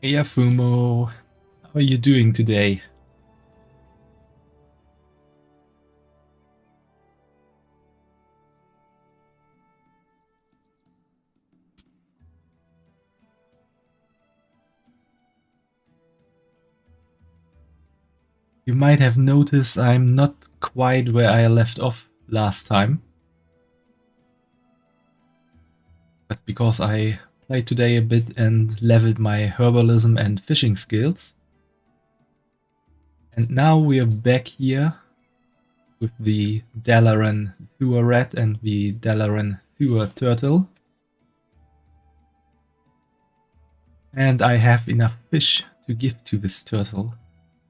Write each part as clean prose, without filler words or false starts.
Hey Fumo, how are you doing today? You might have noticed I'm not quite where I left off last time. That's because I played today a bit and leveled my herbalism and fishing skills. And now we are back here with the Dalaran Thua Rat and the Dalaran Thua Turtle. And I have enough fish to give to this turtle,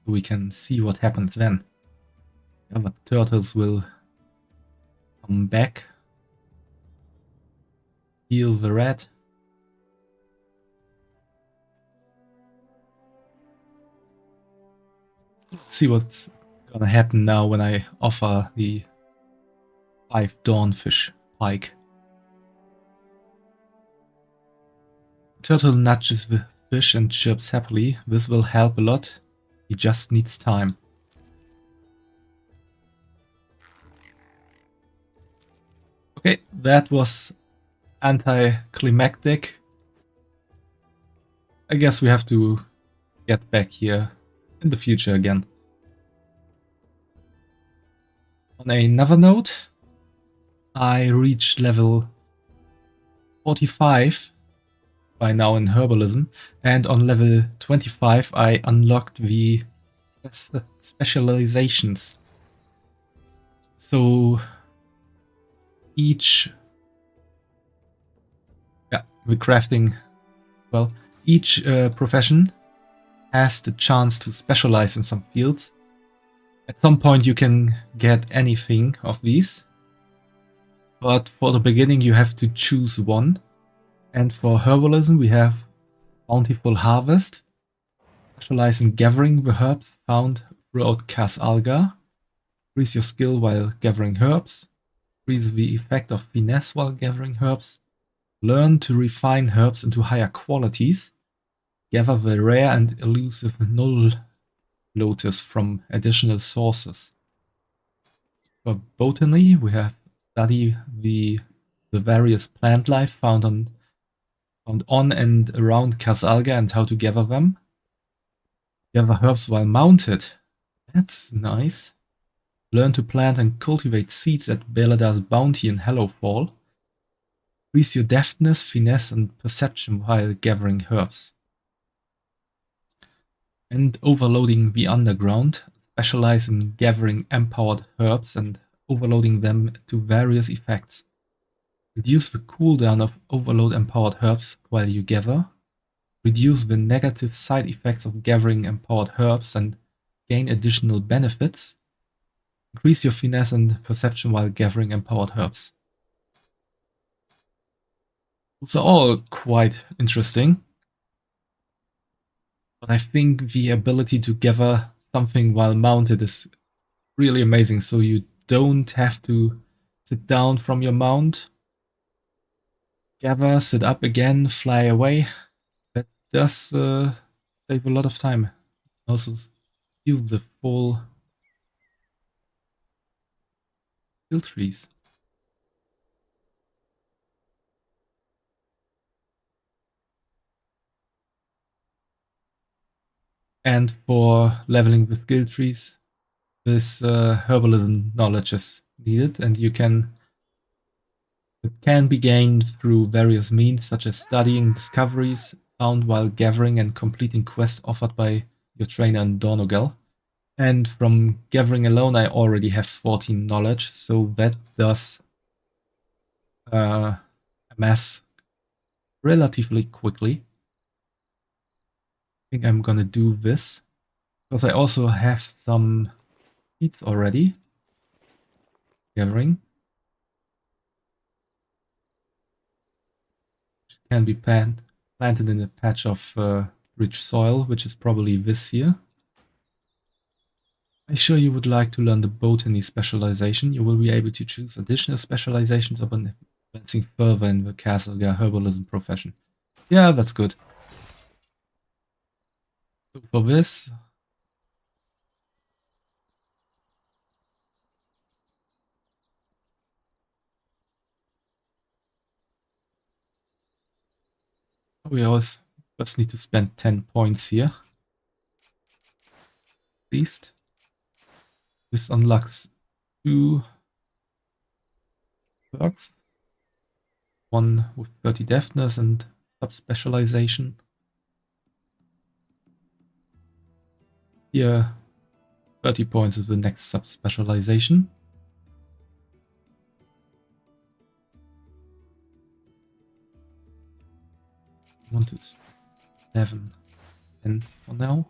so we can see what happens then. The other turtles will come back, heal the rat. Let's see what's gonna happen now when I offer the 5 Dawnfish pike. Turtle nudges the fish and chirps happily. This will help a lot. He just needs time. Okay, that was anticlimactic. I guess we have to get back here in the future again. On another note, I reached level 45 by now in herbalism, and on level 25 I unlocked the specializations. So each profession has the chance to specialize in some fields. At some point you can get anything of these, but for the beginning you have to choose one. And for herbalism we have Bountiful Harvest, specialize in gathering the herbs found throughout Cas Alga, increase your skill while gathering herbs, increase the effect of finesse while gathering herbs, learn to refine herbs into higher qualities, gather the rare and elusive null lotus from additional sources. For botany we have study the various plant life found on and around Cas Alga and how to gather them. Gather herbs while mounted. That's nice. Learn to plant and cultivate seeds at Beledar's Bounty in Hallowfall. Increase your deftness, finesse, and perception while gathering herbs. And overloading the underground. Specialize in gathering empowered herbs and overloading them to various effects. Reduce the cooldown of overload empowered herbs while you gather. Reduce the negative side effects of gathering empowered herbs and gain additional benefits. Increase your finesse and perception while gathering empowered herbs. Those are all quite interesting. But I think the ability to gather something while mounted is really amazing, so you don't have to sit down from your mount. Gather, sit up again, fly away. That does save a lot of time. Also, heal the full skill trees. And for leveling the skill trees, this herbalism knowledge is needed, and it can be gained through various means, such as studying discoveries found while gathering and completing quests offered by your trainer in Dornogal. And from gathering alone, I already have 14 knowledge, so that does amass relatively quickly. I think I'm gonna do this, because I also have some seeds already. Gathering. Can be planted in a patch of rich soil, which is probably this here. Are you sure you would like to learn the botany specialization? You will be able to choose additional specializations upon advancing further in the Cas Alga herbalism profession. Yeah, that's good. So for this, we also just need to spend 10 points here. At least. This unlocks 2 perks. One with 30 deftness and subspecialization. Here, 30 points is the next subspecialization. I want to 7 and for now.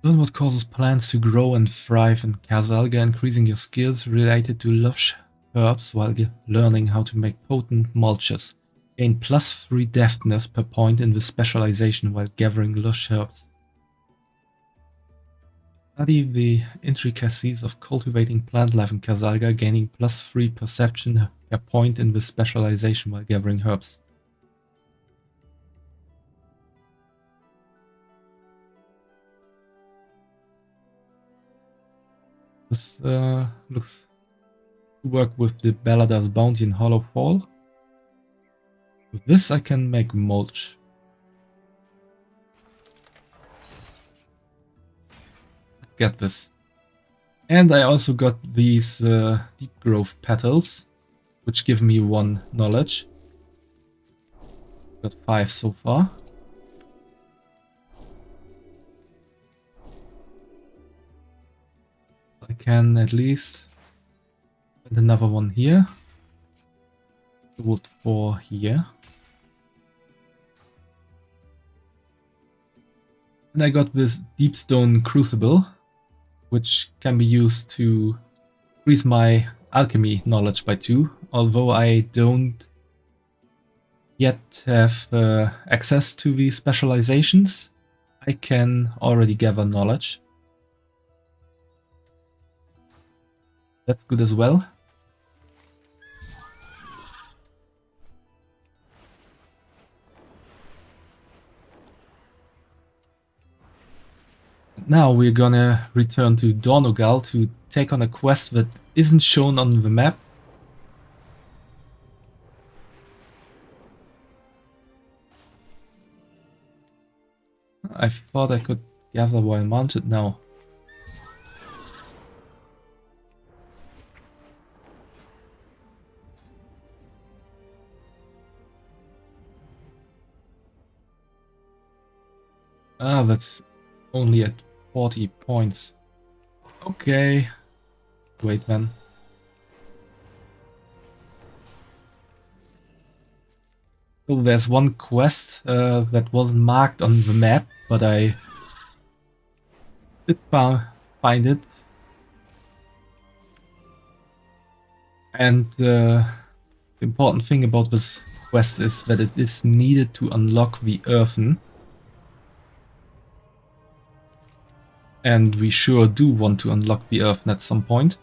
Learn what causes plants to grow and thrive in Casalga, increasing your skills related to lush herbs while learning how to make potent mulches. Gain +3 deftness per point in the specialization while gathering lush herbs. Study the intricacies of cultivating plant life in Casalga, gaining +3 perception per point in the specialization while gathering herbs. This looks to work with the Balladar's Bounty in Hollow Fall. With this I can make mulch. Let's get this. And I also got these deep growth petals, which give me 1 knowledge. Got 5 so far. I can at least put another one here. Wood 4 here. And I got this deep stone crucible, which can be used to increase my alchemy knowledge by 2, although I don't yet have access to these specializations. I can already gather knowledge. That's good as well. Now we're gonna return to Dornogal to take on a quest that isn't shown on the map. I thought I could gather while mounted now. Ah, that's only at 40 points. Okay. Wait then. So there's one quest that wasn't marked on the map, but I did find it. And the important thing about this quest is that it is needed to unlock the Earthen. And we sure do want to unlock the Earthen at some point.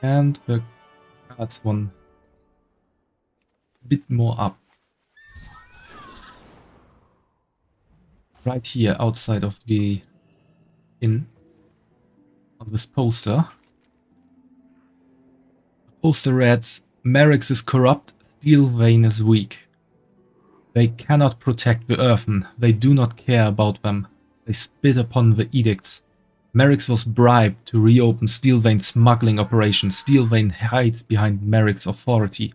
And that's one bit more up. Right here outside of the inn. On this poster. The poster reads, Merix is corrupt, Steelvein is weak. They cannot protect the Earthen. They do not care about them. They spit upon the edicts. Merix was bribed to reopen Steelvein's smuggling operation. Steelvein hides behind Merix's authority.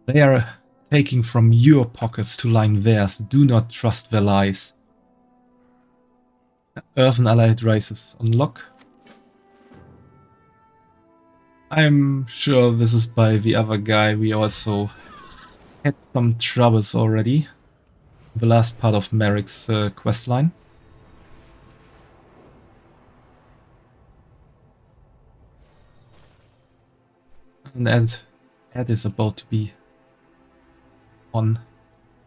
They are taking from your pockets to line theirs. Do not trust their lies. Earthen allied races unlock. I'm sure this is by the other guy. We also had some troubles already. The last part of Merrick's questline. And Ed is about to be on.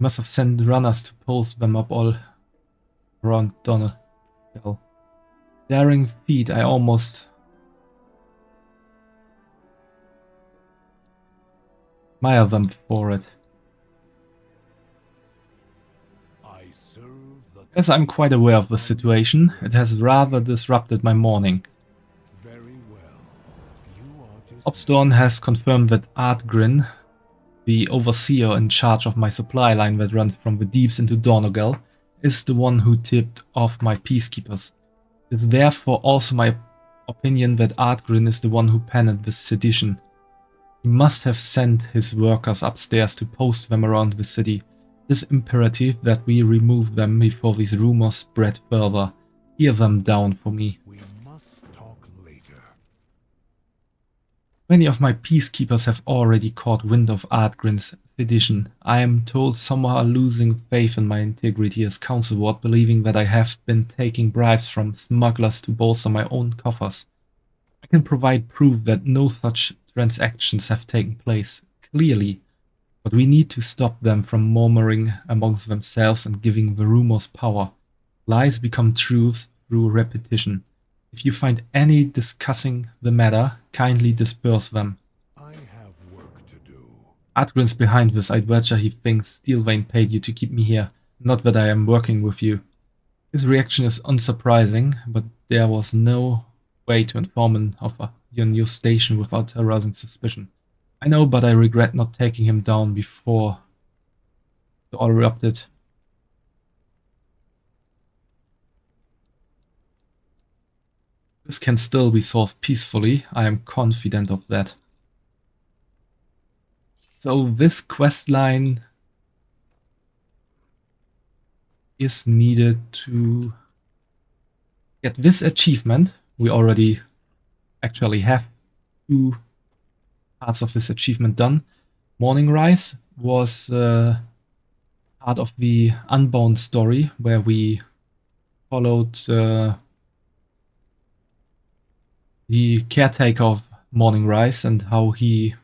Must have sent runners to post them up all around Donald. Daring feat, I almost... admire them for it. As I'm quite aware of the situation, it has rather disrupted my morning. Obstorn has confirmed that Artgrin, the overseer in charge of my supply line that runs from the deeps into Dornogal, is the one who tipped off my peacekeepers. It is therefore also my opinion that Artgrin is the one who penned this sedition. He must have sent his workers upstairs to post them around the city. It is imperative that we remove them before these rumors spread further. Tear them down for me. We must talk later. Many of my peacekeepers have already caught wind of Artgrin's sedition. I am told some are losing faith in my integrity as council ward, believing that I have been taking bribes from smugglers to bolster my own coffers. I can provide proof that no such transactions have taken place, clearly, but we need to stop them from murmuring amongst themselves and giving the rumors power. Lies become truths through repetition. If you find any discussing the matter, kindly disperse them. I have work to do. Artgrin's behind this. I'd wager he thinks Steelvein paid you to keep me here, not that I am working with you. His reaction is unsurprising, but there was no way to inform him of your new station without arousing suspicion. I know, but I regret not taking him down before it all erupted. This can still be solved peacefully, I am confident of that. So this quest line is needed to get this achievement. We already actually have 2 parts of this achievement done. Morning Rise was part of the Unbound story where we followed the caretaker of Morning Rise and how he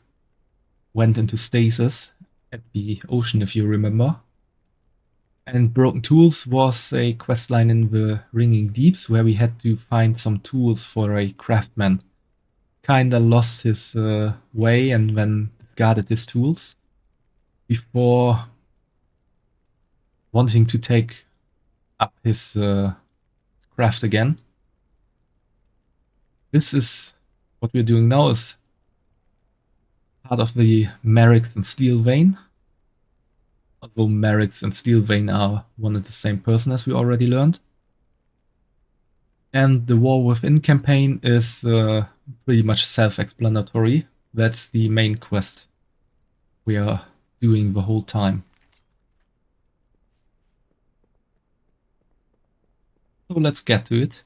went into stasis at the ocean, if you remember. And Broken Tools was a questline in the Ringing Deeps where we had to find some tools for a craftsman. Kinda lost his way and then discarded his tools before wanting to take up his craft again. This is what we're doing now, is part of the Merrick's and Steelvein. Although Merrick's and Steelvein are one and the same person, as we already learned. And the War Within campaign is pretty much self-explanatory. That's the main quest we are doing the whole time. So let's get to it.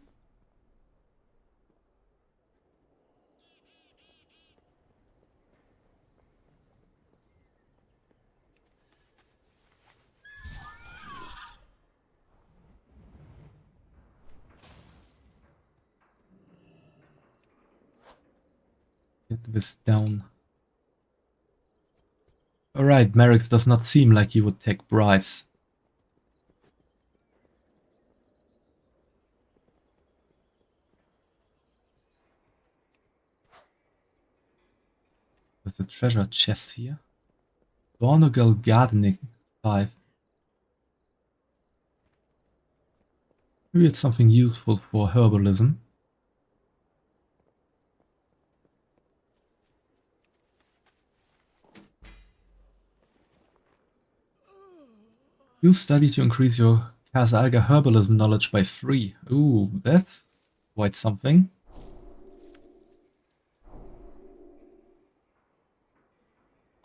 Get this down. Alright, Merrick's does not seem like he would take bribes. There's a treasure chest here. Dornogal gardening scythe. Maybe it's something useful for herbalism. You study to increase your Casalga herbalism knowledge by 3. Ooh, that's quite something.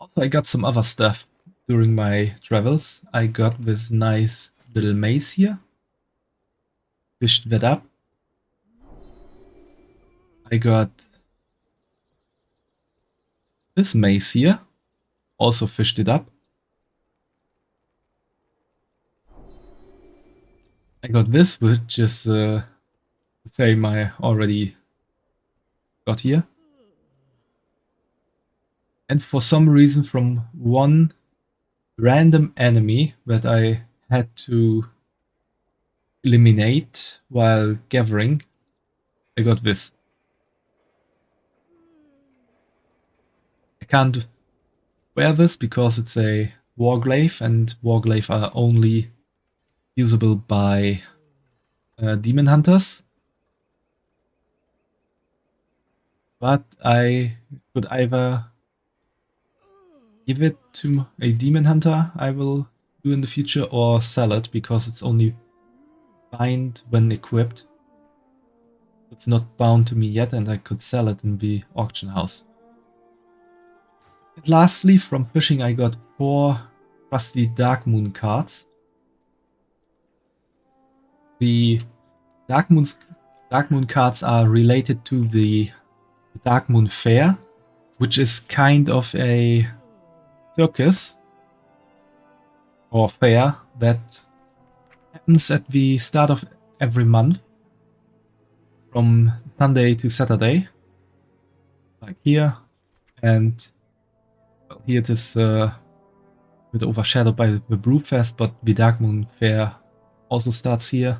Also, I got some other stuff during my travels. I got this nice little mace here. Fished that up. I got this mace here. Also fished it up. I got this, which is the same I already got here. And for some reason, from one random enemy that I had to eliminate while gathering, I got this. I can't wear this because it's a warglaive, and warglaive are only usable by demon hunters. But I could either give it to a demon hunter I will do in the future, or sell it because it's only bind when equipped. It's not bound to me yet, and I could sell it in the auction house. And lastly, from fishing I got 4 trusty Dark Moon cards. The Dark Moon cards are related to the Dark Moon Fair, which is kind of a circus or fair that happens at the start of every month from Sunday to Saturday, like here. And well, here it is a bit overshadowed by the Brewfest, but the Dark Moon Fair also starts here.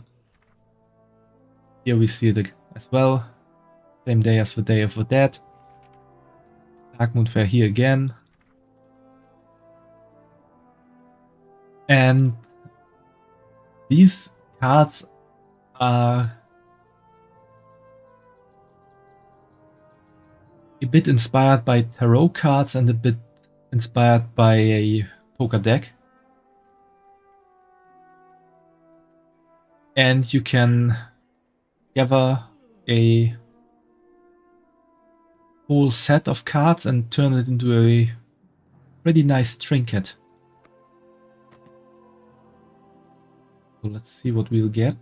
Here we see it as well, same day as the Day of the Dead. Dark Moon Fair here again. And these cards are a bit inspired by tarot cards and a bit inspired by a poker deck. And you can gather a whole set of cards and turn it into a pretty nice trinket. So let's see what we'll get.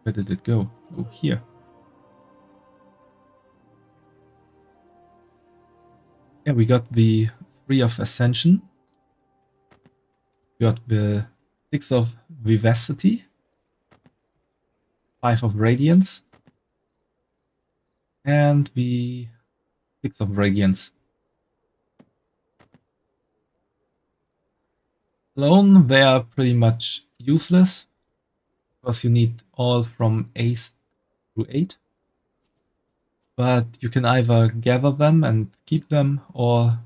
Where did it go? Oh, here. Yeah, we got the 3 of Ascension. We got the 6 of Vivacity. 5 of Radiance. And the 6 of Radiance. Alone, they are pretty much useless, because you need all from Ace through 8. But you can either gather them and keep them, or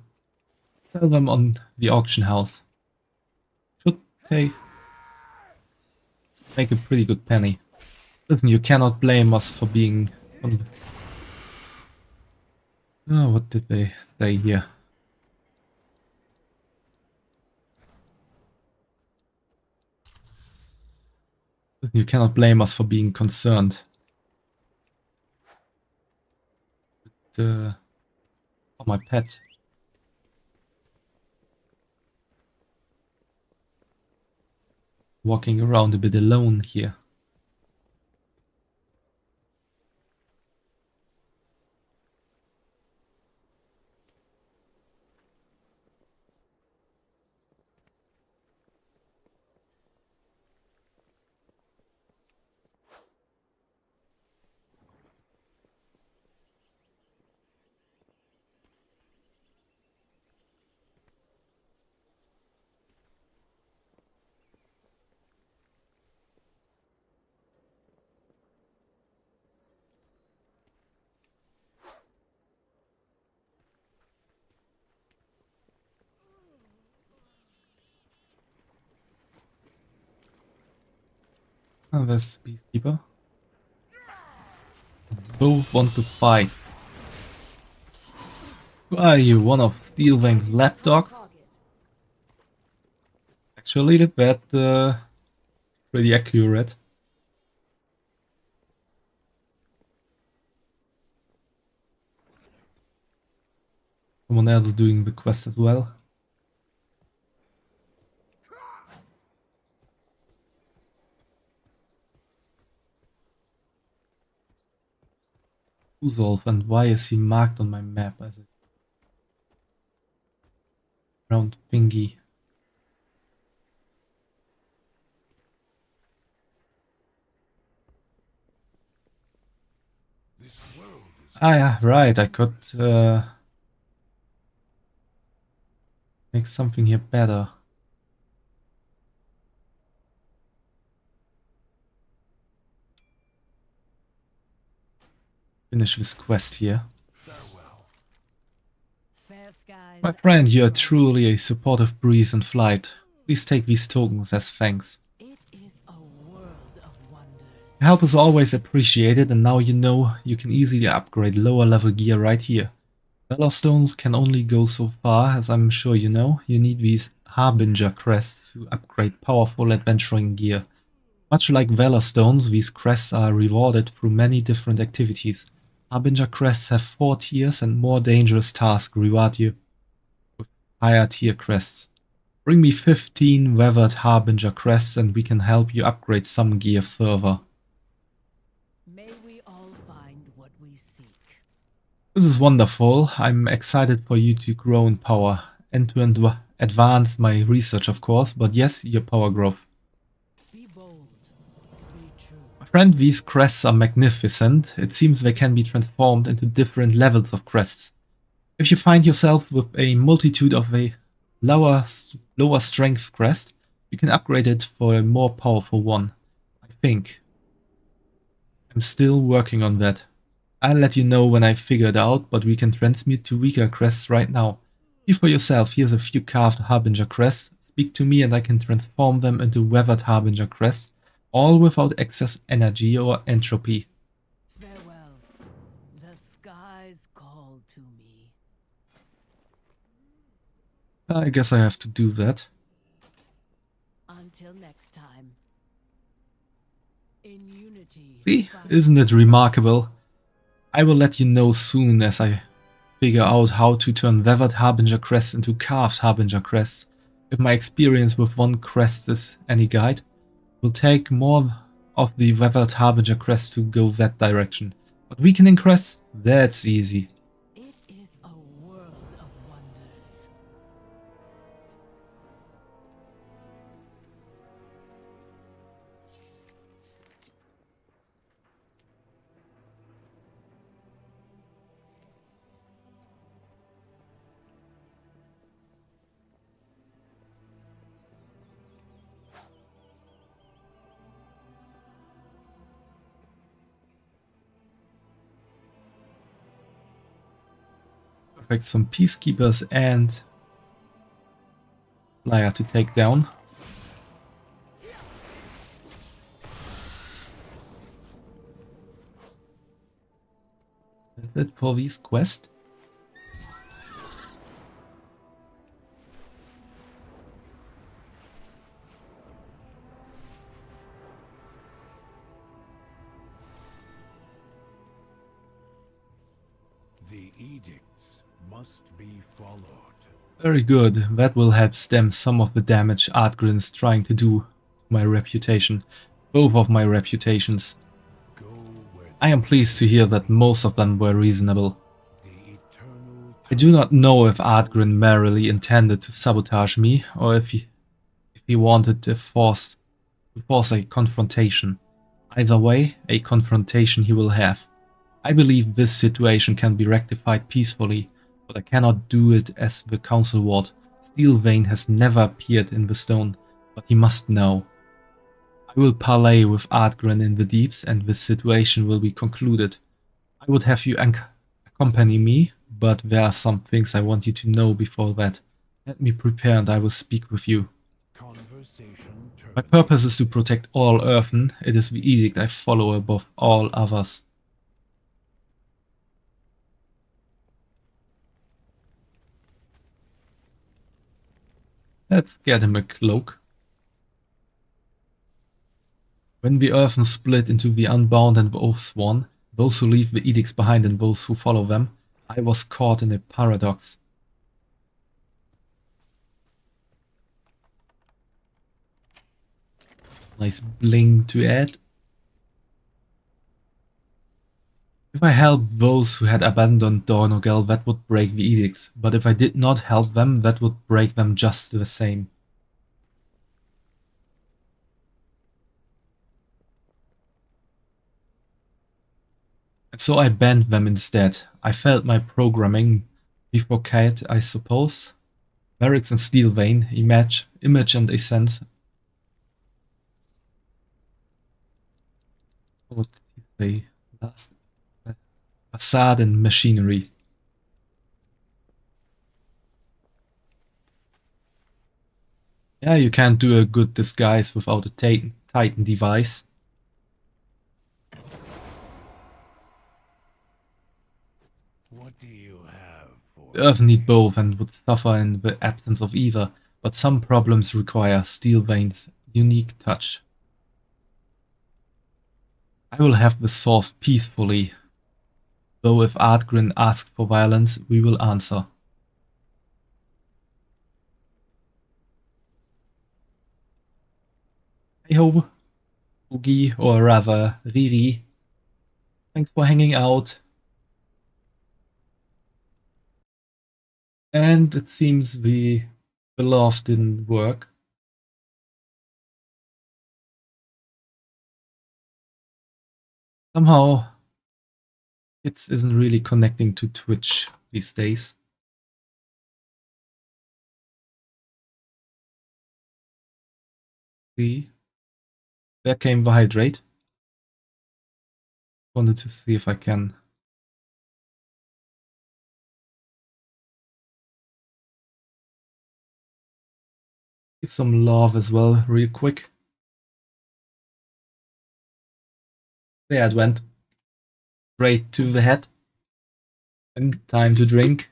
sell them on the auction house. Should make a pretty good penny. Listen, you cannot blame us for being on... Oh, what did they say here? Listen, you cannot blame us for being concerned. But, for my pet. Walking around a bit alone here. Oh, there's Beastkeeper. Both want to fight. Who are you, one of Steelwang's lapdogs? Actually, that pretty accurate. Someone else doing the quest as well. Uzolf, and why is he marked on my map as a round thingy? Ah yeah, right, I could make something here better. Finish this quest here. Fair skies My friend, you are truly a supportive breeze in flight. Please take these tokens as thanks. It is a world of wonders. Your help is always appreciated, and now you know you can easily upgrade lower level gear right here. Valor stones can only go so far, as I'm sure you know. You need these Harbinger crests to upgrade powerful adventuring gear. Much like Valor stones, these crests are rewarded through many different activities. Harbinger crests have 4 tiers, and more dangerous tasks reward you with higher tier crests. Bring me 15 weathered Harbinger crests and we can help you upgrade some gear further. May we all find what we seek. This is wonderful. I'm excited for you to grow in power and to advance my research, of course, but yes, your power growth. Be bold. Be true. My friend, these crests are magnificent. It seems they can be transformed into different levels of crests. If you find yourself with a multitude of a lower strength crest, you can upgrade it for a more powerful one, I think. I'm still working on that. I'll let you know when I figure it out, but we can transmute to weaker crests right now. See for yourself, here's a few carved Harbinger crests. Speak to me and I can transform them into weathered Harbinger crests, all without excess energy or entropy. Farewell. The skies call to me. I guess I have to do that. Until next time. In unity. See, isn't it remarkable? I will let you know soon as I figure out how to turn weathered Harbinger crests into carved Harbinger crests. If my experience with one crest is any guide, it will take more of the weathered Harbinger crests to go that direction. But weakening crests, that's easy. It is a world of wonders. Perfect, some peacekeepers and flyer to take down. That's it for this quest. The edicts must be followed. Very good, that will help stem some of the damage Artgrin is trying to do to my reputation. Both of my reputations. Go where I am pleased to hear that most of them were reasonable. the eternal I do not know if Artgrin merely intended to sabotage me, or if he wanted to force a confrontation. Either way, a confrontation he will have. I believe this situation can be rectified peacefully, but I cannot do it as the Council Ward. Steelvein has never appeared in the stone, but he must know. I will parley with Artgrin in the deeps and this situation will be concluded. I would have you accompany me, but there are some things I want you to know before that. Let me prepare and I will speak with you. conversation My terminated. purpose is to protect all Earthen. It is the edict I follow above all others. Let's get him a cloak. When the Earthen split into the Unbound and the Oathsworn, those who leave the edicts behind and those who follow them, I was caught in a paradox. Nice bling to add. If I helped those who had abandoned Dornogal, that would break the edicts, but if I did not help them, that would break them just the same. And so I banned them instead. I felt my programming bifurcate, I suppose. Merrick's and Steelvein, image and essence. What did he say last? Facade and machinery. Yeah, you can't do a good disguise without a Titan device. What do you have for The Earth need both and would suffer in the absence of either, but some problems require Steelvane's unique touch. I will have this solved peacefully, though if Ardgrin asks for violence, we will answer. Hey ho, Oogie, or rather Riri. Thanks for hanging out. And it seems the beloved didn't work. Somehow, it isn't really connecting to Twitch these days. See, there came the hydrate. Wanted to see if I can. Give some love as well, real quick. There it went. Straight to the head. And time to drink.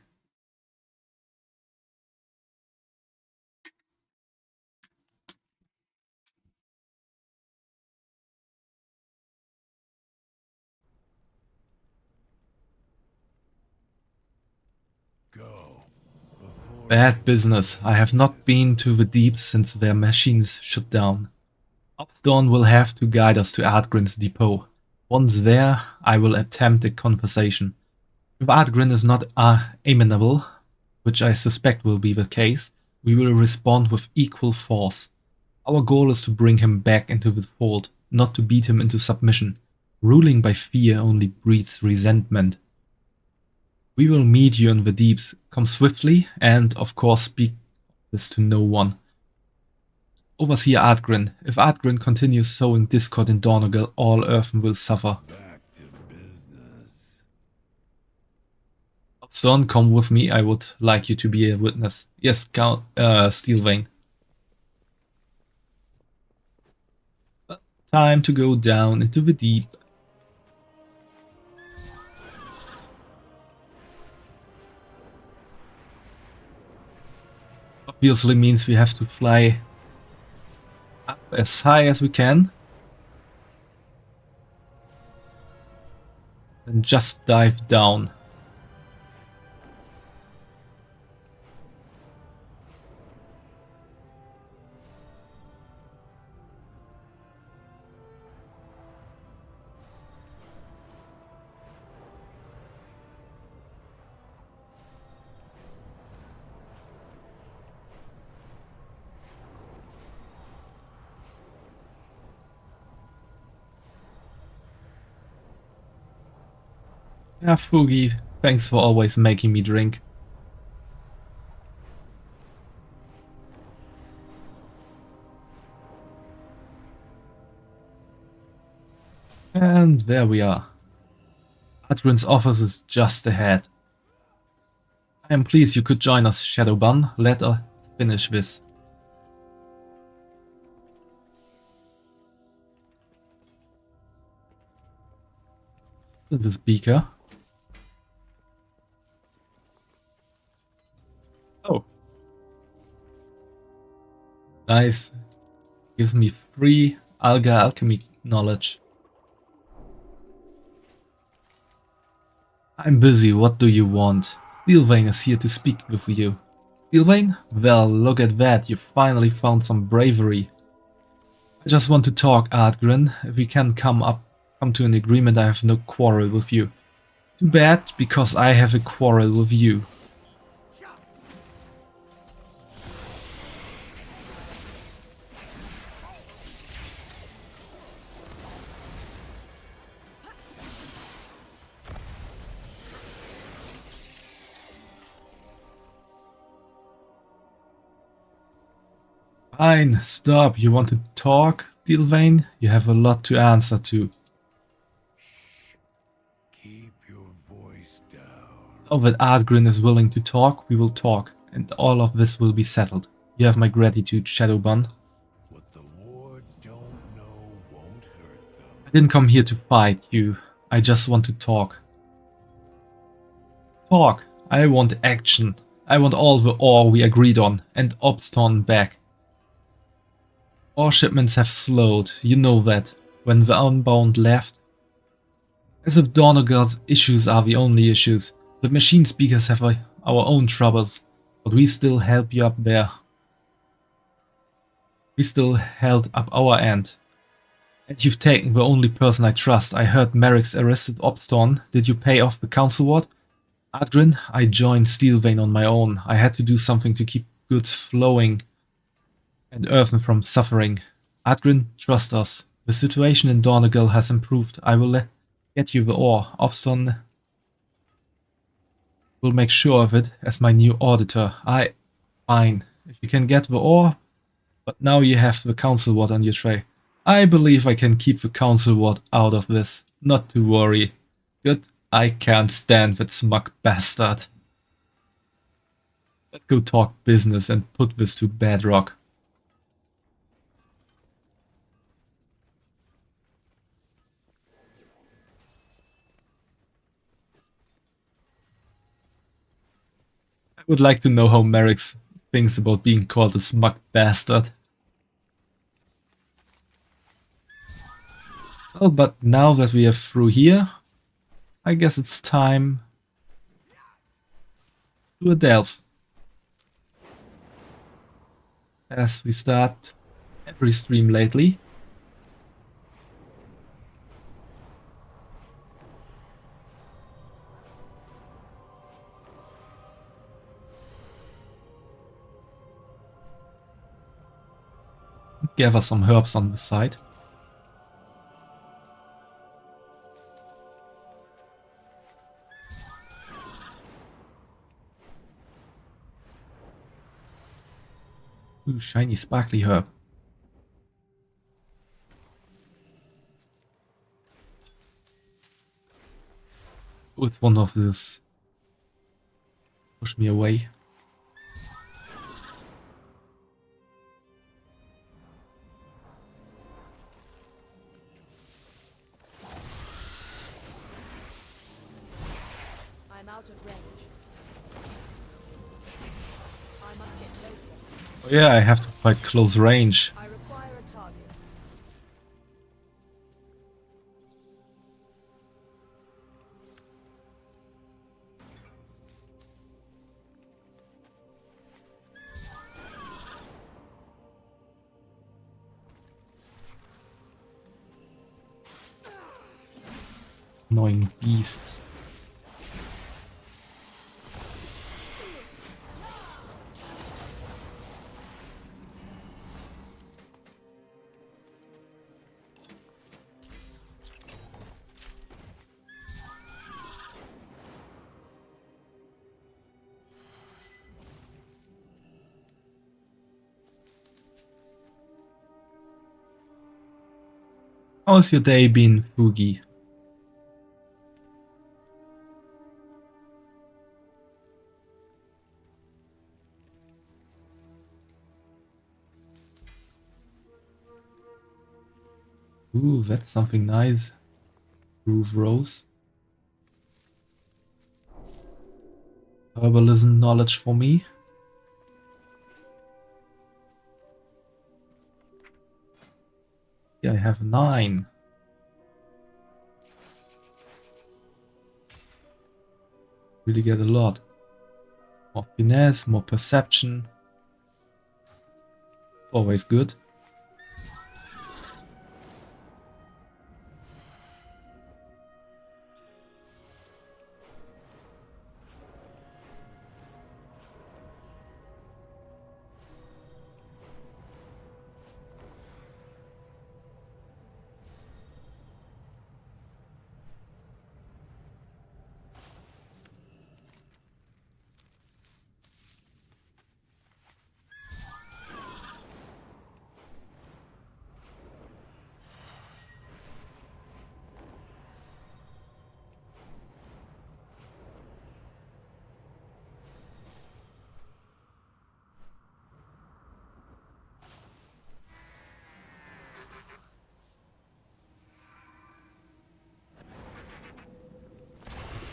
go? Before Bad business. I have not been to the deeps since their machines shut down. Upstorm will have to guide us to Ardgrin's depot. Once there, I will attempt a conversation. If Ardgrin is not amenable, which I suspect will be the case, we will respond with equal force. Our goal is to bring him back into the fold, not to beat him into submission. Ruling by fear only breeds resentment. We will meet you in the deeps. Come swiftly, and of course speak this to no one. Overseer Ardgrin. If Ardgrin continues sowing discord in Dornogal, all Earthen will suffer. back to business. Son, come with me. I would like you to be a witness. Yes, Count Steelvane. Time to go down into the deep. Obviously means we have to fly up as high as we can. And just dive down. Yeah, Fugi, thanks for always making me drink. And there we are. Ardgrin's office is just ahead. I am pleased you could join us, Shadowban. Let us finish this. This beaker. Oh. Nice. Gives me free Alga alchemy knowledge. I'm busy, what do you want? Steelvane is here to speak with you. Steelvane? Well, look at that, you finally found some bravery. I just want to talk, Ardgrin. If we can come to an agreement, I have no quarrel with you. Too bad, because I have a quarrel with you. Fine, stop. You want to talk, Steelvane? You have a lot to answer to. Keep your voice down. Now that Ardgrin is willing to talk, we will talk, and all of this will be settled. You have my gratitude, Shadowbun. What the wards don't know won't hurt them. I didn't come here to fight you. I just want to talk. Talk. I want action. I want all the ore we agreed on, and Obston back. Ore shipments have slowed, you know that, when the Unbound left. As if Donegal's issues are the only issues. The machine speakers have our own troubles, but we still help you up there. We still held up our end. And you've taken the only person I trust. I heard Merrick's arrested Obston. Did you pay off the council ward? Adgrin, I joined Steelvein on my own. I had to do something to keep goods flowing and Earthen from suffering. Adgrin, trust us. The situation in Donegal has improved. I will get you the ore. Obston will make sure of it as my new auditor. Fine. If you can get the ore, but now you have the council ward on your tray. I believe I can keep the council ward out of this. Not to worry. Good. I can't stand that smug bastard. Let's go talk business and put this to bedrock. I would like to know how Merrick thinks about being called a smug bastard. Well, but now that we are through here, I guess it's time to a delve. As we start every stream lately. Gather some herbs on the side. Ooh, shiny sparkly herb. Oh, it's one of these. Push me away. I'm out of range. I must get closer. Oh yeah, I have to fight close range. I require a target. Annoying beasts. How's your day been, Fugi? Ooh, that's something nice. Groove Rose. Herbalism knowledge for me. Yeah, I have 9. Really get a lot. More finesse, more perception. Always good.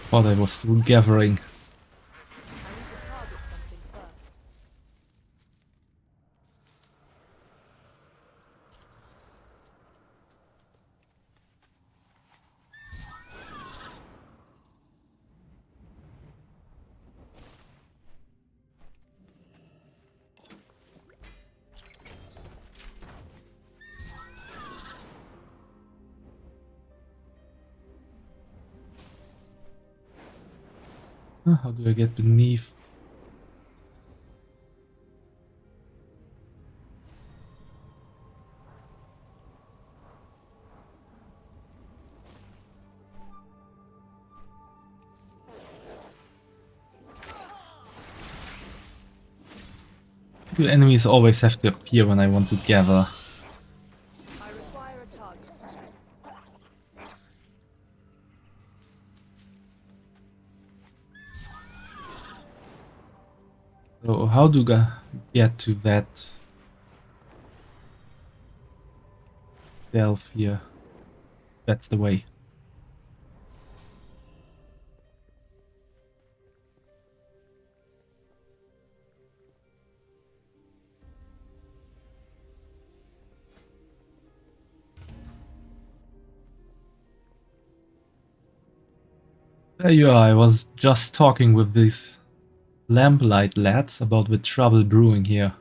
Thought I was still gathering. I need to target something first. How do I get beneath? The enemies always have to appear when I want to gather. I require a target. So how do I get to that delve here? That's the way. There you are, I was just talking with these lamplight lads about the trouble brewing here.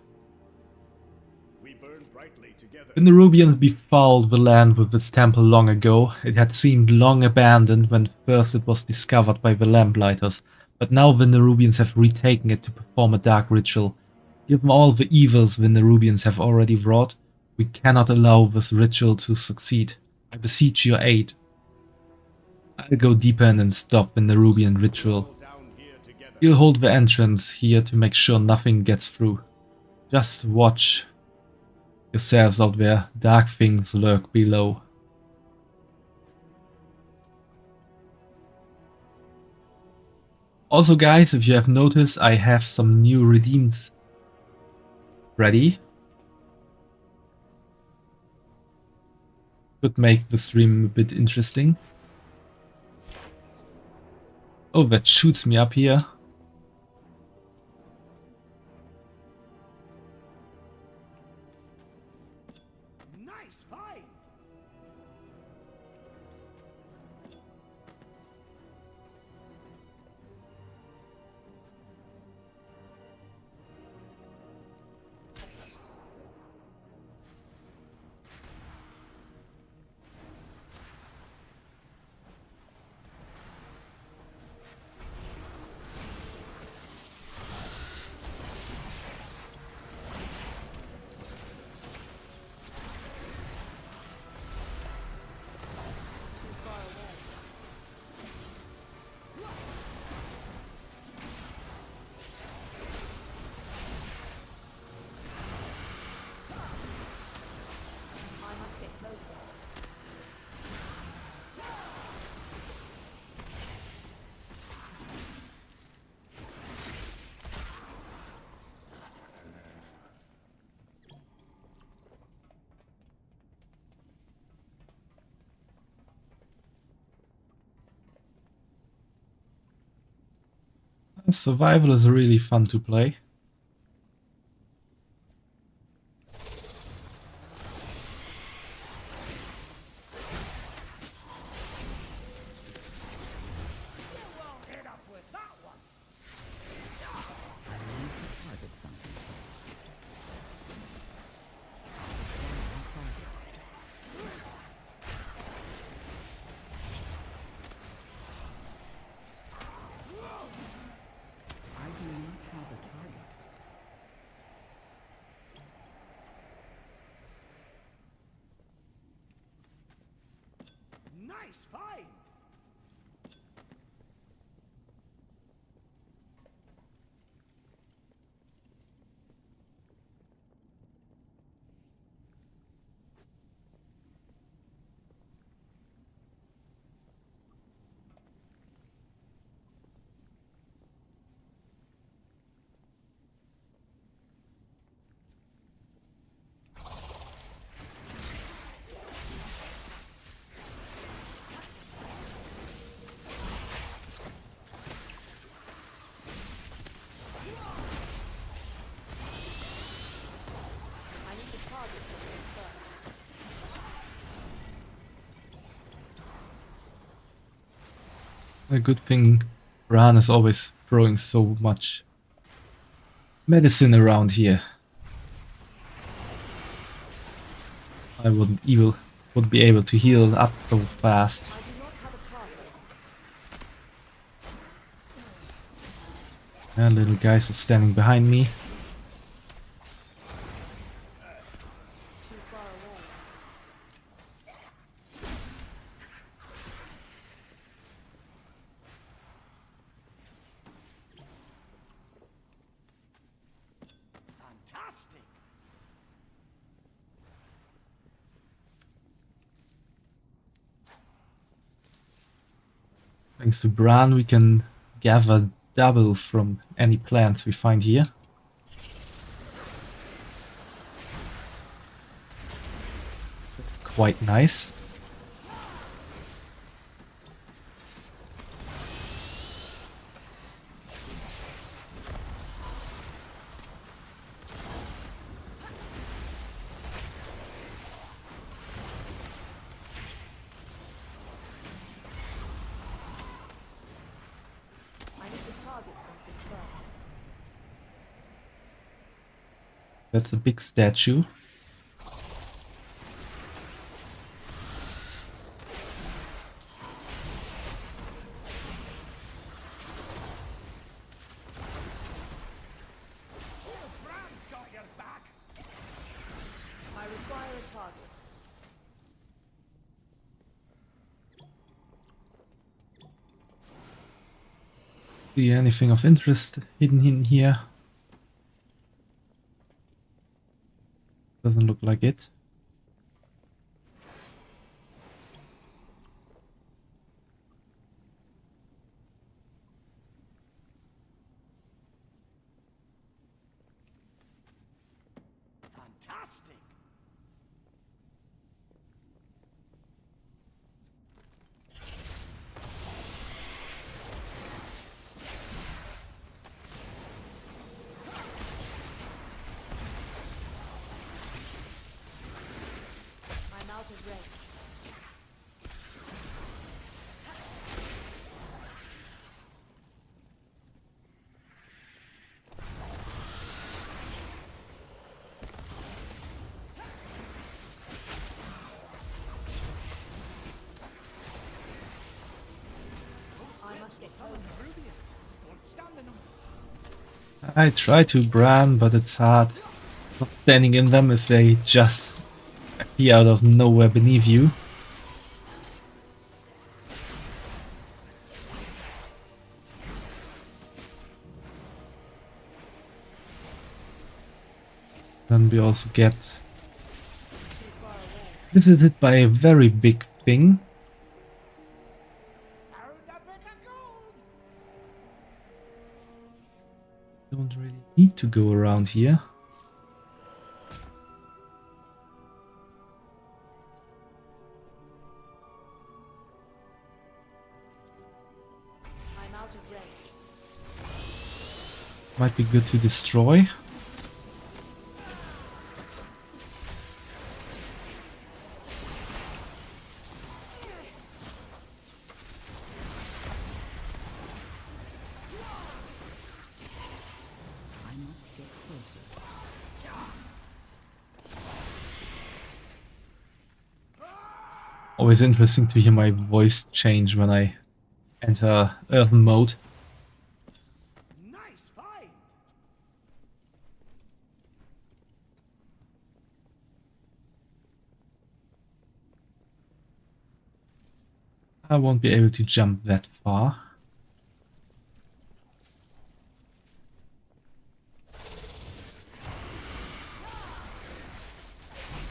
We burn brightly together. The Nerubians befouled the land with this temple long ago. It had seemed long abandoned when first it was discovered by the Lamplighters, but now the Nerubians have retaken it to perform a dark ritual. Given all the evils the Nerubians have already wrought, we cannot allow this ritual to succeed. I beseech your aid. I'll go deeper in and stop the Nerubian ritual. Down here together. You'll hold the entrance here to make sure nothing gets through. Just watch yourselves out there, dark things lurk below. Also guys, if you have noticed, I have some new redeems ready. Could make the stream a bit interesting. Oh, that shoots me up here. Nice find. Too far away. I must get closer. Survival is really fun to play. Hit us with that one. Target something. I do not have a target. Nice find. A good thing Bran is always throwing so much medicine around here. I wouldn't be able to heal up so fast. I do not have a target. Yeah, little guys are standing behind me. Too far away. Fantastic! Thanks to Bran, we can gather double from any plants we find here. That's quite nice. I need to target something first. That's a big statue. Bran's got your back! I require a target. See anything of interest hidden in here? Doesn't look like it. Fantastic! I'm out of range. I must get closer. Don't stand in them. I try to Bran, but it's hard. Not standing in them if they just appear out of nowhere beneath you. Then we also get visited by a very big thing. Found a bit of gold! Don't really need to go around here. I'm out of range. Might be good to destroy. I must get closer. Always interesting to hear my voice change when I enter Earthen mode. Nice find! I won't be able to jump that far.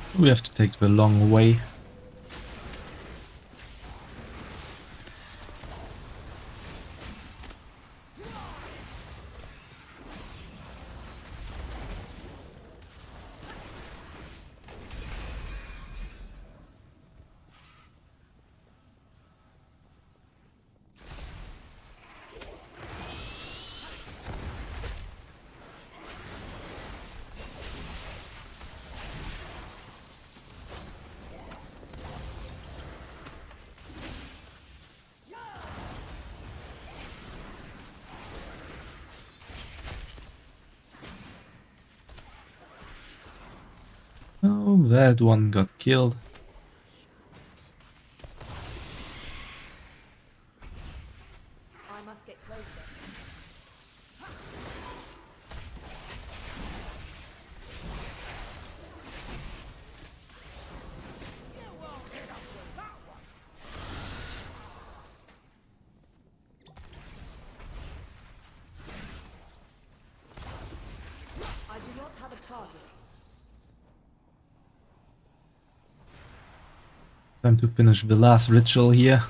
So we have to take the long way. Ooh, that one got killed. I must get closer. I do not have a target. Time to finish the last ritual here.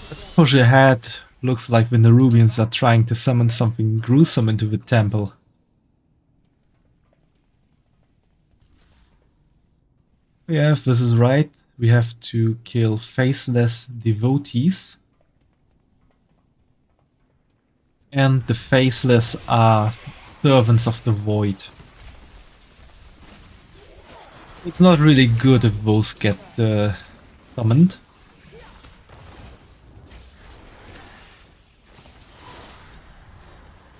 Let's push ahead. Looks like the Nerubians are trying to summon something gruesome into the temple. Yeah, if this is right, we have to kill faceless devotees. And the faceless are servants of the void. It's not really good if those get summoned.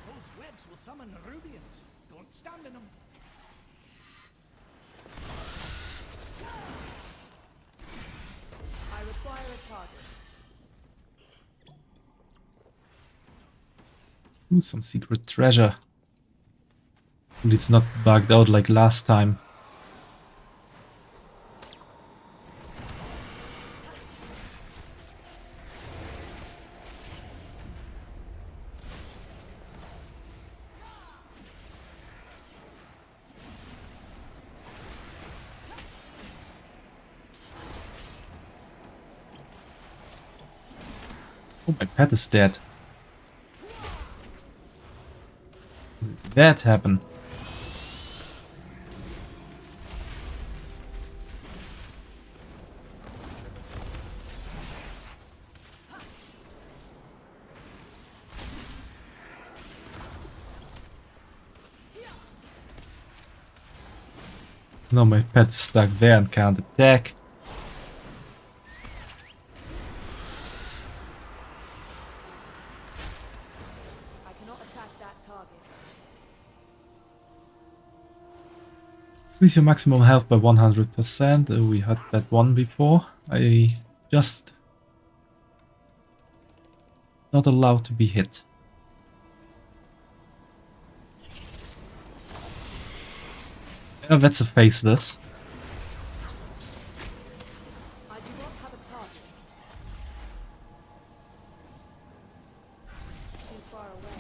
Those webs will summon Nerubians. Don't stand in them. I require a target. Ooh, some secret treasure. Hopefully it's not bugged out like last time. Oh, my pet is dead. How did that happen? No, my pet's stuck there and can't attack. I cannot attack that target. Increase your maximum health by 100%. We had that one before. I just not allowed to be hit. Yeah, that's a faceless. I do not have a target. Too far away.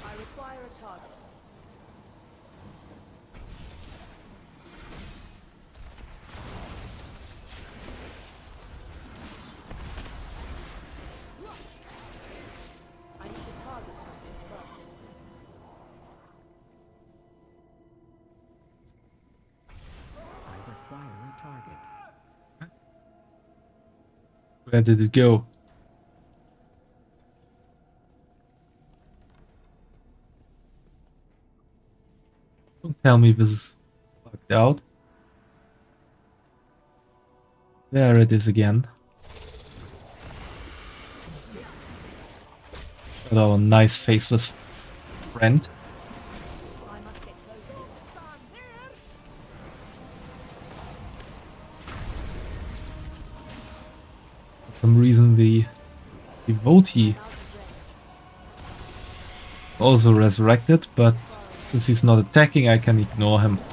I require a target. I need to target something first. I require a target. Where did it go? Don't tell me this is bugged out. There it is again. Got our nice faceless friend. I must get closer. For some reason the devotee Out of range. also resurrected, but since he's not attacking, I can ignore him. I'm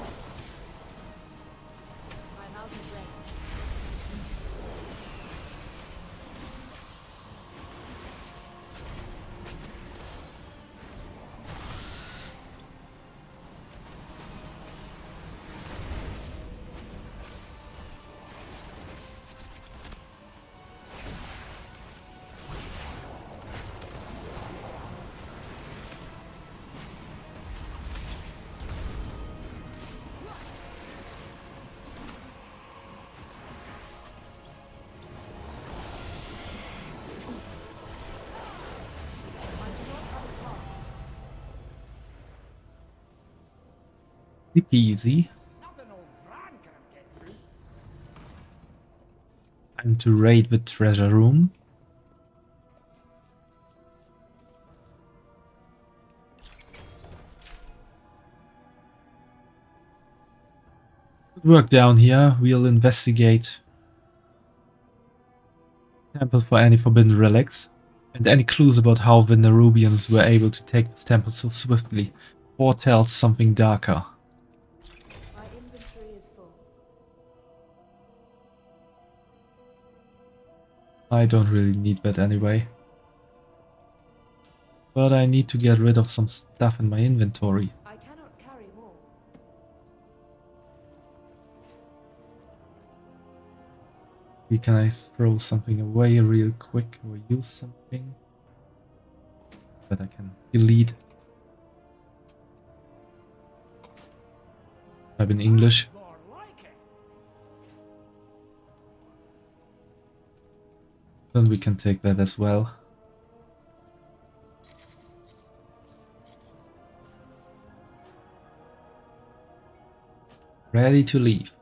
out of range. Easy peasy. Nothing old Bran can't get through. Time to raid the treasure room. Good work down here. We'll investigate the temple for any forbidden relics and any clues about how the Nerubians were able to take this temple so swiftly foretells something darker. My inventory is full. I don't really need that anyway. But I need to get rid of some stuff in my inventory. I cannot carry more. Can I throw something away real quick or use something that I can delete? Type in English. More like it. Then we can take that as well. Ready to leave.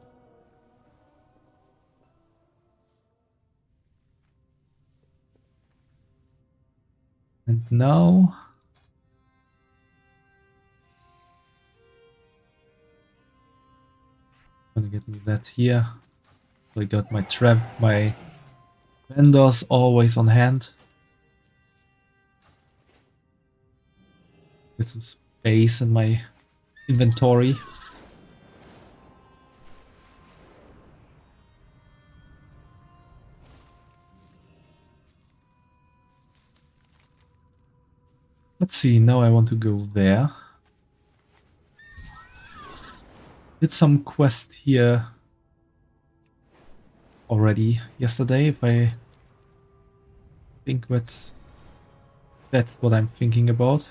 And now gonna get me that here. I got my vendors always on hand. Get some space in my inventory. Let's see, now I want to go there. Did some quest here already yesterday, if I think that's what I'm thinking about.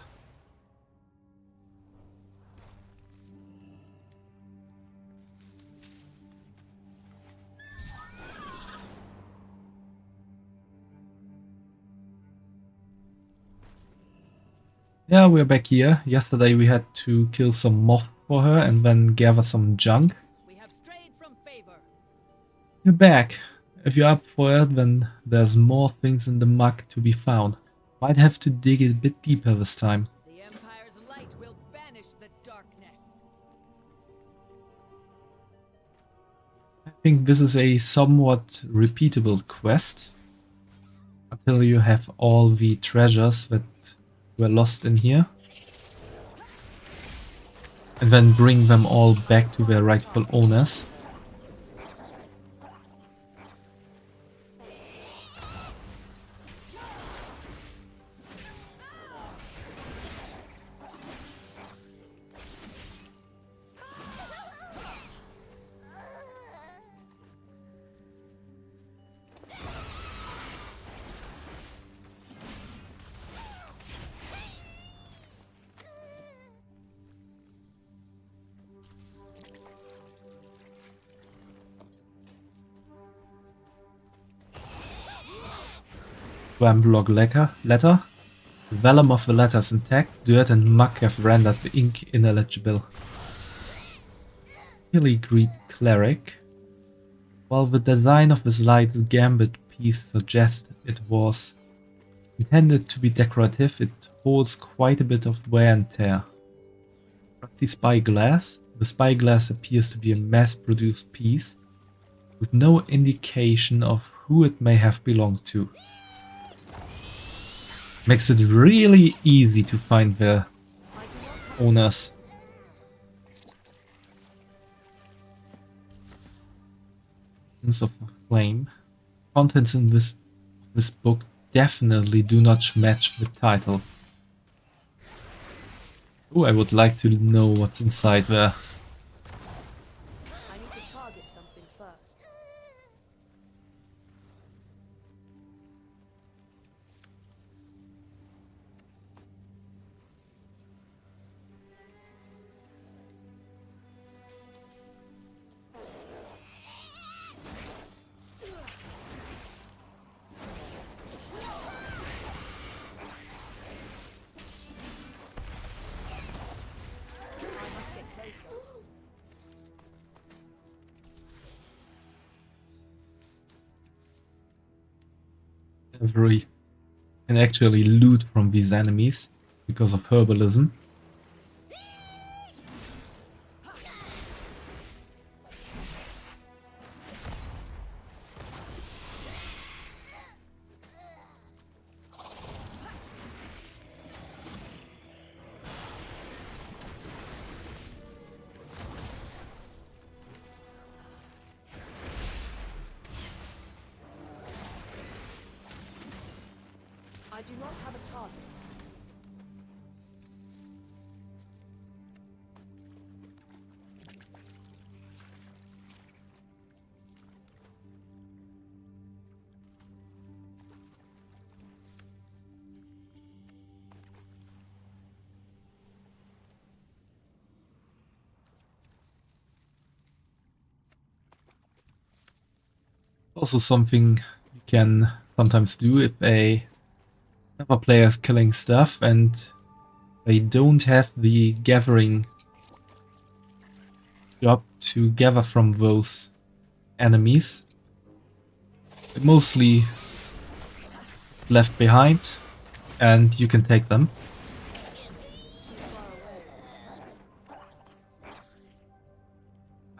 Yeah, we're back here. Yesterday we had to kill some moth for her and then gather some junk. We have strayed from favor. You're back. If you're up for it, then there's more things in the muck to be found. Might have to dig a bit deeper this time. The Empire's light will banish the darkness. I think this is a somewhat repeatable quest. Until you have all the treasures that were lost in here. And then bring them all back to their rightful owners. Swamblog letter. The vellum of the letter is intact. Dirt and muck have rendered the ink ineligible. Filigree cleric. While the design of this light's gambit piece suggests it was intended to be decorative, it holds quite a bit of wear and tear. Rusty spyglass. The spyglass appears to be a mass-produced piece, with no indication of who it may have belonged to. Makes it really easy to find the owners. Of Flame. Contents in this book definitely do not match the title. Oh, I would like to know what's inside there. I need to target something first. I must get closer. whenever you can actually loot from these enemies because of herbalism. I do not have a target. Also something you can sometimes do if another player is killing stuff and they don't have the gathering job to gather from those enemies. They're mostly left behind and you can take them.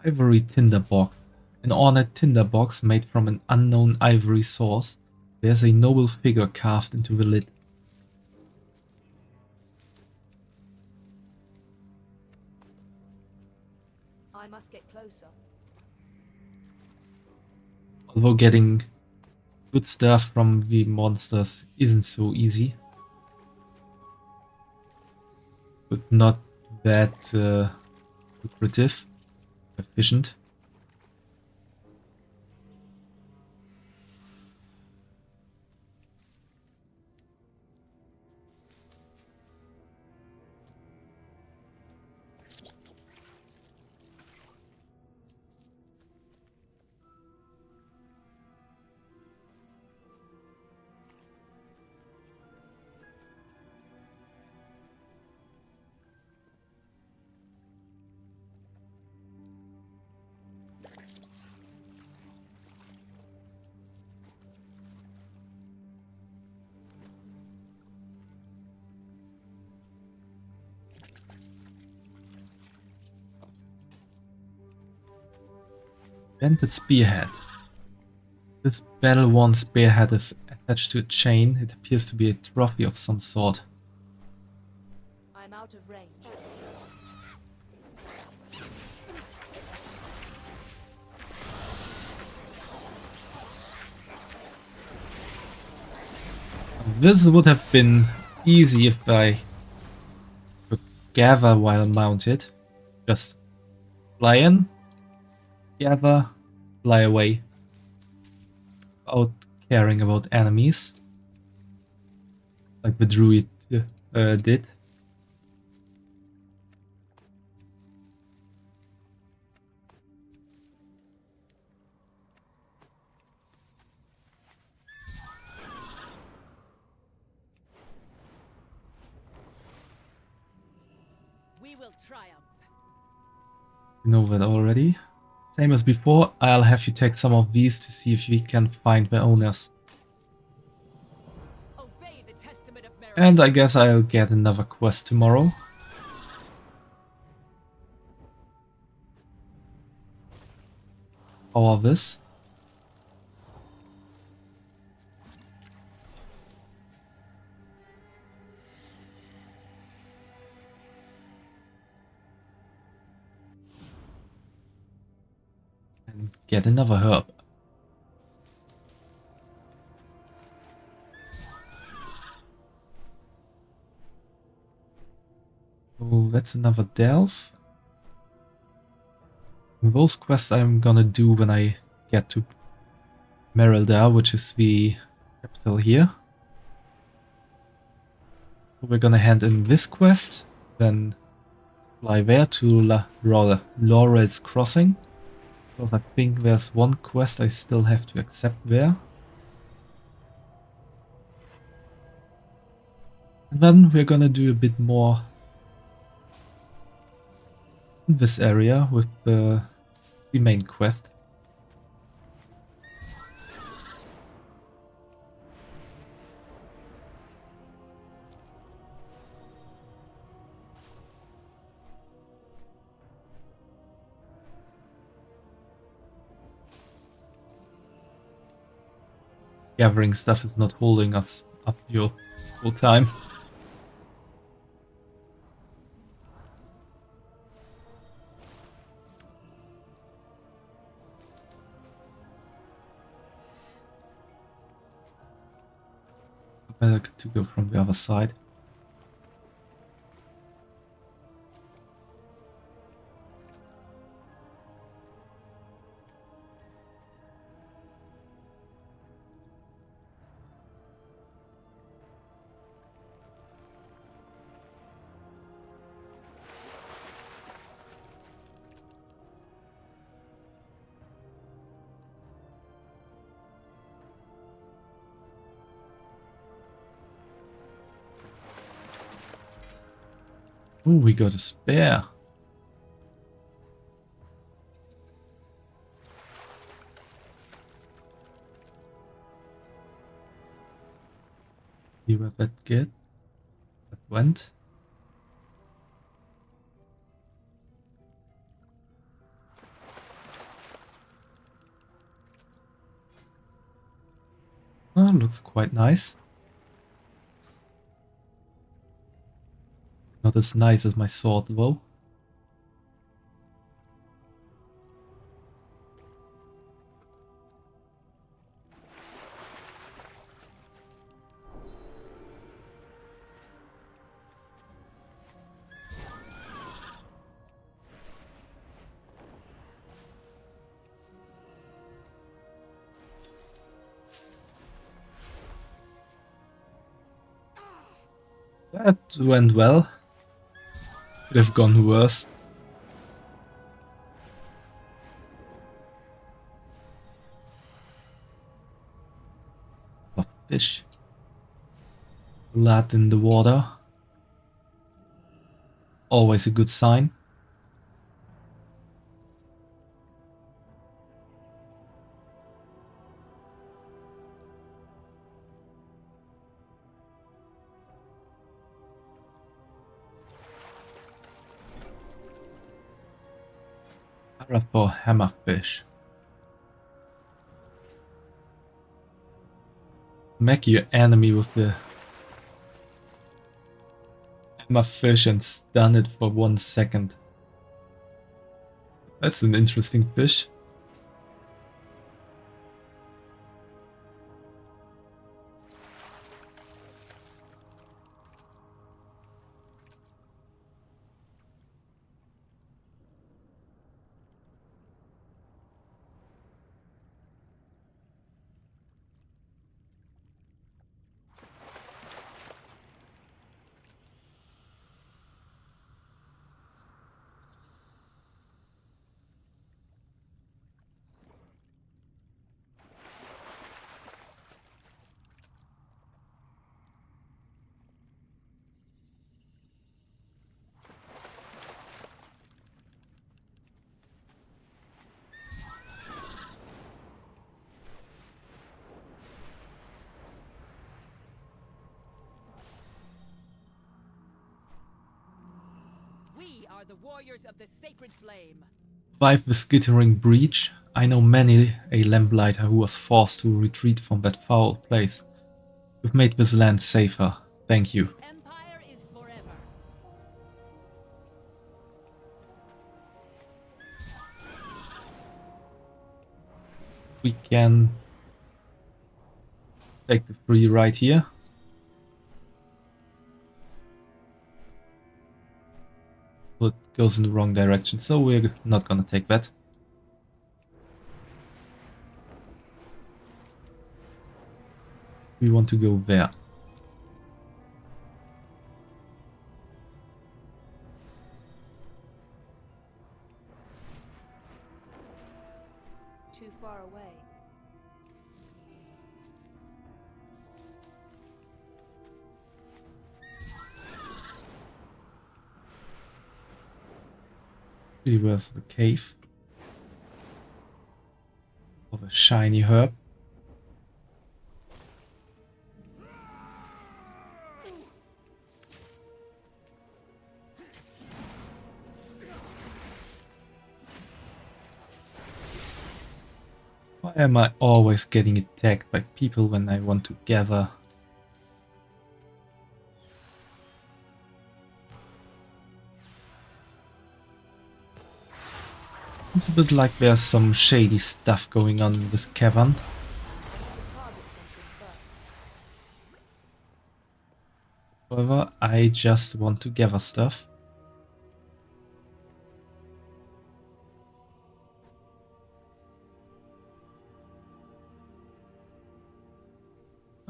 Ivory tinderbox. An ornate tinderbox made from an unknown ivory source. There's a noble figure carved into the lid. I must get closer. Although getting good stuff from the monsters isn't so easy. But not that lucrative, efficient. Dented spearhead. This battle-worn spearhead is attached to a chain. It appears to be a trophy of some sort. I'm out of range. This would have been easy if I could gather while mounted. Just fly in, gather, fly away. Without caring about enemies. Like the druid did. We will triumph. You know that already. Same as before, I'll have you take some of these to see if we can find their owners. Obey the testament of merit. And I guess I'll get another quest tomorrow. Power this. And get another herb. Oh, that's another delve. Those quests I'm gonna do when I get to Merildar, which is the capital here. We're gonna hand in this quest, then fly there to Laurel's Crossing. Because I think there's one quest I still have to accept there. And then we're gonna do a bit more in this area with the main quest. gathering stuff is not holding us up your full time. Better to go from the other side. Ooh, we got a spare. See where that went. Oh, looks quite nice. Not as nice as my sword though. That went well. Could have gone worse. A fish. Blood in the water. Always a good sign. Parathor hammerfish. Smack your enemy with the hammerfish and stun it for 1 second. That's an interesting fish. We are the warriors of the sacred flame. Survive the skittering breach. I know many a lamplighter who was forced to retreat from that foul place. You've made this land safer. Thank you. Empire is forever. We can take the free ride here. But it goes in the wrong direction, so we're not gonna take that. We want to go there. Too far away. See where's the cave of a shiny herb. Why am I always getting attacked by people when I want to gather? It's a bit like there's some shady stuff going on in this cavern. However, I just want to gather stuff.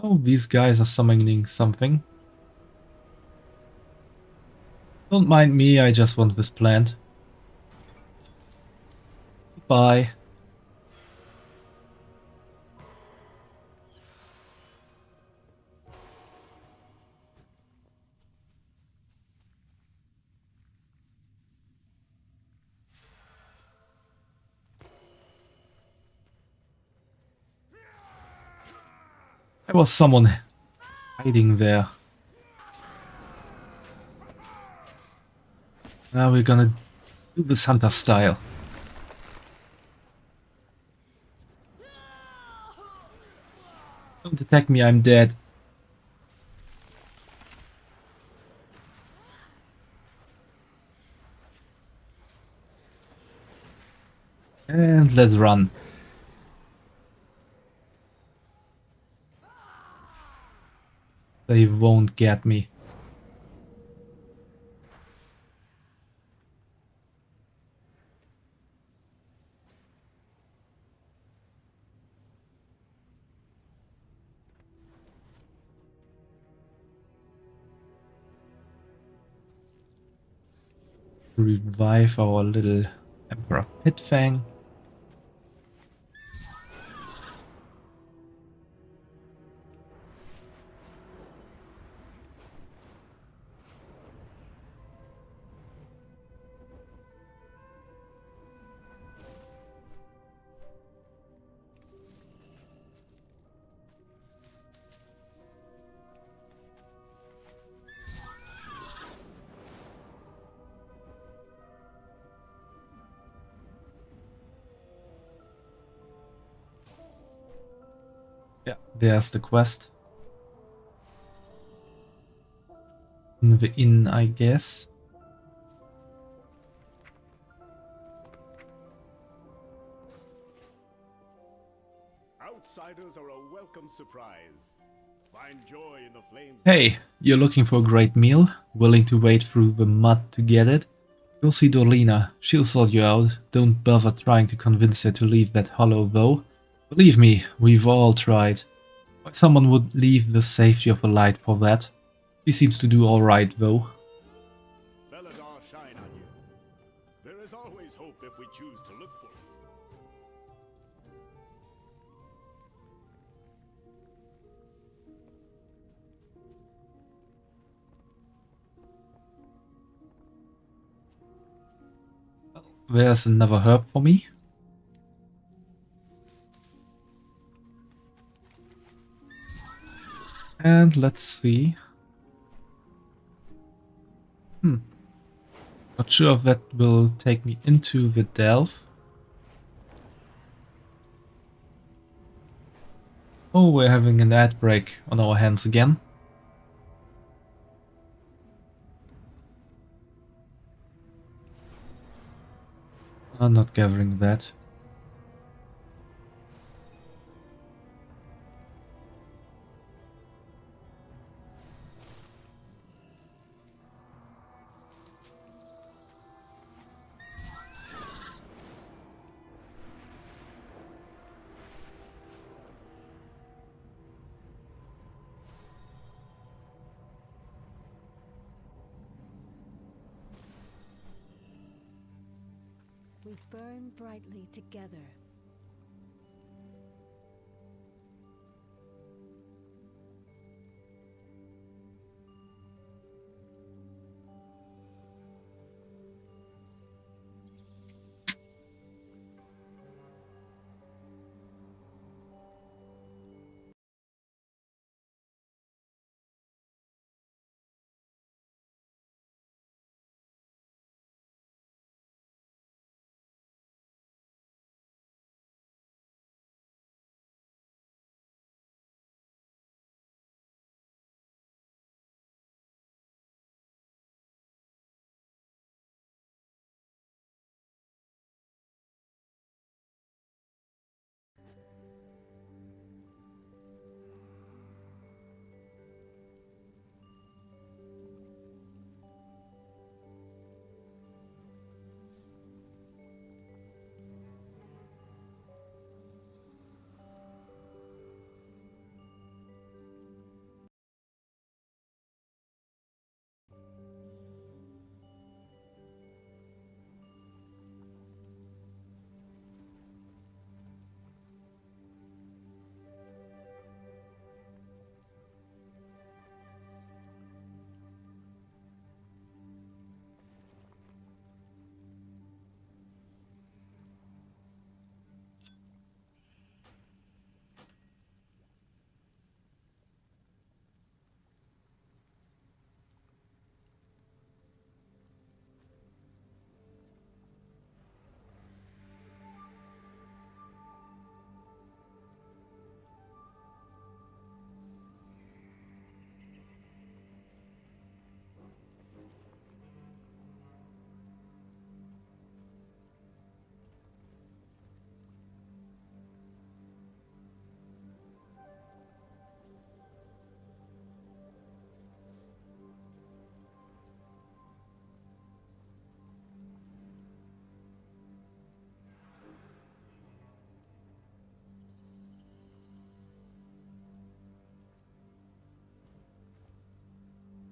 Oh, these guys are summoning something. Don't mind me, I just want this plant. Bye. There was someone hiding there. Now we're gonna do this hunter style. Don't attack me, I'm dead. And let's run. They won't get me. Revive our little Emperor Pitfang. Yeah, there's the quest. In the inn, I guess. Outsiders are a welcome surprise. Find joy in the flames. Hey, you're looking for a great meal? Willing to wade through the mud to get it? You'll see Dorlina. She'll sort you out. Don't bother trying to convince her to leave that hollow, though. Believe me, we've all tried. Why someone would leave the safety of a light for that? She seems to do alright, though. Belladar shine on you. There is always hope if we choose to look for it. There's another herb for me. And let's see. Not sure if that will take me into the delve. Oh, we're having an ad break on our hands again. I'm not gathering that. We burn brightly together.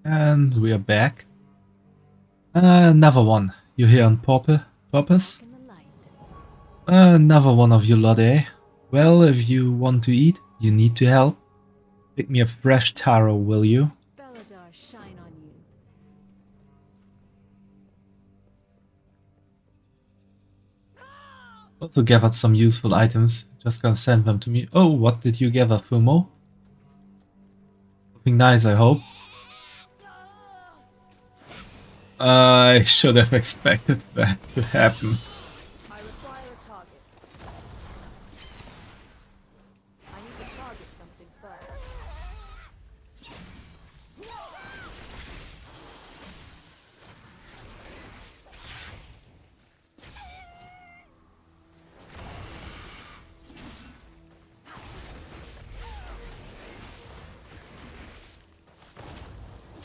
And we are back. Another one. You here on purpose? In the light. Another one of you lot, eh? Well, if you want to eat, you need to help. Pick me a fresh taro, will you? Beladar shine on you. Also gathered some useful items. Just gonna send them to me. Oh, what did you gather, Fumo? Something nice, I hope. I should have expected that to happen. I require a target. I need to target something first.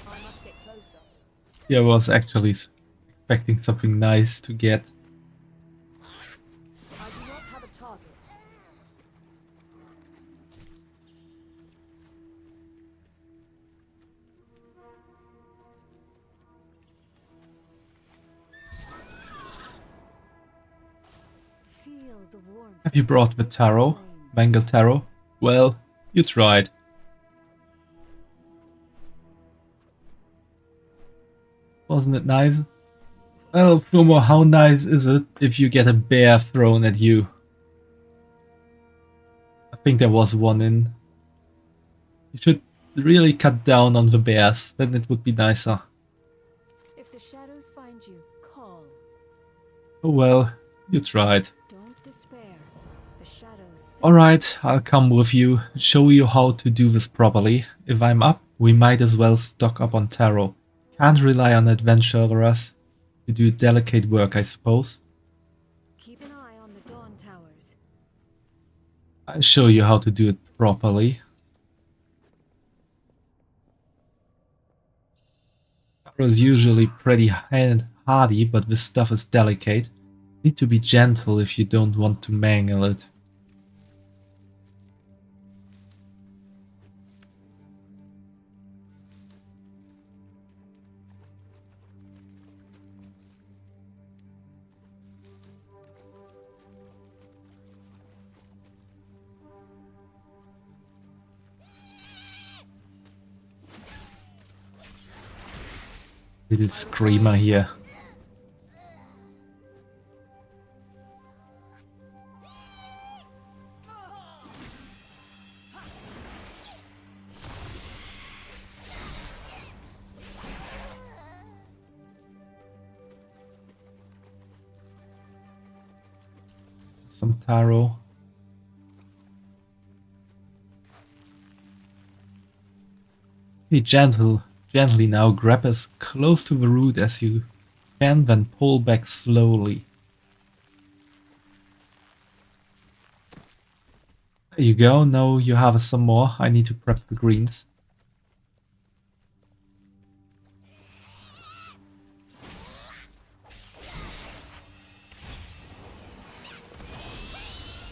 I must get closer. Yeah, I was actually expecting something nice to get. I do not have a target. Feel the warmth. Have you brought the taro? Mango taro? Well, you tried. Wasn't it nice? Well, Fumo, how nice is it if you get a bear thrown at you? I think there was one in. You should really cut down on the bears, then it would be nicer. If the shadows find you, call. Oh well, you tried. Don't despair. The shadows. Alright, I'll come with you, show you how to do this properly. If I'm up, we might as well stock up on taro. Can't rely on adventurers to do delicate work, I suppose. Keep an eye on the dawn towers. I'll show you how to do it properly. Taro is usually pretty hardy, but this stuff is delicate. Need to be gentle if you don't want to mangle it. Little screamer here. Some taro. Be gentle. Gently now, grab as close to the root as you can, then pull back slowly. There you go, now you have some more. I need to prep the greens.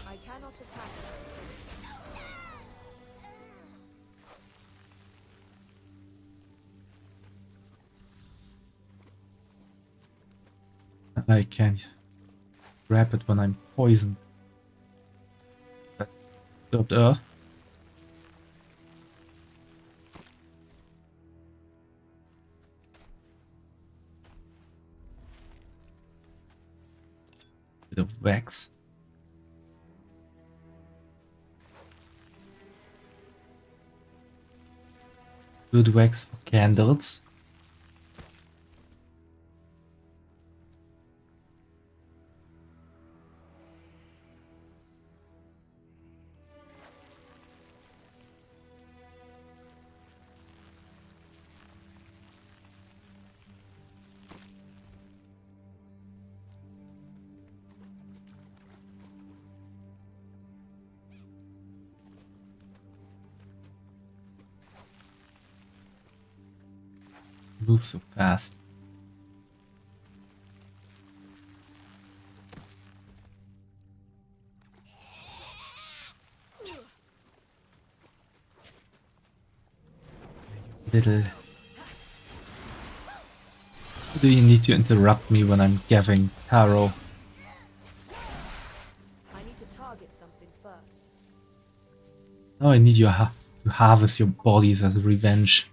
I cannot attack. I can grab it when I'm poisoned. Disturbed earth. Bit of wax. Good wax for candles. Move so fast. Little Or do you need to interrupt me when I'm gathering taro? I need to target something first. Now I need you to harvest your bodies as revenge.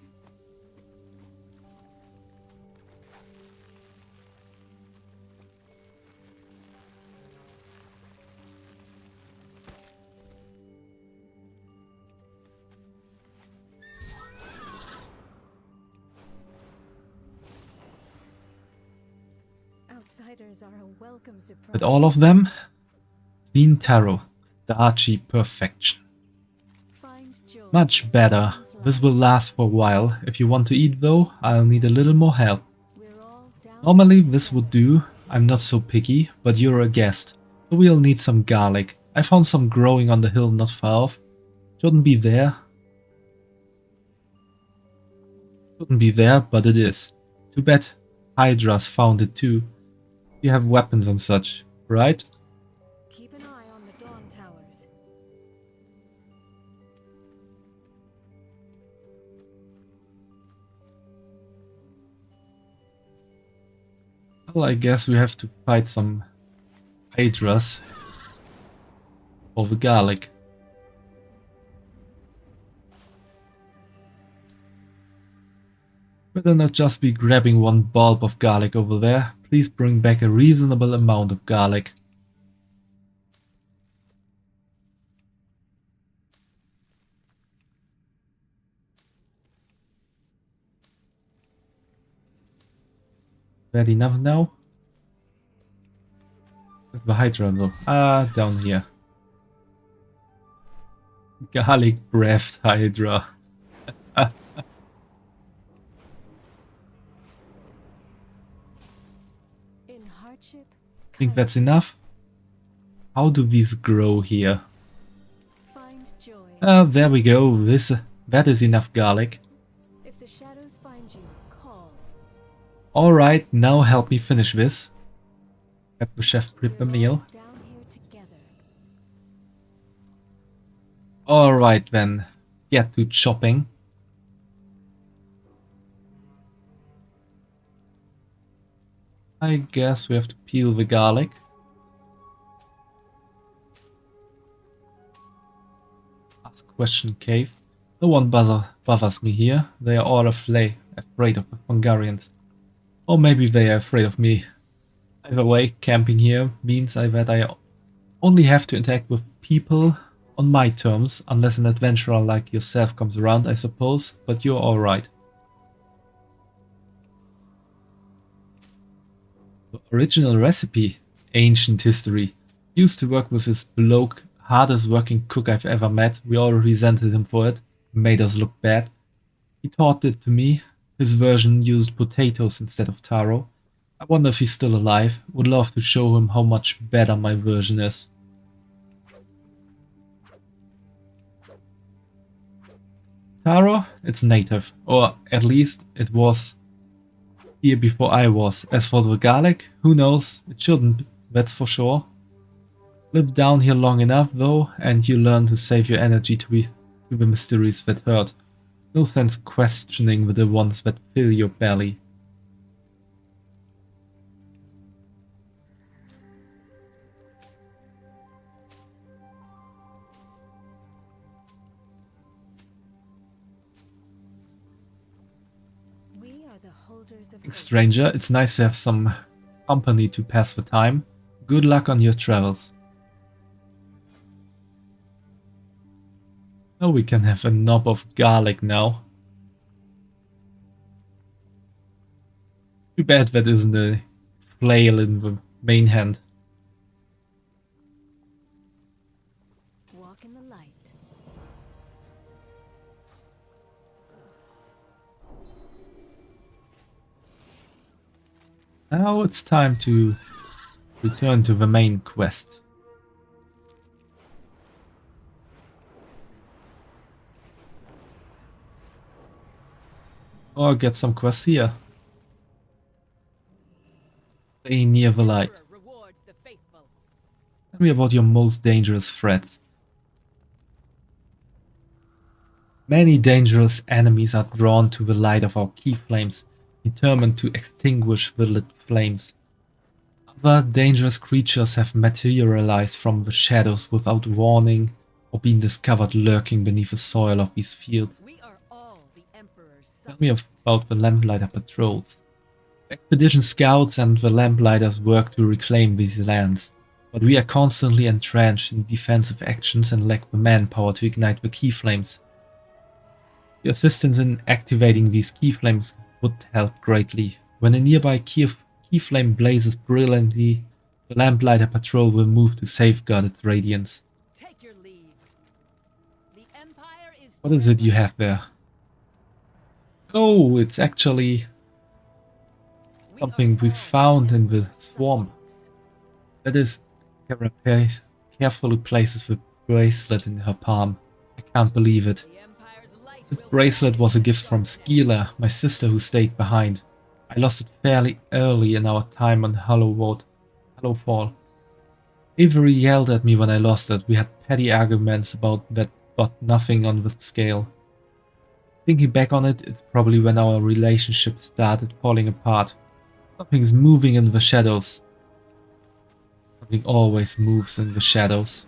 Outsiders are a welcome surprise. But all of them? Clean taro. Starchy perfection. Find joy. Much better. This will last for a while. If you want to eat though, I'll need a little more help. We're all down. Normally this would do. I'm not so picky, but you're a guest. So we'll need some garlic. I found some growing on the hill not far off. Shouldn't be there. Shouldn't be there, but it is. Too bad Hydras found it too. You have weapons and such, right? Keep an eye on the dawn towers. Well, I guess we have to fight some Hydras for the garlic. Better not just be grabbing one bulb of garlic over there. Please bring back a reasonable amount of garlic. That enough now? Where's the Hydra though? Ah, down here. Garlic breathed Hydra. In hardship, Think that's enough? How do these grow here? find joy. There we go. That is enough garlic. If the shadows find you, call. Alright, now help me finish this. Have the chef prep a We're meal. all down here together. Alright then, get to chopping. I guess we have to peel the garlic. Ask question cave. No one bothers me here. They are all afraid of the Hungarians. Or maybe they are afraid of me. Either way, camping here means that I only have to interact with people on my terms, unless an adventurer like yourself comes around, I suppose, but you're alright. The original recipe, ancient history. Used to work with this bloke, hardest working cook I've ever met. We all resented him for it, made us look bad. He taught it to me. His version used potatoes instead of taro. I wonder if he's still alive. Would love to show him how much better my version is. Taro? It's native. Or at least it was here before I was. As for the garlic, who knows? It shouldn't, that's for sure. Live down here long enough though, and you learn to save your energy to the mysteries that hurt. No sense questioning the ones that fill your belly. We are the holders of Thanks, hope. stranger. It's nice to have some company to pass the time. Good luck on your travels. Now we can have a knob of garlic now. Too bad that isn't a flail in the main hand. Walk in the light. Now it's time to return to the main quest. Or get some quests here. Stay near the light. Rewards the faithful. Tell me about your most dangerous threats. Many dangerous enemies are drawn to the light of our key flames. determined to extinguish the lit flames. Other dangerous creatures have materialized from the shadows without warning or been discovered lurking beneath the soil of these fields. We are all the Emperor's Tell me about the Lamplighter patrols. Expedition scouts and the Lamplighters work to reclaim these lands, but we are constantly entrenched in defensive actions and lack the manpower to ignite the key flames. Your assistance in activating these key flames would help greatly. When a nearby key flame blazes brilliantly, the Lamplighter patrol will move to safeguard its radiance. Take your leave. The Empire is What is it you have there? Oh, it's actually something we found in the swamp. That is, Kara carefully places the bracelet in her palm. I can't believe it. The Empire's light This will bracelet was a gift from Skeela, my sister who stayed behind. I lost it fairly early in our time on Hallowfall. Avery yelled at me when I lost it. We had petty arguments about that, but nothing on the scale. Thinking back on it, it's probably when our relationship started falling apart. Something's moving in the shadows. Something always moves in the shadows.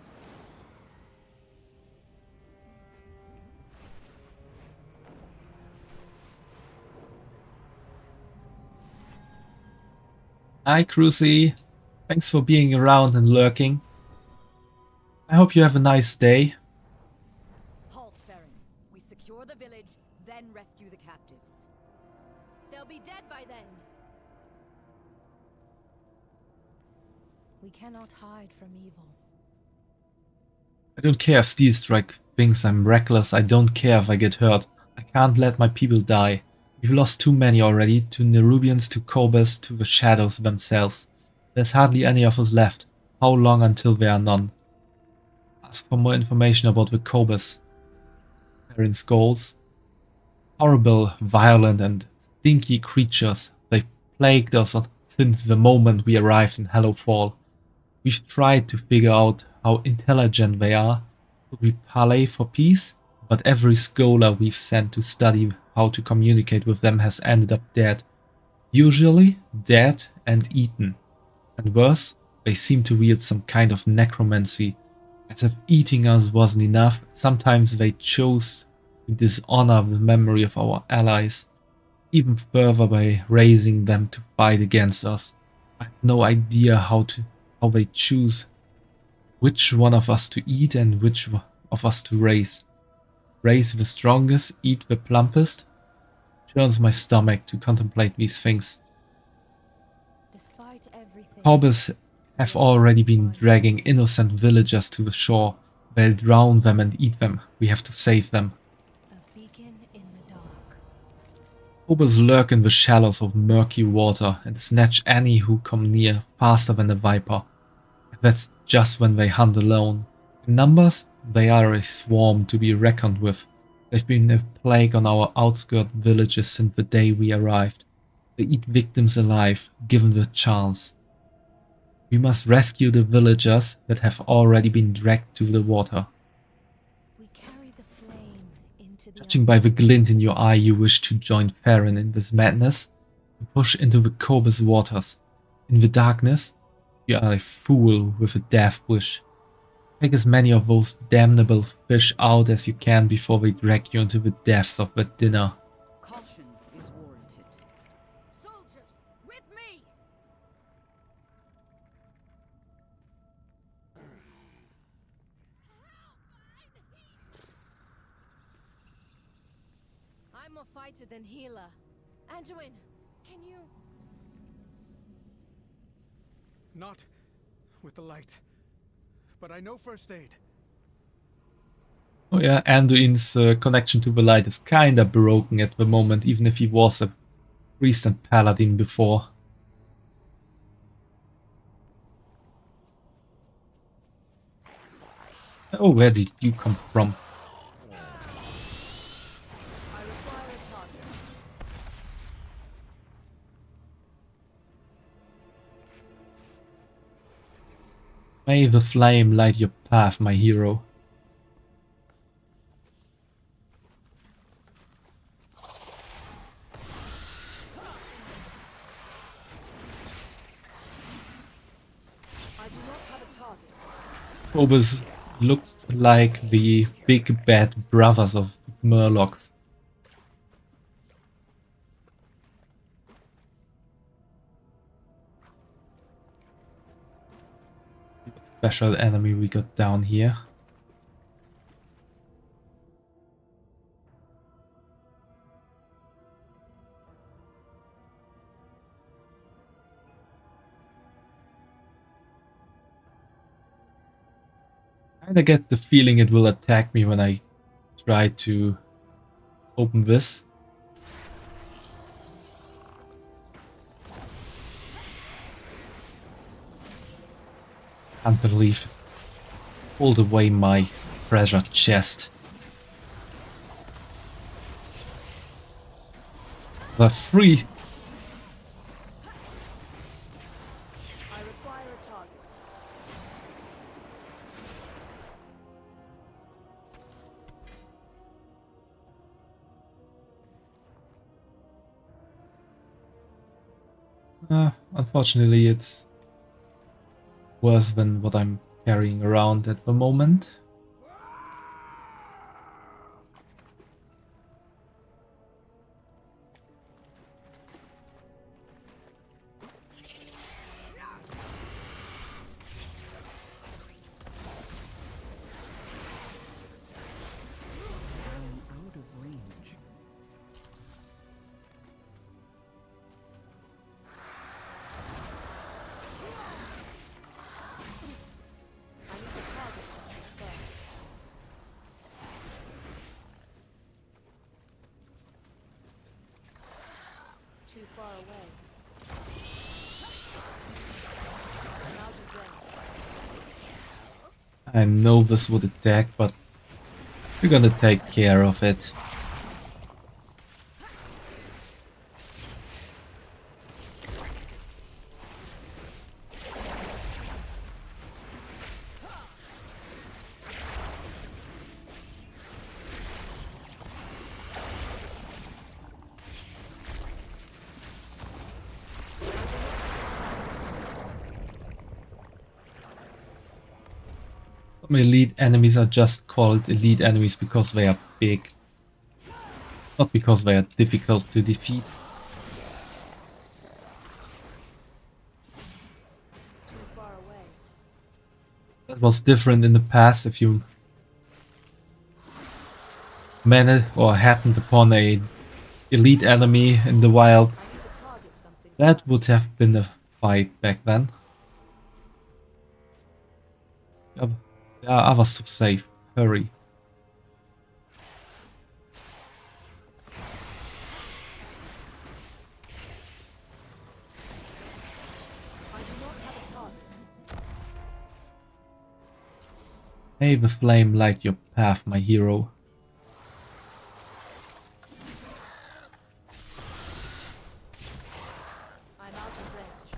Hi, Cruzy. Thanks for being around and lurking. I hope you have a nice day. halt, Farron. We secure the village, then rescue the captives. They'll be dead by then. We cannot hide from evil. I don't care if Steel Strike thinks I'm reckless. I don't care if I get hurt. I can't let my people die. We've lost too many already, to Nerubians, to Cobras, to the shadows themselves. There's hardly any of us left. How long until there are none? Ask for more information about the Cobras. They're in skulls. Horrible, violent and stinky creatures. They've plagued us since the moment we arrived in Hallowfall. We've tried to figure out how intelligent they are. Could we parley for peace? But every scholar we've sent to study how to communicate with them has ended up dead. Usually dead and eaten. And worse, they seem to wield some kind of necromancy. As if eating us wasn't enough, sometimes they chose to dishonor the memory of our allies, even further by raising them to fight against us. I have no idea how they choose which one of us to eat and which of us to raise. Raise the strongest, eat the plumpest? Churns my stomach to contemplate these things. Despite everything, Corbus have already been dragging innocent villagers to the shore. They'll drown them and eat them. We have to save them. a beacon in the dark. Corbus lurk in the shallows of murky water and snatch any who come near faster than a viper. That's just when they hunt alone. In numbers, they are a swarm to be reckoned with. They've been a plague on our outskirt villages since the day we arrived. They eat victims alive, given the chance. We must rescue the villagers that have already been dragged to the water. We carry the flame into the Judging by the glint in your eye, you wish to join Farron in this madness and push into the Cobus waters. In the darkness, you are a fool with a death wish. Take as many of those damnable fish out as you can before they drag you into the depths of that dinner. Caution is warranted. Soldiers, with me! I'm more fighter than healer. Anduin, can you... Not with the light. But I know first aid. Oh yeah, Anduin's connection to the light is kinda broken at the moment, even if he was a priest and paladin before. Oh, where did you come from? I require a target. May the flame light your path, my hero. Phobos looked like the big bad brothers of Murlocs. Special enemy we got down here. Kinda get the feeling it will attack me when I try to open this. Can't believe it pulled away my treasure chest. The free. I require a target. Unfortunately, it's worse than what I'm carrying around at the moment. I'm out of range. I need to target something first. Too far away. I'm out of range. I know this would attack, but we're gonna take care of it. Some elite enemies are just called elite enemies because they are big, not because they are difficult to defeat. Too far away. That was different in the past. If you managed or happened upon a elite enemy in the wild, I need to target something. that would have been a fight back then. Yep. There are others to save. Hurry. I do not have a target. May the flame light your path, my hero. I'm out of range.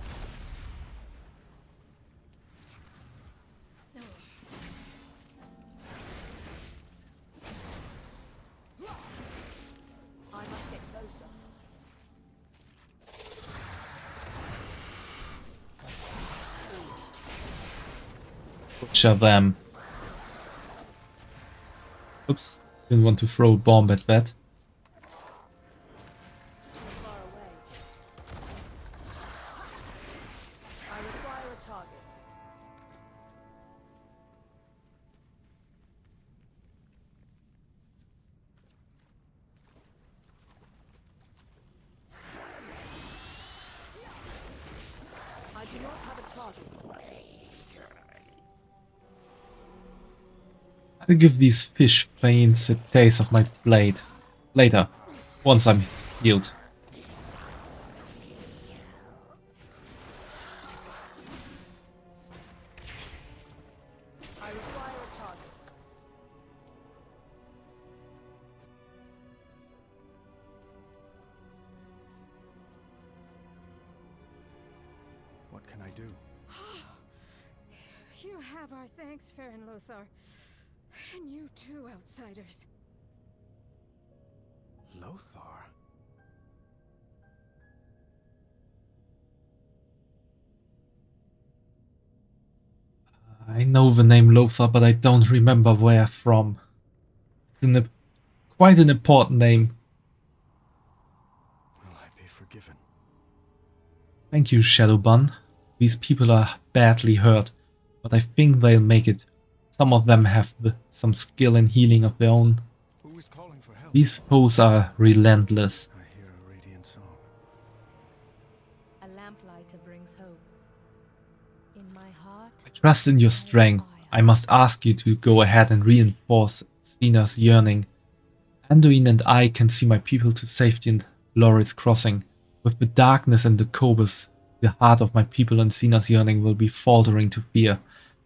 I must get closer. Butcher them. Oops. Didn't want to throw a bomb at that. Too far away. I require a target. I do not have a target. I'll give these fish veins a taste of my blade. Later. Once I'm healed. I require a target. What can I do? You have our thanks, Fair and Lothar. And you too, outsiders. Lothar? I know the name Lothar, but I don't remember where from. It's quite an important name. Will I be forgiven? Thank you, Shadowbun. These people are badly hurt, but I think they'll make it. Some of them have some skill in healing of their own. Who is calling for help? These foes are relentless. I hear a radiant song. A lamplighter brings hope. In my heart, I trust in your strength. I must ask you to go ahead and reinforce Sina's yearning. Anduin and I can see my people to safety in Loris Crossing. With the darkness and the Cobus, the heart of my people and Sina's yearning will be faltering to fear.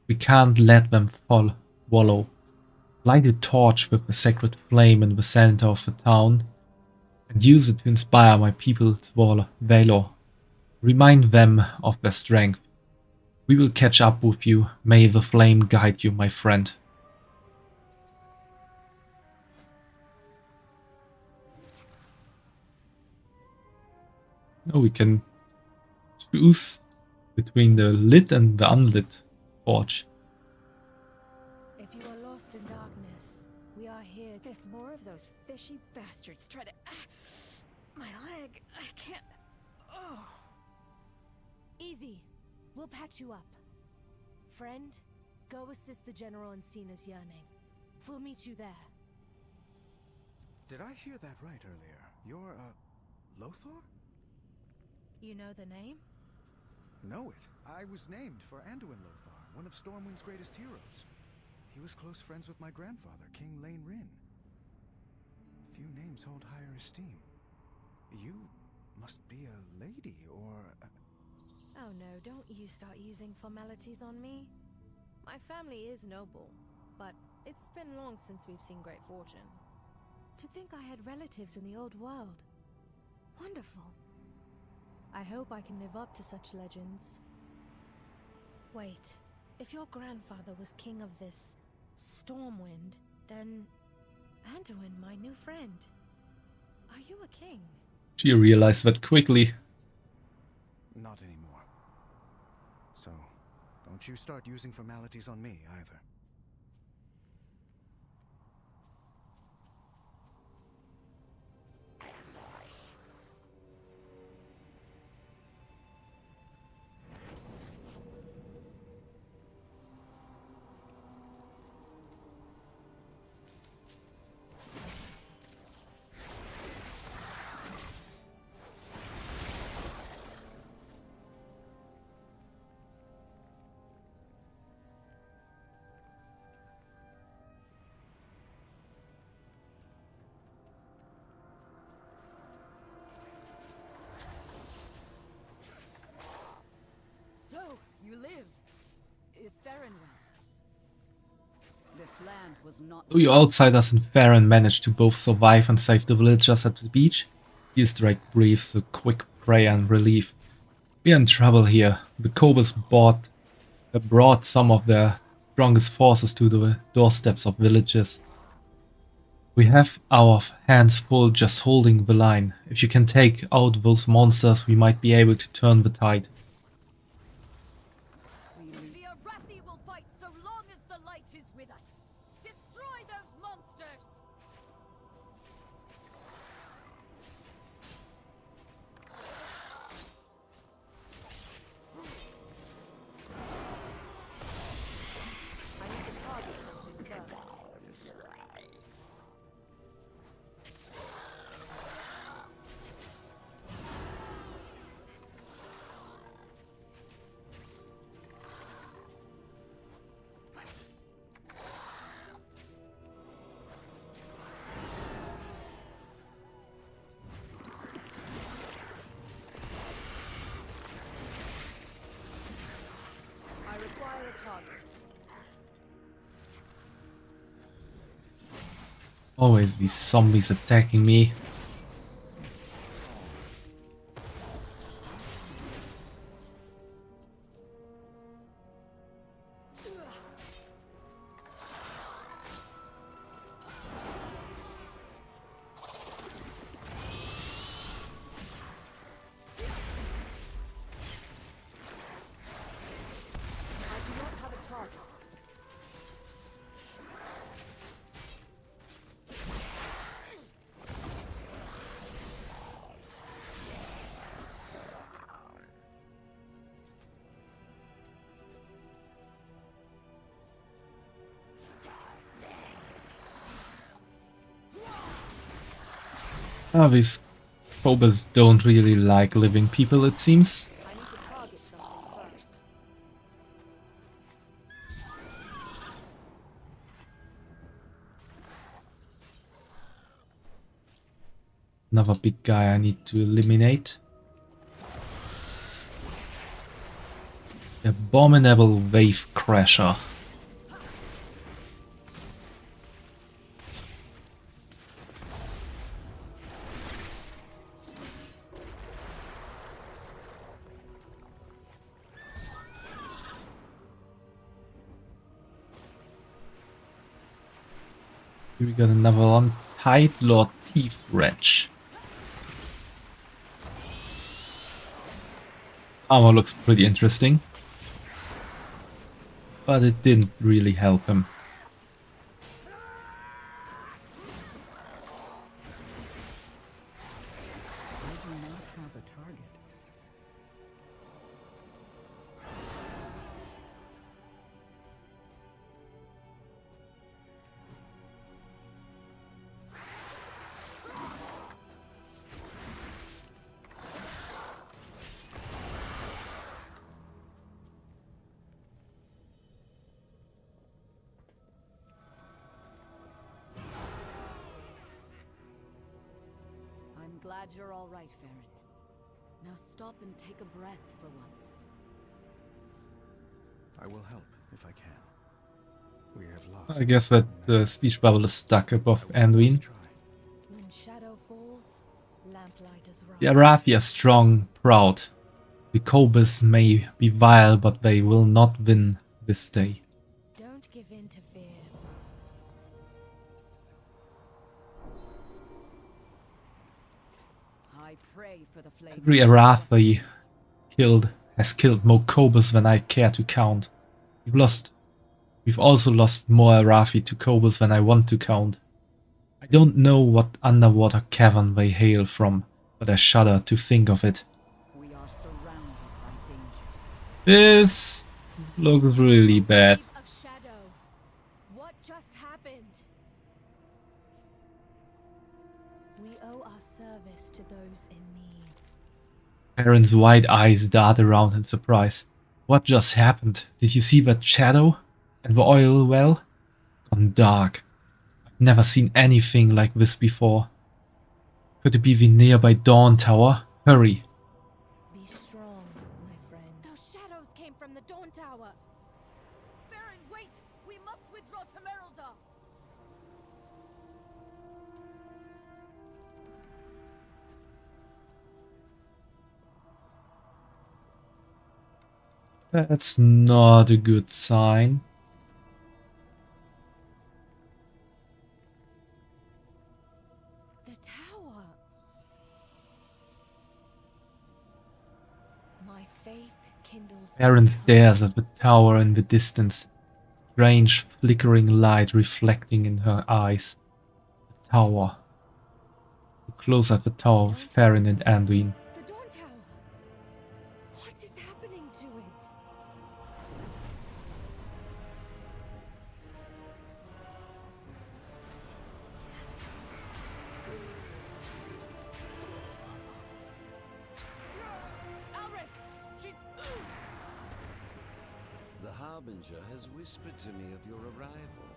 We can't let them wallow. Light a torch with the sacred flame in the center of the town and use it to inspire my people's valor. Remind them of their strength. We will catch up with you. May the flame guide you, my friend. Now we can choose between the lit and the unlit torch. If you are lost in darkness, we are here. If more of those fishy bastards try to... my leg, I can't... Oh. easy. We'll patch you up. Friend, go assist the general in Sina's yearning. We'll meet you there. Did I hear that right earlier? You're, Lothar? You know the name? Know it. I was named for Anduin Lothar, one of Stormwind's greatest heroes. He was close friends with my grandfather, King Lane Rin. Few names hold higher esteem. You must be a lady, or... Oh no, don't you start using formalities on me. My family is noble, but it's been long since we've seen great fortune. To think I had relatives in the old world. Wonderful. I hope I can live up to such legends. Wait, if your grandfather was king of this Stormwind, then Anduin, my new friend, are you a king? She realized that quickly. Not anymore. So, don't you start using formalities on me, either. So, you live. Is Farron well? This land was not... Though you outsiders in Farron managed to both survive and save the villagers at the beach, Easterdrake breathes a quick prayer and relief. We are in trouble here. The Cobus brought some of their strongest forces to the doorsteps of villages. We have our hands full just holding the line. If you can take out those monsters, we might be able to turn the tide. The Arathi will fight so long as the light is with us. Destroy those monsters! I need to target something first. I require a target. Always these zombies attacking me. I do not have a target. These phobos don't really like living people, it seems. I need to target something first. Another big guy I need to eliminate. Abominable Wave Crasher. Here we got another one. Tide Lord Thief Wretch. Armor looks pretty interesting. But it didn't really help him. I do not have a target. I'm glad you're all right, Farron. Now stop and take a breath for once. I will help if I can. We have lost. I guess that the speech bubble is stuck above Anduin. When shadow falls, lamplight is right. The Arathi are strong, proud. The Cobus may be vile, but they will not win this day. Don't give in to fear. I pray for the flame. Every Arathi has killed more Cobus than I care to count. We've also lost more Arathi to Cobus than I want to count. I don't know what underwater cavern they hail from, but I shudder to think of it. We are surrounded by dangers. This looks really bad. Of shadow. What just happened? We owe our service to those in need. Aaron's wide eyes dart around in surprise. What just happened? Did you see that shadow? And the oil well? It's gone dark. I've never seen anything like this before. Could it be the nearby Dawn Tower? Hurry. Be strong, my friend. Those shadows came from the Dawn Tower. Farron, wait! We must withdraw to Merildar. That's not a good sign. The tower. My faith kindles. Aaron stares at the tower in the distance. Strange flickering light reflecting in her eyes. The tower. Look close at the tower with Farron and Anduin. The Dawn Tower. What is happening to it? Alric! She's... The Harbinger has whispered to me of your arrival.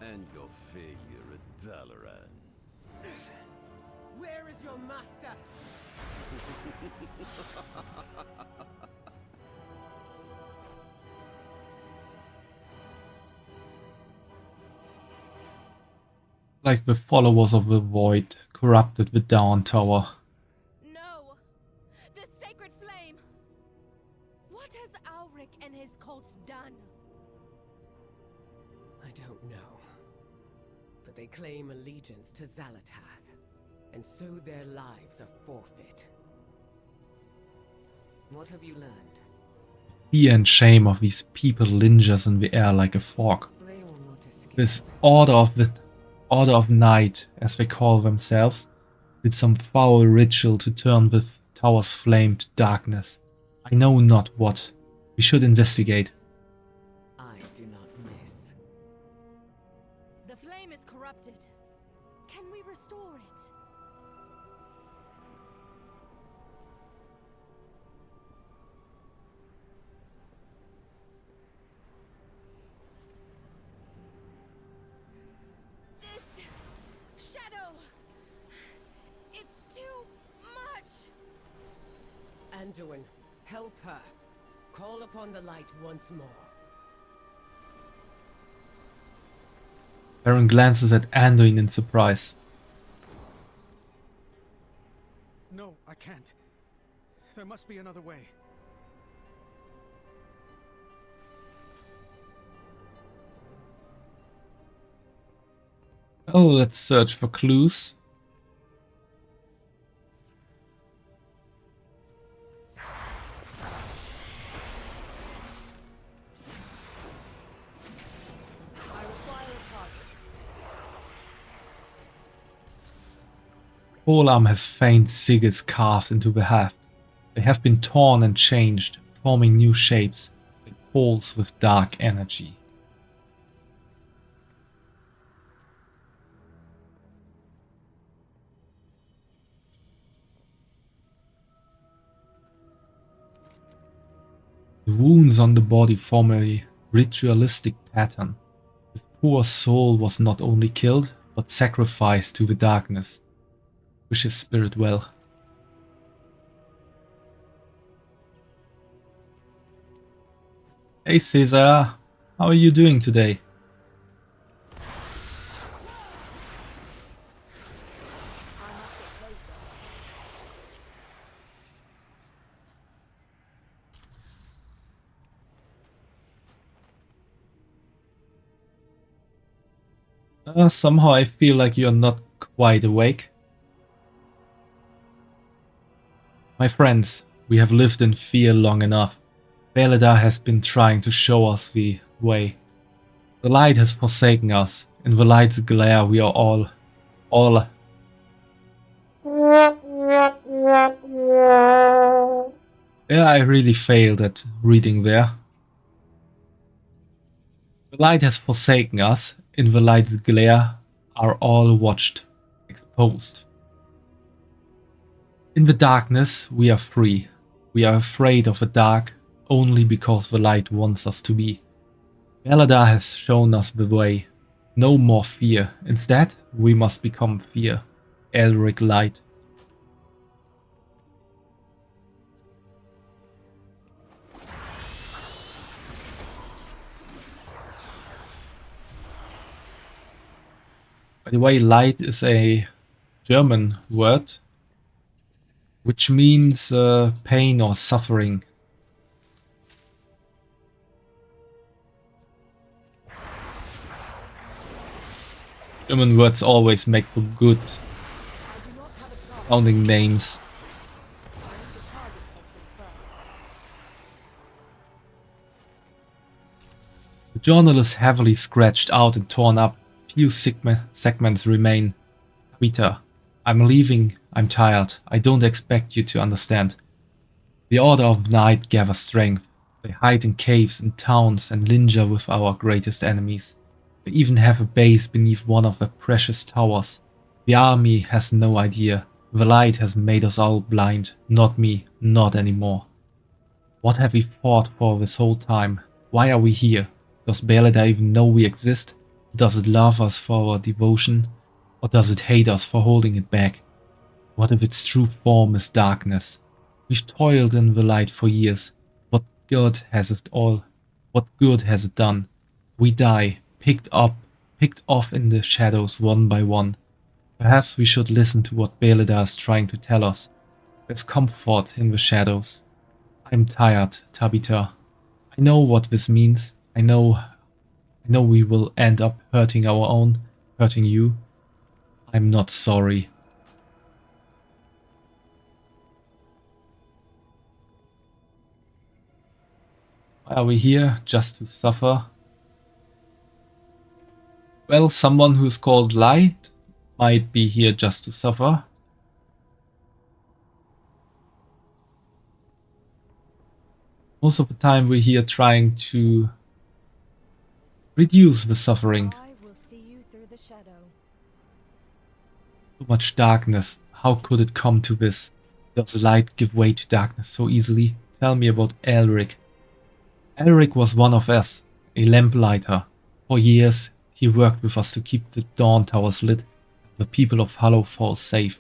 And your failure at Dalaran. Where is your master? Like the followers of the Void corrupted the Dawn Tower. No! The sacred flame! What has Alric and his cults done? I don't know. But they claim allegiance to Xalatath, and so their lives are forfeit. What have you learned? Fear and shame of these people lingers in the air like a fog. They will not escape. This Order of Night, as they call themselves, did some foul ritual to turn the tower's flame to darkness. I know not what. We should investigate. I do not miss. The flame is corrupted. Can we restore it? Anduin. Help her. Call upon the light once more. Baron glances at Anduin in surprise. No, I can't. There must be another way. Oh, let's search for clues. Forearm has faint sigils carved into the haft. They have been torn and changed, forming new shapes. They pulse with dark energy. The wounds on the body form a ritualistic pattern. This poor soul was not only killed, but sacrificed to the darkness. Wish his spirit well. Hey Caesar, how are you doing today? Somehow I feel like you're not quite awake. My friends, we have lived in fear long enough. Beledar has been trying to show us the way. The light has forsaken us. In the light's glare we are all... Yeah, I really failed at reading there. The light has forsaken us. In the light's glare are all watched, exposed. In the darkness we are free. We are afraid of the dark only because the light wants us to be. Beledar has shown us the way. No more fear. Instead, we must become fear. Elric Light. By the way, light is a German word, which means pain or suffering. German words always make for good sounding names. The journal is heavily scratched out and torn up. Few segments remain. Peter, I'm leaving. I'm tired. I don't expect you to understand. The Order of Night gathers strength. They hide in caves and towns and linger with our greatest enemies. They even have a base beneath one of the precious towers. The army has no idea. The light has made us all blind. Not me. Not anymore. What have we fought for this whole time? Why are we here? Does Beledar even know we exist? Does it love us for our devotion? Or does it hate us for holding it back? What if its true form is darkness? We've toiled in the light for years. What good has it all? What good has it done? We die, picked off in the shadows one by one. Perhaps we should listen to what Beledar is trying to tell us. There's comfort in the shadows. I'm tired, Tabitha. I know what this means. I know we will end up hurting our own, hurting you. I'm not sorry. Why are we here? Just to suffer? Well, someone who's called Light might be here just to suffer. Most of the time we're here trying to reduce the suffering. I will see you through the shadow. So much darkness. How could it come to this? Does light give way to darkness so easily? Tell me about Elric. Elric was one of us, a lamplighter. For years, he worked with us to keep the Dawn Towers lit, and the people of Hollowfall safe.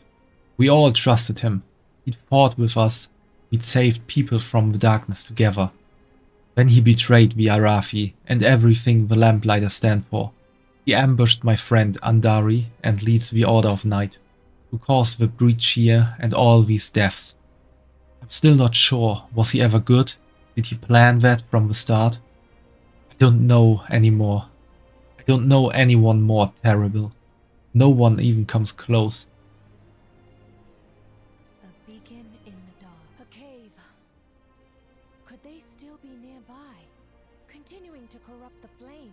We all trusted him. He'd fought with us We'd saved people from the darkness together. Then he betrayed the Arathi and everything the Lamplighters stand for. He ambushed my friend Andari and leads the Order of Night, who caused the breach here and all these deaths. I'm still not sure, was he ever good? Did he plan that from the start? I don't know anymore. I don't know anyone more terrible. No one even comes close. A beacon in the dark. A cave. Could they still be nearby, continuing to corrupt the flame?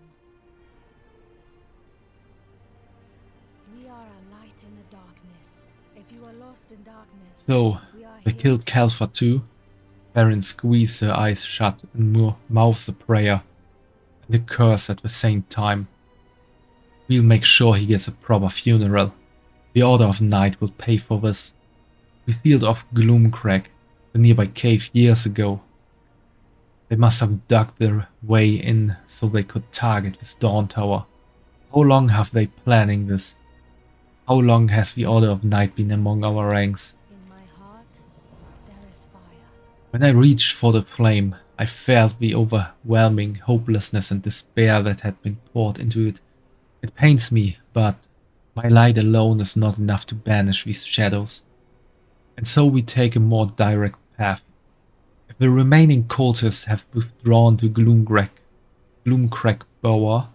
We are a light in the darkness. If you are lost in darkness, So, we are they here killed to- Kalfa too. Perrin squeezed her eyes shut and mouths a prayer and a curse at the same time. We'll make sure he gets a proper funeral. The Order of Night will pay for this. We sealed off Gloomcrag, the nearby cave, years ago. They must have dug their way in so they could target this Dawn Tower. How long have they planning this? How long has the Order of Night been among our ranks? In my heart, there is fire. When I reached for the flame, I felt the overwhelming hopelessness and despair that had been poured into it. It pains me, but my light alone is not enough to banish these shadows. And so we take a more direct path. If the remaining cultists have withdrawn to Gloomcrag Bower,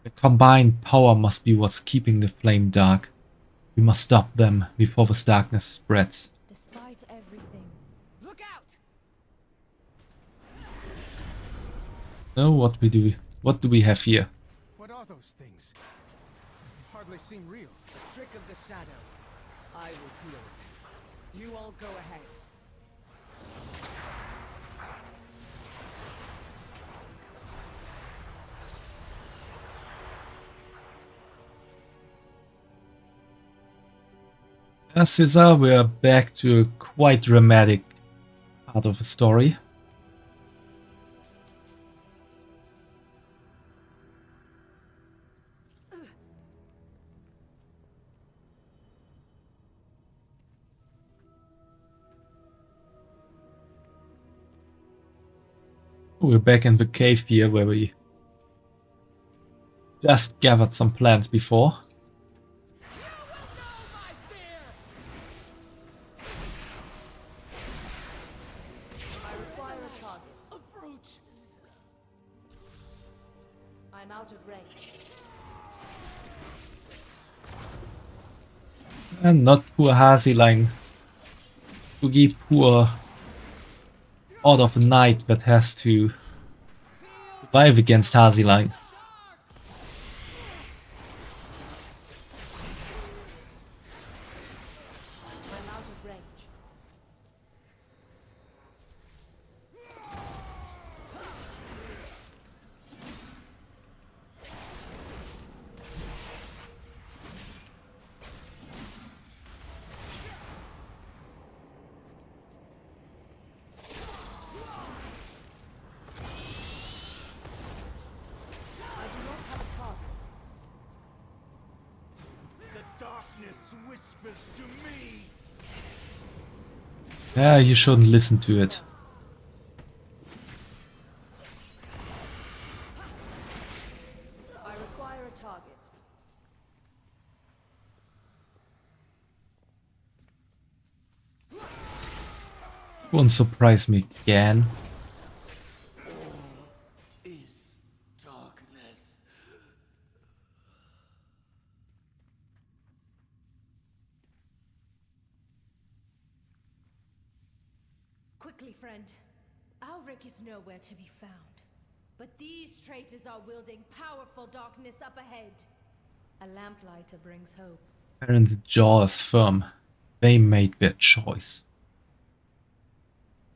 the combined power must be what's keeping the flame dark. We must stop them before this darkness spreads. Despite everything, Look out! Now what do we have here? What are those things? They hardly seem real. Trick of the shadow. I will deal with them. You all go ahead. Caesar, we are back to a quite dramatic part of the story. We're back in the cave here where we just gathered some plants before. I require a target. Approaches. I'm out of range. And not poor Hasilang. Boogie, poor Order of the Night that has to survive against Hasilang. I'm out of range. I do not have a target. The darkness whispers to me. Yeah, you shouldn't listen to it. I require a target. Won't surprise me again. Is darkness. Quickly, friend. Alric is nowhere to be found. But these traitors are wielding powerful darkness up ahead. A lamplighter brings hope. Perrin's jaw is firm. They made their choice.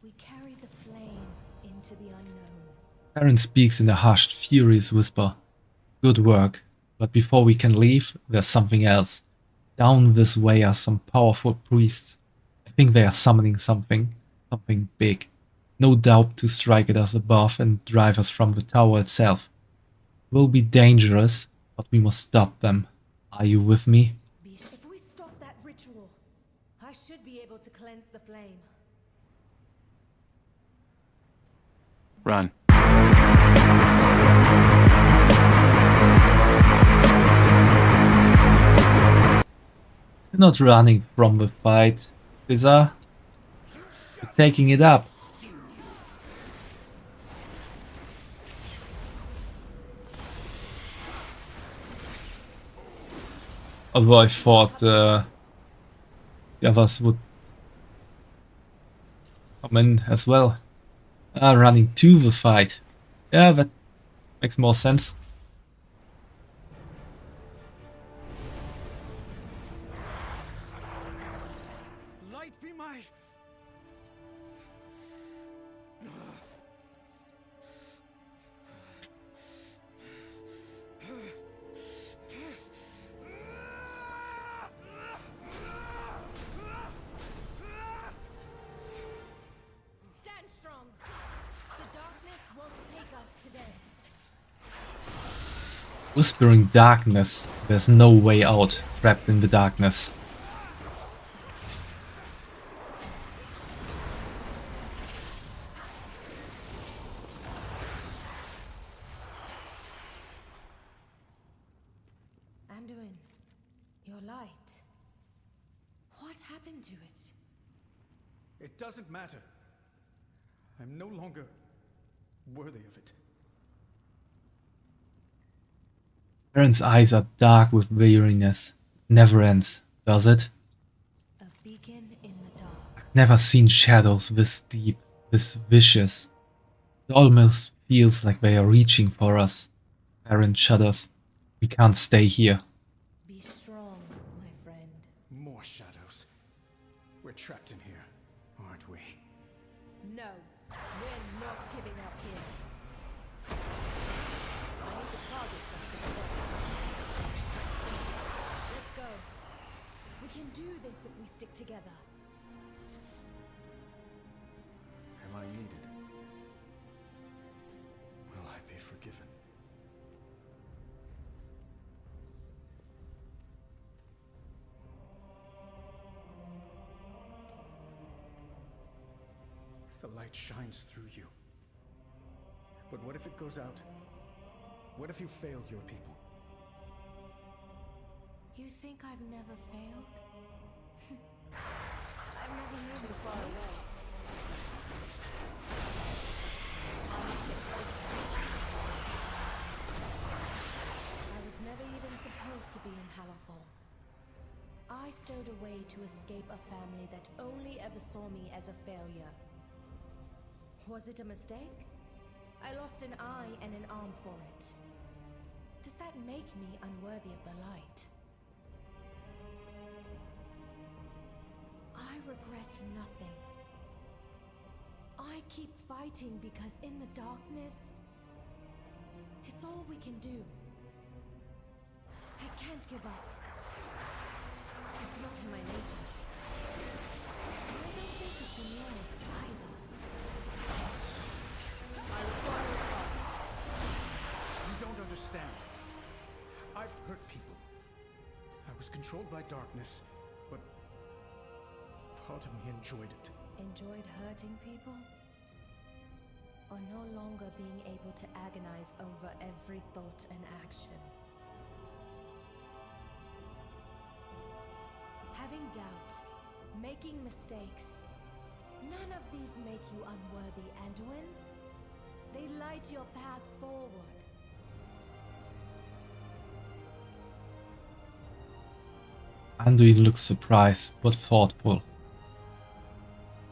We carry the flame into the unknown. Perrin speaks in a hushed, furious whisper. Good work. But before we can leave, there's something else. Down this way are some powerful priests. I think they are summoning something. Something big. No doubt to strike at us above and drive us from the tower itself. It will be dangerous, but we must stop them. Are you with me? If we stop that ritual, I should be able to cleanse the flame. Run. You're not running from the fight, Caesar. You're taking it up. Although I thought the others would come in as well. Running to the fight. Yeah, that makes more sense. Light be my... Stand strong. The darkness won't take us today. Whispering darkness. There's no way out, trapped in the darkness. Anduin, your light. What happened to it? It doesn't matter. I'm no longer worthy of it. Aaron's eyes are dark with weariness. Never ends, does it? A beacon in the dark. I've never seen shadows this deep, this vicious. It almost feels like they are reaching for us. Aaron shudders. We can't stay here. Be strong, my friend. More shadows. We're trapped in here, aren't we? No, we're not giving up here. I need to target something first. Let's go. We can do this if we stick together. Am I needed? Will I be forgiven? The light shines through you. But what if it goes out? What if you failed your people? You think I've never failed? I've never made too far away. I must get closer. I was never even supposed to be in Hallerfall. I stowed away to escape a family that only ever saw me as a failure. Was it a mistake? I lost an eye and an arm for it. Does that make me unworthy of the light? I regret nothing. I keep fighting because in the darkness, it's all we can do. I can't give up. It's not in my nature. I don't think it's in yours either. I require a target. You don't understand. I've hurt people. I was controlled by darkness, but part of me enjoyed it. Enjoyed hurting people? Or no longer being able to agonize over every thought and action? Having doubt, making mistakes, none of these make you unworthy, Anduin. They light your path forward. Anduin looks surprised, but thoughtful.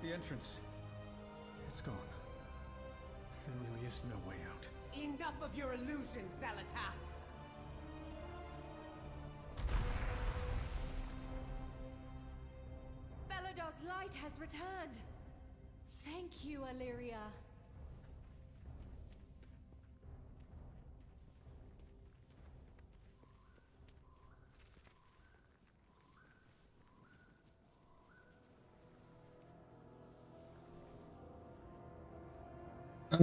The entrance. It's gone. There really is no way out. Enough of your illusions, Zalatath! Belador's light has returned. Thank you, Illyria.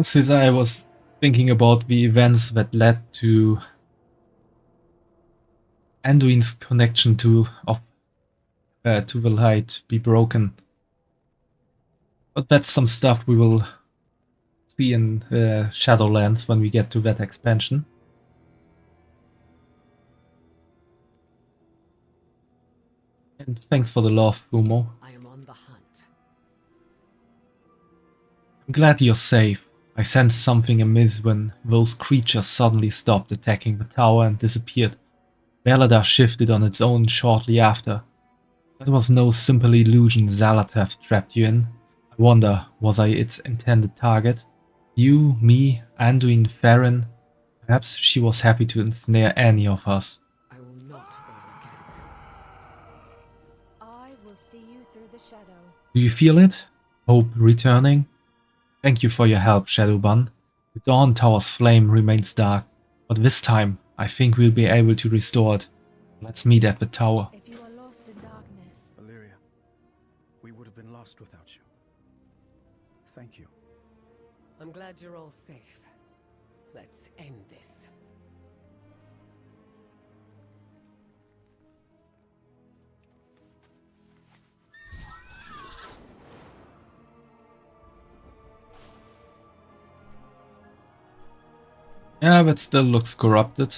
Since I was thinking about the events that led to Anduin's connection to the light be broken. But that's some stuff we will see in Shadowlands when we get to that expansion. And thanks for the love, Fumo. I am on the hunt. I'm glad you're safe. I sensed something amiss when those creatures suddenly stopped attacking the tower and disappeared. Belladar shifted on its own shortly after. That was no simple illusion Zalatath trapped you in. I wonder, was I its intended target? You, me, Anduin, Farron? Perhaps she was happy to ensnare any of us. I will not fail again. I will see you through the shadow. Do you feel it? Hope returning? Thank you for your help, Shadowban. The Dawn Tower's flame remains dark, but this time I think we'll be able to restore it. Let's meet at the tower. If you are lost in darkness, Illyria, we would have been lost without you. Thank you. I'm glad you're all safe. Let's end this. Yeah, but still looks corrupted.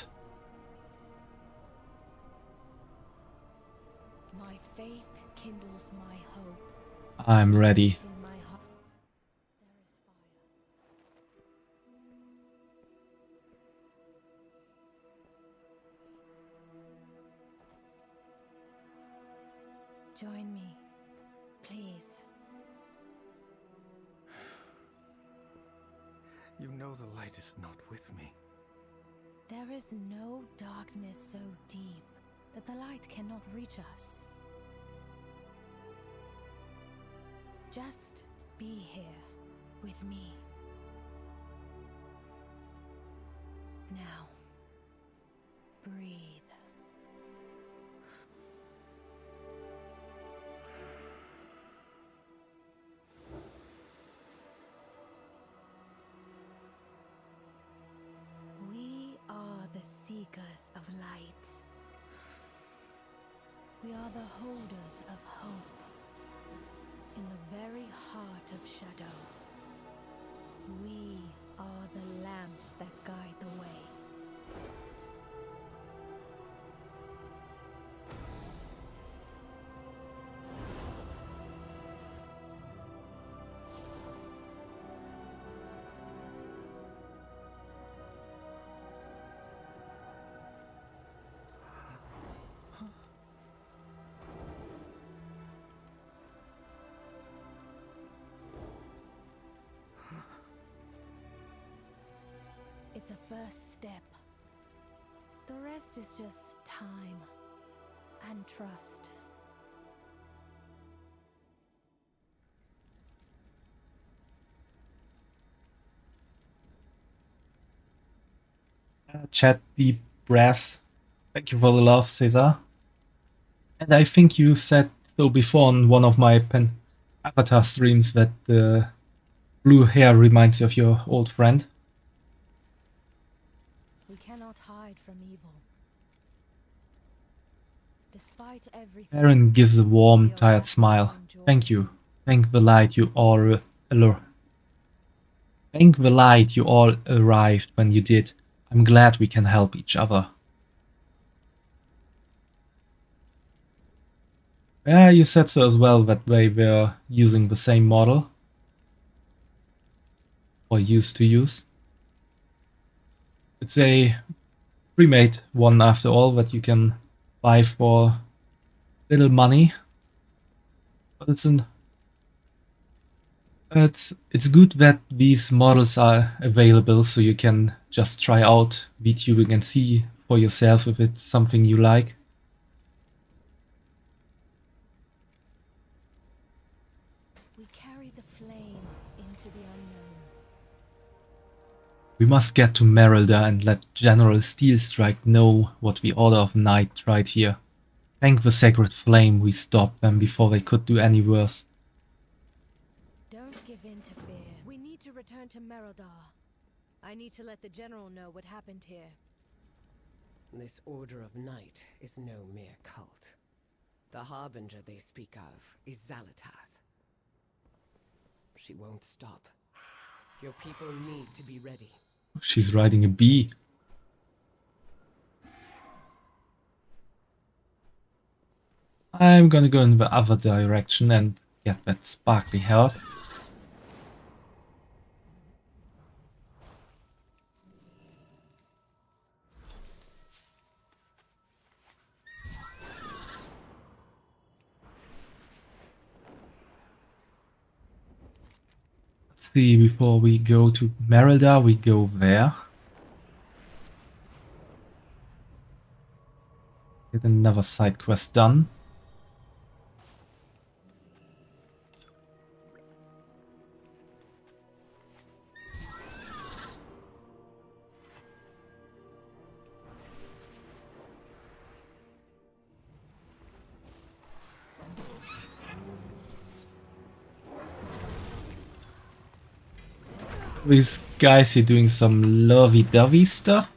my faith kindles my hope. I'm ready. In my heart, there is fire. Join me, please. You know the light is not with me. There is no darkness so deep that the light cannot reach us. Just be here with me. Now, breathe. We are the seekers of light. We are the holders of hope. In the very heart of shadow, we are the lamps that guide the way. It's a first step. The rest is just time and trust. Chat deep breaths. Thank you for the love, Cesar. And I think you said so before on one of my Avatar streams that the blue hair reminds you of your old friend. We cannot hide from evil. Despite everything, Aaron gives a warm, we are tired happy smile. to enjoy. Thank you. Thank the light you all Thank the light you all arrived when you did. I'm glad we can help each other. Yeah, you said so as well that they were using the same model. Or used to use. It's a pre-made one after all that you can buy for little money. But it's good that these models are available so you can just try out VTubing and see for yourself if it's something you like. We carry the flame into the unknown. We must get to Merelda and let General Steelstrike know what the Order of Night tried here. Thank the Sacred Flame we stopped them before they could do any worse. Don't give in to fear. We need to return to Merodar. I need to let the General know what happened here. This Order of Night is no mere cult. The Harbinger they speak of is Zalatath. She won't stop. Your people need to be ready. She's riding a bee. I'm gonna go in the other direction and get that sparkly health. Let's see, before we go to Merida, we go there. Get another side quest done. These guys here doing some lovey-dovey stuff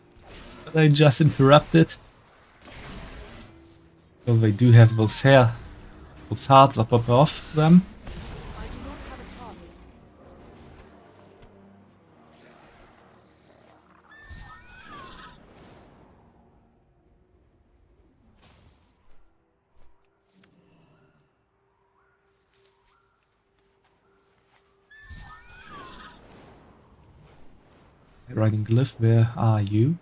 that I just interrupted. So they do have those hearts up above them. I do not have a target. Riding glyph, where are you?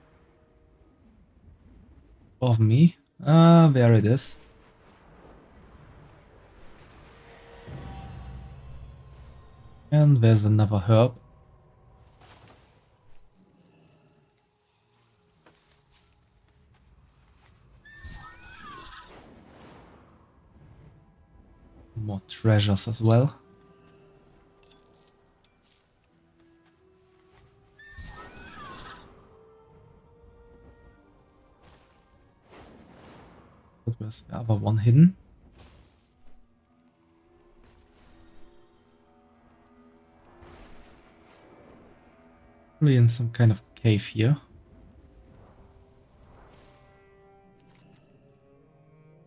Above me? Ah, there it is. And there's another herb. More treasures as well. Where's the other one hidden? Probably in some kind of cave here.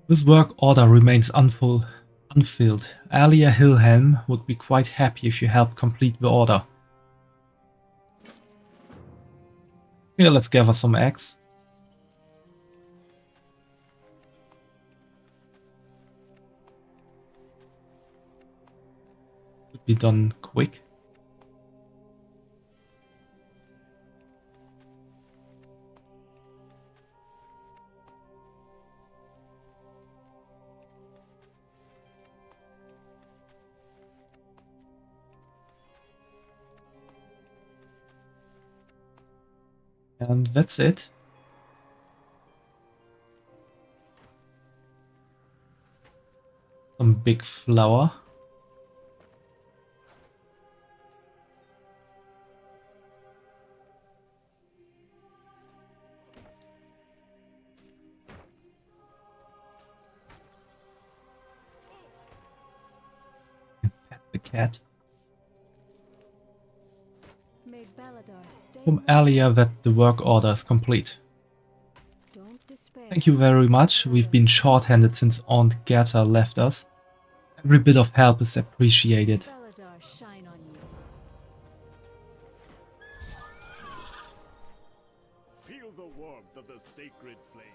This work order remains unfilled. Alia Hillhelm would be quite happy if you helped complete the order. Here, let's gather some eggs. Should be done quick. And that's it. Some big flower. Pet the cat. May Baladar stay From with Alia that the work order is complete. you. Don't despair. Thank you very much. We've been short-handed since Aunt Gerta left us. Every bit of help is appreciated. Baladar shine on you. Feel the warmth of the sacred flame.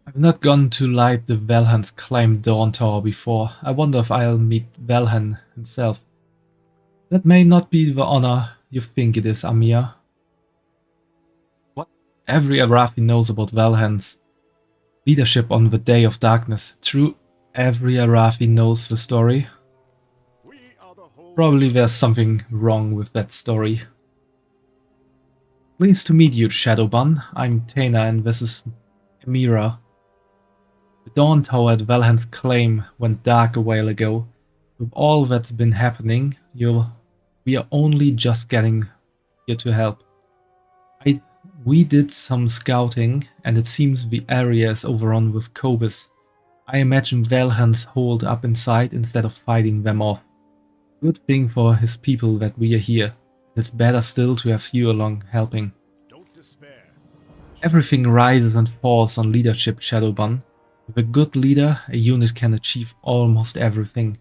I've not gone to light the Valhan's claimed Dawn Tower before. I wonder if I'll meet Valhan himself. That may not be the honor you think it is, Amir. What every Arathi knows about Valhan's leadership on the Day of Darkness. True, every Arathi knows the story. We are the whole. Probably there's something wrong with that story. Pleased to meet you, Shadowban. I'm Tana and this is Amira, The Dawn Tower at Valheim's Claim went dark a while ago. With all that's been happening, we are only just getting here to help. We did some scouting, and it seems the area is overrun with Cobus. I imagine Valheim's holed up inside instead of fighting them off. Good thing for his people that we are here. It's better still to have you along helping. Don't despair. Everything rises and falls on leadership, Shadowban. With a good leader, a unit can achieve almost everything.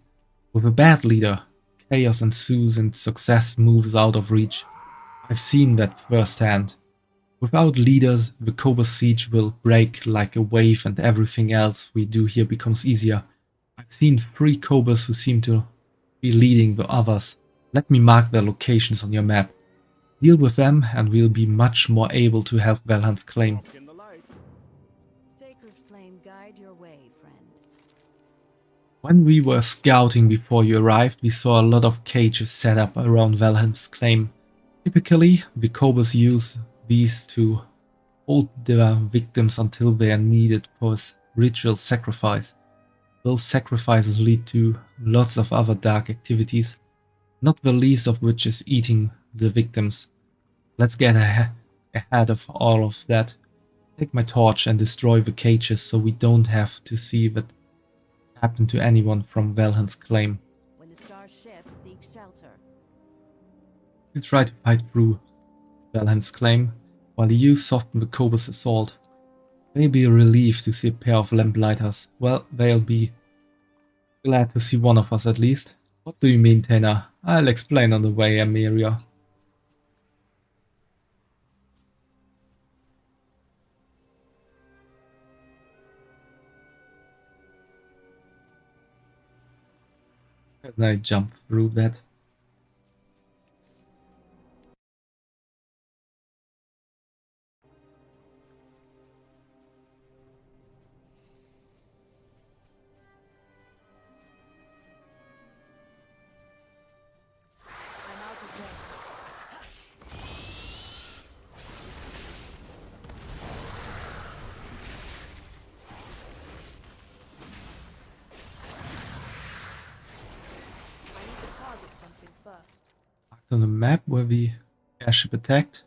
With a bad leader, chaos ensues and success moves out of reach. I've seen that firsthand. Without leaders, the Cobus siege will break like a wave and everything else we do here becomes easier. I've seen 3 Cobus who seem to be leading the others. Let me mark their locations on your map. Deal with them and we'll be much more able to help Valheim's Claim. Walk in the light. Sacred flame, guide your way, friend. When we were scouting before you arrived, we saw a lot of cages set up around Valheim's Claim. Typically, the Cobus use these to hold their victims until they are needed for a ritual sacrifice. Those sacrifices lead to lots of other dark activities, not the least of which is eating the victims. Let's get ahead of all of that. Take my torch and destroy the cages so we don't have to see that happen to anyone from Valheim's Claim. When the star shifts, seek shelter. We try to fight through Valheim's Claim, while you soften the Cobus assault. They'll be relieved to see a pair of lamplighters. Well, they'll be glad to see one of us at least. What do you mean, Tena? I'll explain on the way, Emiria. Can I jump through that? I'm out of breath. I need to target something first. Marked on the map where the airship attacked.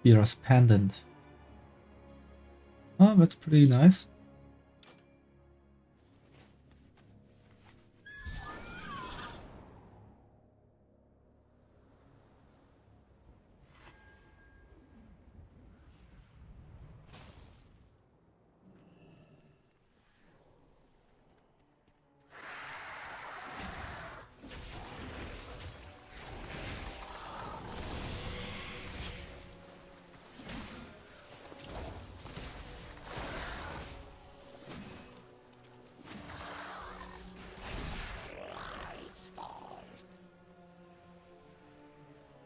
Vera's pendant. Oh, that's pretty nice.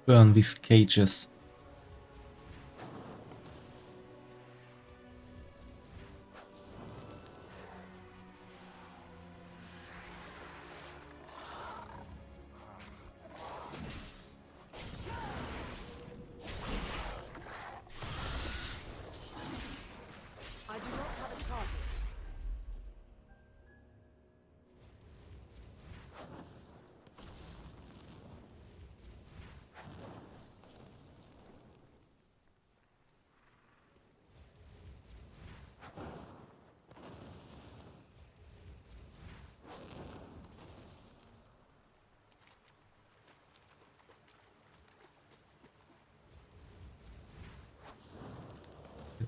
Burn these cages. I do not have a target.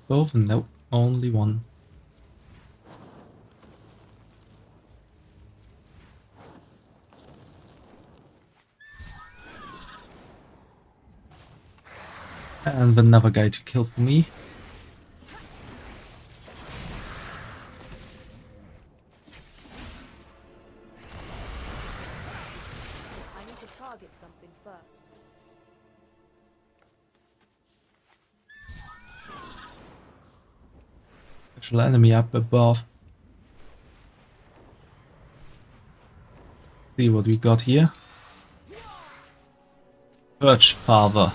Both? Nope, only one. And another guy to kill for me. I need to target something first. Special enemy up above. See what we got here. Church Father.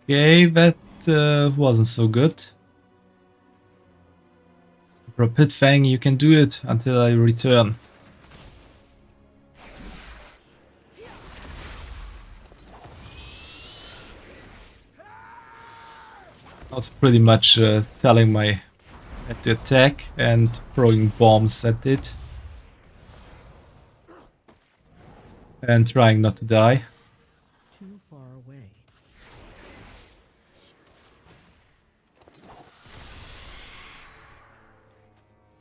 Okay, that wasn't so good. For Pit Fang, you can do it until I return. I was pretty much telling my head to attack and throwing bombs at it. And trying not to die. Too far away.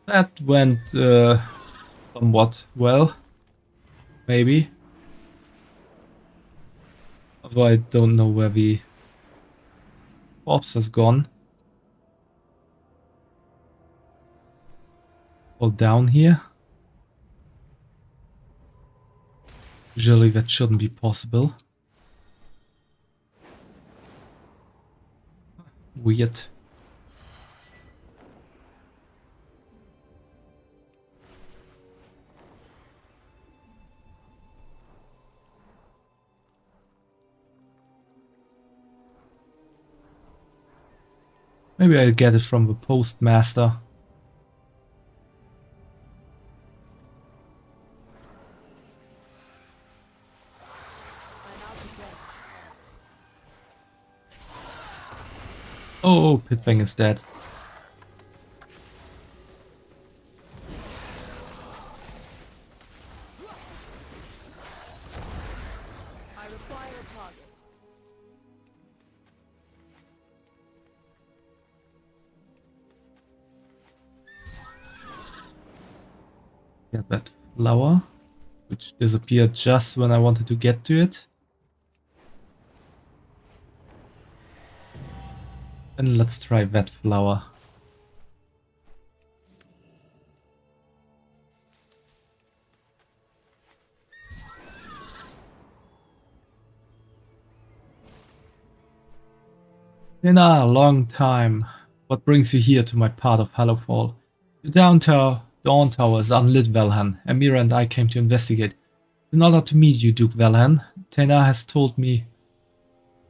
That went somewhat well. Maybe. Although I don't know where the corpse has gone. Fall down here. Usually that shouldn't be possible. Weird. Maybe I'll get it from the postmaster. Oh, Pit Fang is dead. I require a target. Get that flower, which disappeared just when I wanted to get to it. And let's try that flower. In a long time. What brings you here to my part of Hallowfall? The Dawn Tower is unlit, Valhan. Amira and I came to investigate. It's an honor to meet you, Duke Valhan. Tena has told me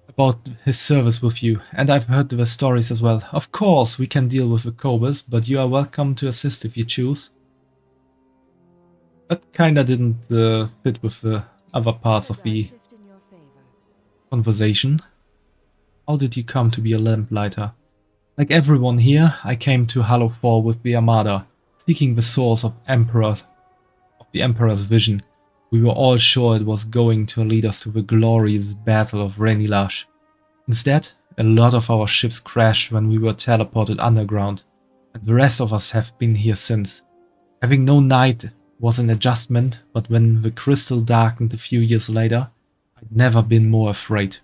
about his service with you, and I've heard the stories as well. Of course, we can deal with the Cobras, but you are welcome to assist if you choose. That kinda didn't fit with the other parts of the conversation. How did you come to be a lamplighter? Like everyone here, I came to Hallowfall with the Armada, seeking the source of the Emperor's vision. We were all sure it was going to lead us to the glorious Battle of Renilash. Instead, a lot of our ships crashed when we were teleported underground, and the rest of us have been here since. Having no night was an adjustment, but when the crystal darkened a few years later, I'd never been more afraid.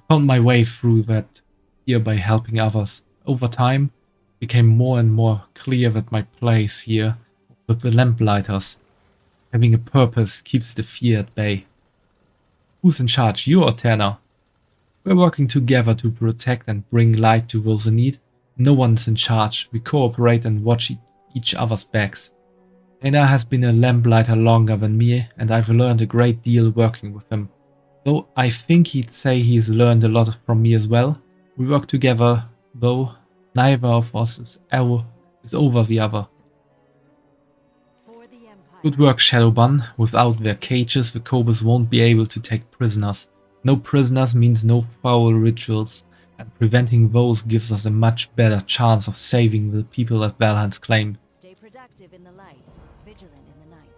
I found my way through that here by helping others. Over time, it became more and more clear that my place here was with the Lamplighters. Having a purpose keeps the fear at bay. Who's in charge, you or Tanner? We're working together to protect and bring light to those in need. No one's in charge. We cooperate and watch each other's backs. Tanner has been a lamplighter longer than me, and I've learned a great deal working with him. Though I think he'd say he's learned a lot from me as well. We work together, though neither of us is over the other. Good work, Shadowban. Without their cages, the Cobras won't be able to take prisoners. No prisoners means no foul rituals, and preventing those gives us a much better chance of saving the people at Valhan's claim. Stay productive in the light, vigilant in the night.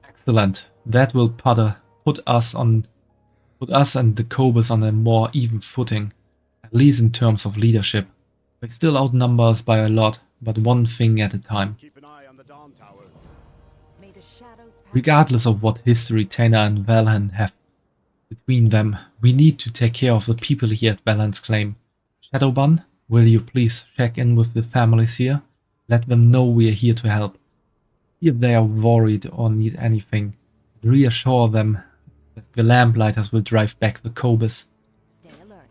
Excellent. That will put us and the Cobras on a more even footing, at least in terms of leadership. They still outnumber us by a lot, but one thing at a time. Keep an eye on the Dawn Tower. May the shadows pass. Regardless of what history Tena and Valhan have between them, we need to take care of the people here at Valhan's claim. Shadowban, will you please check in with the families here? Let them know we are here to help. If they are worried or need anything, reassure them that the Lamplighters will drive back the Cobus. Stay alert.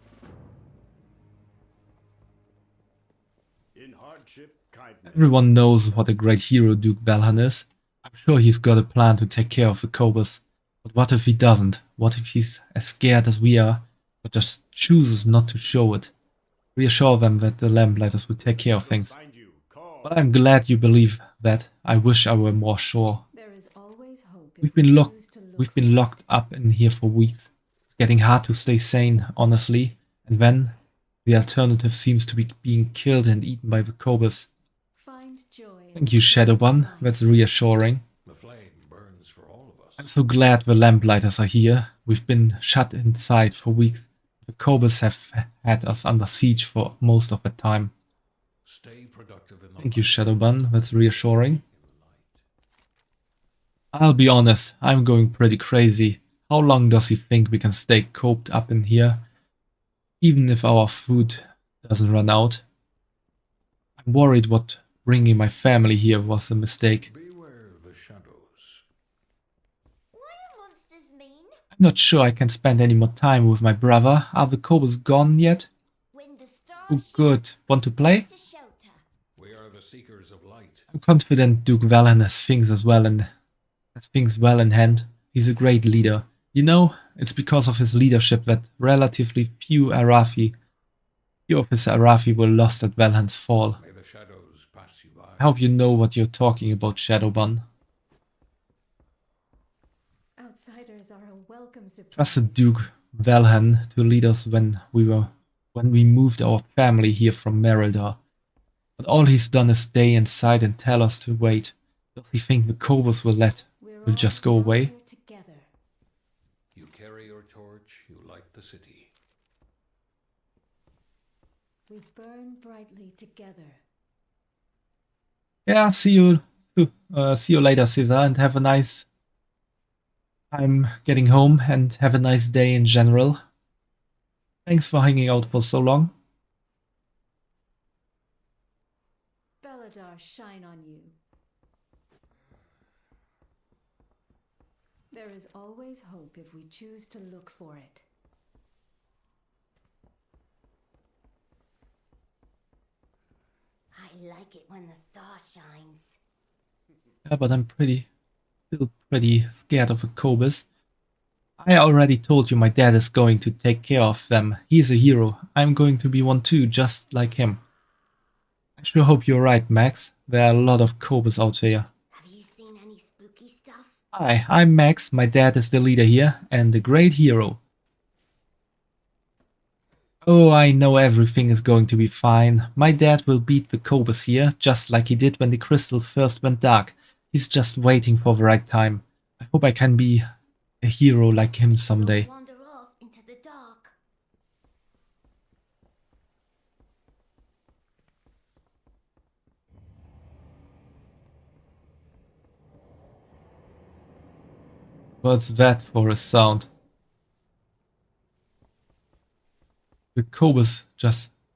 In hardship, kindness. Everyone knows what a great hero Duke Valhan is. I'm sure he's got a plan to take care of the Cobus. But what if he doesn't? What if he's as scared as we are, but just chooses not to show it? Reassure them that the Lamplighters will take care of things. Find you. Call. But I'm glad you believe that. I wish I were more sure. There is always hope if We've we been locked. choose to look We've been locked up in here for weeks. It's getting hard to stay sane, honestly. And then the alternative seems to be being killed and eaten by the Cobus. find joy in Thank you, Shadowban. That's reassuring. The flame burns for all of us. I'm so glad the Lamplighters are here. We've been shut inside for weeks. The Cobus have had us under siege for most of the time. Stay productive in the Thank you, Shadowban. That's reassuring. I'll be honest, I'm going pretty crazy. How long does he think we can stay coped up in here? Even if our food doesn't run out. I'm worried what bringing my family here was a mistake. Beware the shadows. Why are monsters mean? I'm not sure I can spend any more time with my brother. Are the Cobus gone yet? When the stars Oh good. Want to play? to shelter. We are the seekers of light. I'm confident Duke Valhan has things well in hand. He's a great leader. You know, it's because of his leadership that relatively few of his Arathi were lost at Valhan's fall. May the shadows pass you by. I hope you know what you're talking about, Shadowban. Outsiders are a welcome surprise. Trusted Duke Valhan to lead us when we moved our family here from Merildar. But all he's done is stay inside and tell us to wait. Does he think the Cobus will just go away? Here together. You carry your torch, you light the city. We burn brightly together. Yeah, see you later, Caesar, and have a nice time getting home and have a nice day in general. Thanks for hanging out for so long. Beladar shine on you. There is always hope if we choose to look for it. I like it when the star shines. Yeah, but I'm still pretty scared of the Cobus. I already told you my dad is going to take care of them. He's a hero. I'm going to be one too, just like him. I sure hope you're right, Max. There are a lot of Cobus out there. Have you seen any spooky stuff? Hi, I'm Max. My dad is the leader here and a great hero. Oh, I know everything is going to be fine. My dad will beat the Cobus here, just like he did when the crystal first went dark. He's just waiting for the right time. I hope I can be a hero like him someday. Don't wander off into the dark. What's that for a sound? The Cobus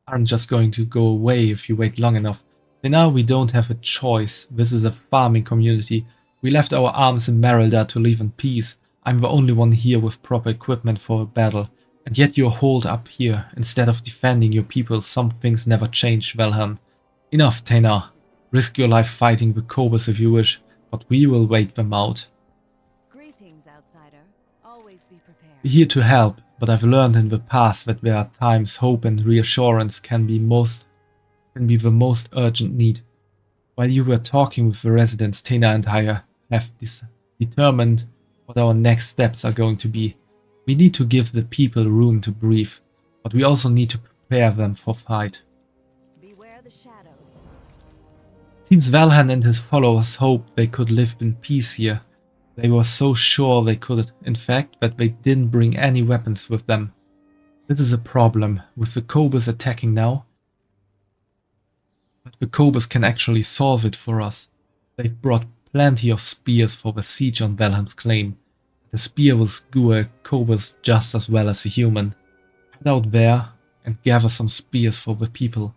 aren't just going to go away if you wait long enough. Then now we don't have a choice. This is a farming community. We left our arms in Merildar to live in peace. I'm the only one here with proper equipment for a battle. And yet you're holed up here. Instead of defending your people, some things never change, Valhan. Enough, Tena. Risk your life fighting the Cobus if you wish, but we will wait them out. Greetings, outsider. Always be prepared. We're here to help, but I've learned in the past that there are times hope and reassurance can be the most urgent need. While you were talking with the residents, Tena and I have determined what our next steps are going to be. We need to give the people room to breathe, but we also need to prepare them for fight. Beware the shadows. Seems Valhan and his followers hoped they could live in peace here. They were so sure they could, in fact, that they didn't bring any weapons with them. This is a problem, with the Cobus attacking now. But the Cobus can actually solve it for us. They've brought plenty of spears for the siege on Valham's claim. The spear will skewer a Cobus just as well as a human. Head out there and gather some spears for the people.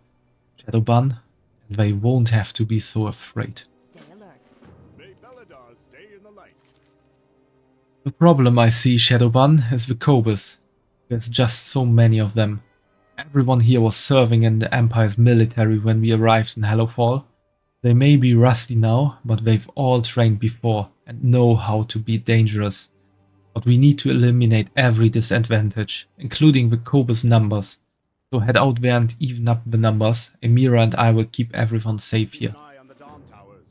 Shadowban, and they won't have to be so afraid. Stay alert. May Beladar stay in the light. The problem I see, Shadowban, is the Cobus. There's just so many of them. Everyone here was serving in the Empire's military when we arrived in Hallowfall. They may be rusty now, but they've all trained before and know how to be dangerous. But we need to eliminate every disadvantage, including the Cobus numbers. So head out there and even up the numbers. Emira and I will keep everyone safe Keep here. an eye on the Dom Towers.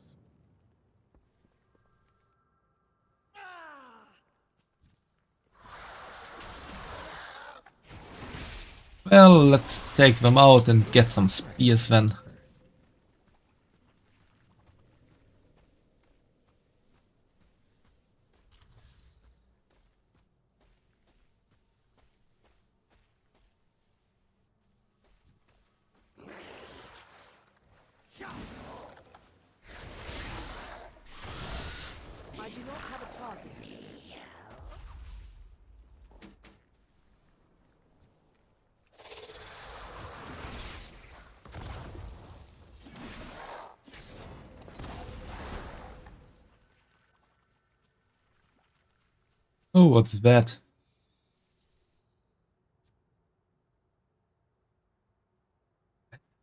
Well, let's take them out and get some spears then. I do not have a target. Oh, what's that?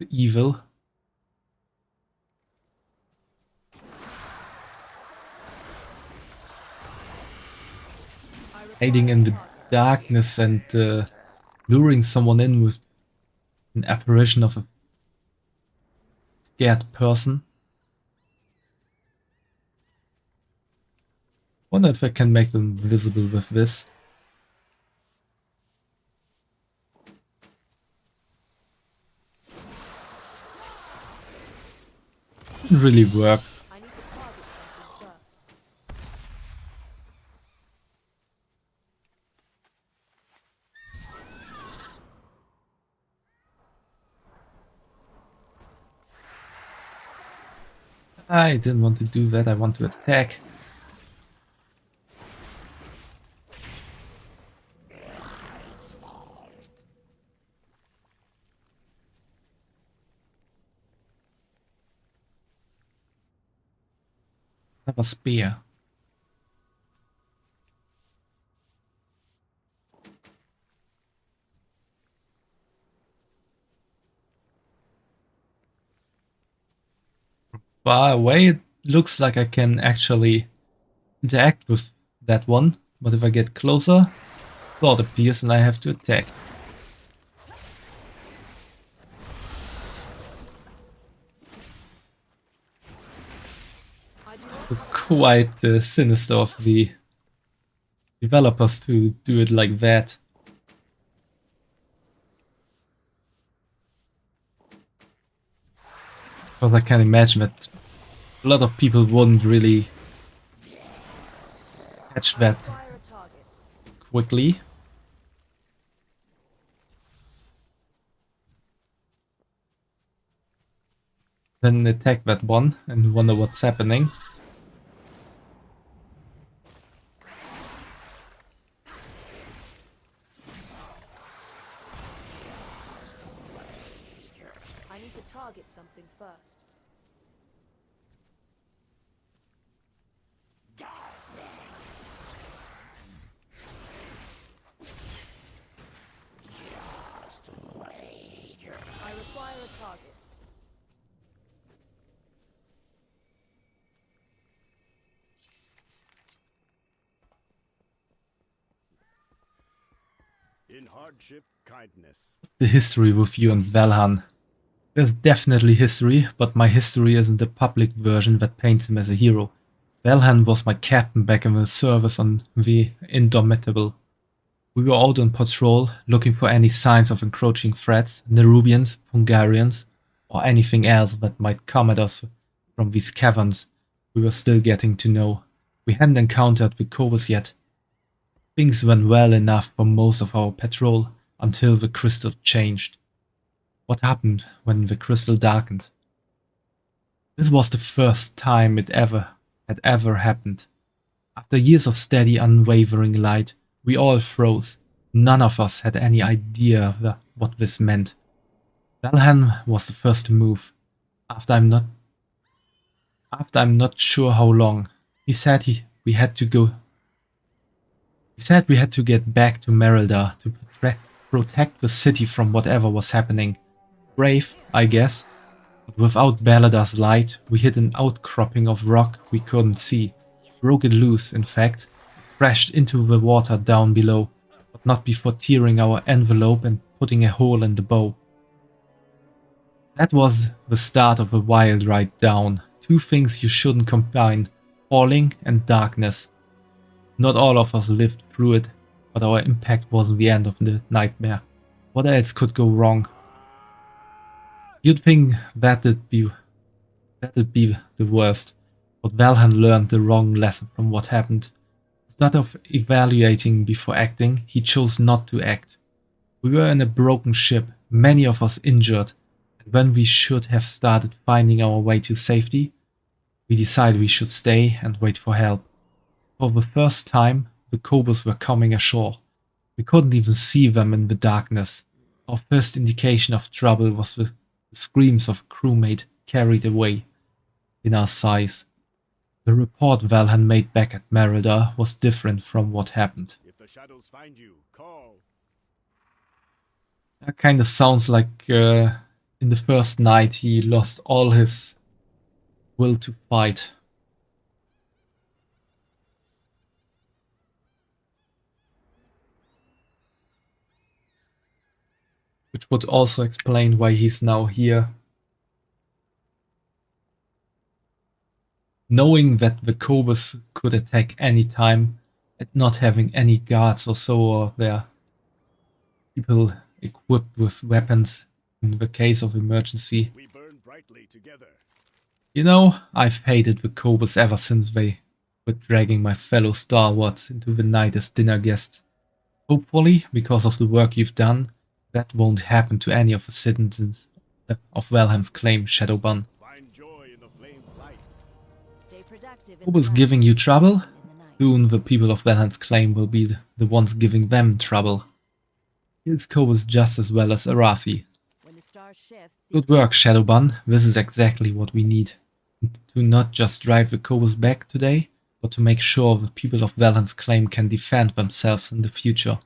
Evil. Hiding in the darkness and luring someone in with an apparition of a scared person. Wonder if I can make them visible with this. Didn't really work. I need to target something first. I didn't want to do that, I want to attack. Have a spear. Far away, it looks like I can actually interact with that one, but if I get closer, sword appears and I have to attack. Quite sinister of the developers to do it like that. Because I can imagine that a lot of people wouldn't really catch that Fire a target. quickly. Then attack that one and wonder what's happening. I need to target something first. I require a target. In hardship, kindness. The history with you and Valhan. There's definitely history, but my history isn't the public version that paints him as a hero. Valhan was my captain back in the service on the Indomitable. We were out on patrol, looking for any signs of encroaching threats, Nerubians, Hungarians, or anything else that might come at us from these caverns we were still getting to know. We hadn't encountered the Cobus yet. Things went well enough for most of our patrol, until the crystal changed. What happened when the crystal darkened? This was the first time it had ever happened. After years of steady, unwavering light, we all froze. None of us had any idea what this meant. Valhan was the first to move. After after I'm not sure how long. He said we had to go. He said we had to get back to Merildar to protect the city from whatever was happening. Brave, I guess, but without Baladar's light, we hit an outcropping of rock we couldn't see. Broke it loose, in fact, crashed into the water down below, but not before tearing our envelope and putting a hole in the bow. That was the start of a wild ride down. Two things you shouldn't combine, falling and darkness. Not all of us lived through it, but our impact wasn't the end of the nightmare. What else could go wrong? You'd think that'd be the worst, but Valhan learned the wrong lesson from what happened. Instead of evaluating before acting, he chose not to act. We were in a broken ship, many of us injured, and when we should have started finding our way to safety, we decided we should stay and wait for help. For the first time, the Cobras were coming ashore. We couldn't even see them in the darkness. Our first indication of trouble was the screams of a crewmate carried away in our sighs. The report Valhan made back at Merida was different from what happened. If the shadows find you, call. That kind of sounds like in the first night he lost all his will to fight. Which would also explain why he's now here. Knowing that the Cobras could attack any time, and not having any guards or so, or their people equipped with weapons in the case of emergency. We burn brightly together. You know, I've hated the Cobras ever since they were dragging my fellow stalwarts into the night as dinner guests. Hopefully, because of the work you've done, that won't happen to any of the citizens of Valheim's claim, Shadowban. Find joy in the flame's light. Stay productive. Who was giving you trouble? Soon the people of Valheim's claim will be the ones giving them trouble. Kills Cobras just as well as Arathi. Good work, Shadowban. This is exactly what we need. To not just drive the Cobras back today, but to make sure the people of Valheim's claim can defend themselves in the future.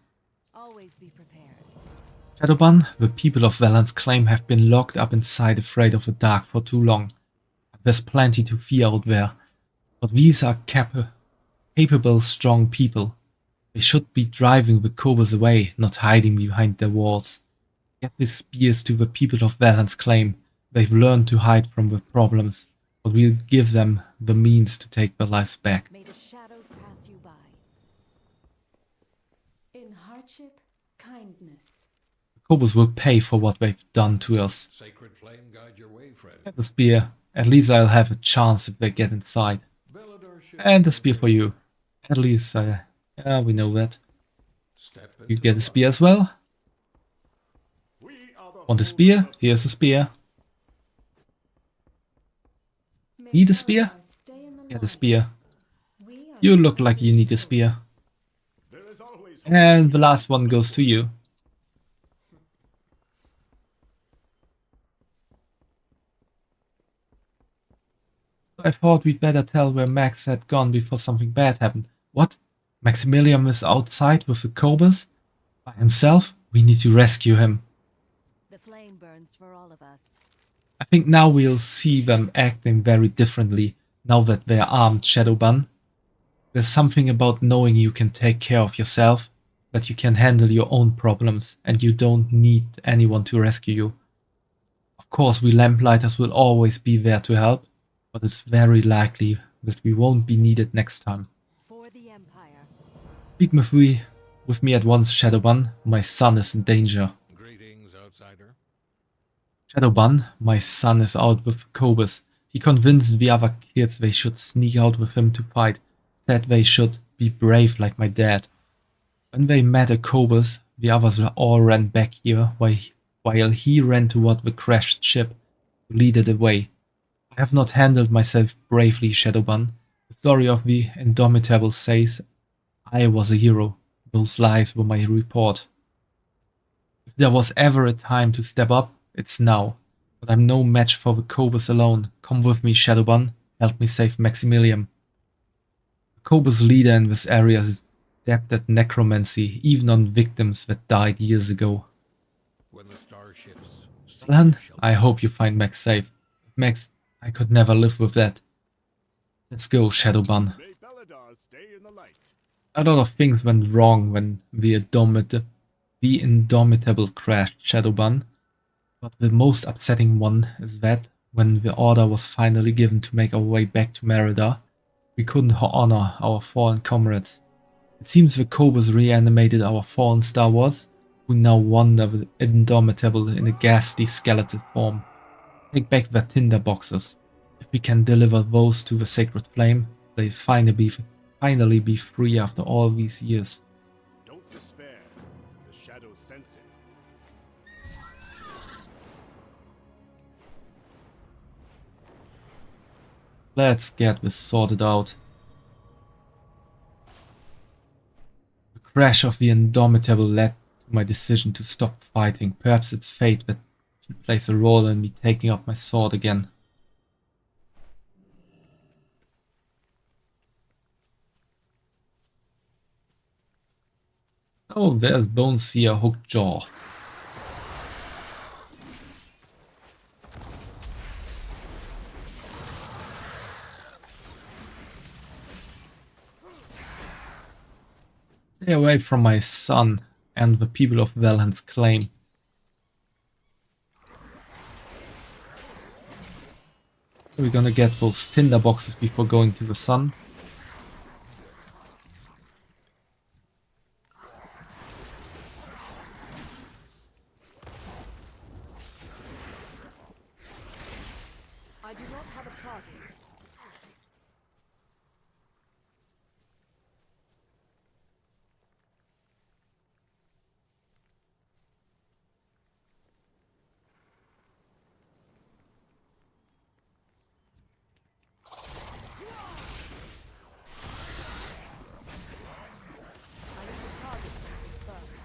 Shadowban, the people of Valheim's claim have been locked up inside afraid of the dark for too long. There's plenty to fear out there, but these are capable, strong people. They should be driving the Cobras away, not hiding behind their walls. Get the spears to the people of Valheim's claim. They've learned to hide from the problems, but we'll give them the means to take their lives back. May the shadows pass you by. In hardship, kindness. Cobras will pay for what they've done to us. Sacred flame guide your way, friend. Get the spear. At least I'll have a chance if they get inside. And the spear for you. At least, we know that. You get a spear as well. Want a spear? Here's a spear. Need a spear? Get a spear. You look like you need a spear. And the last one goes to you. I thought we'd better tell where Max had gone before something bad happened. What? Maximilian is outside with the Cobras? By himself? We need to rescue him. The flame burns for all of us. I think now we'll see them acting very differently, now that they're armed, Shadowban. There's something about knowing you can take care of yourself, that you can handle your own problems, and you don't need anyone to rescue you. Of course, we Lamplighters will always be there to help, but it's very likely that we won't be needed next time. For the Empire. Speak with me at once, Shadowban. My son is in danger. Greetings, outsider. Shadowban, my son is out with Cobras. He convinced the other kids they should sneak out with him to fight. Said they should be brave like my dad. When they met the Cobras, the others all ran back here, while he ran toward the crashed ship to lead it away. I have not handled myself bravely, Shadowban. The story of the Indomitable says I was a hero. Those lies were my report. If there was ever a time to step up, it's now. But I'm no match for the Cobras alone. Come with me, Shadowban. help me save Maximilian. Kobo's leader in this area is adept at necromancy, even on victims that died years ago. When the starships Alan, I hope you find Max safe. Max, I could never live with that. Let's go, Shadowban. May Beladar stay in the light. A lot of things went wrong when the Indomitable crashed, Shadowban. But the most upsetting one is that when the order was finally given to make our way back to Merida, we couldn't honor our fallen comrades. It seems the Cobras reanimated our fallen Star Wars, who now wander the Indomitable in a ghastly skeletal form. Take back their tinder boxes. If we can deliver those to the Sacred Flame, they'll finally be free after all these years. Don't despair. The shadows sense it. Let's get this sorted out. The crash of the Indomitable led to my decision to stop fighting. Perhaps it's fate that plays a role in me taking up my sword again. Oh, there's Boneseer Hooked Jaw. Stay away from my son and the people of Valheim's claim. We're gonna get those tinder boxes before going to the sun. I do not have a target. I need to target something first.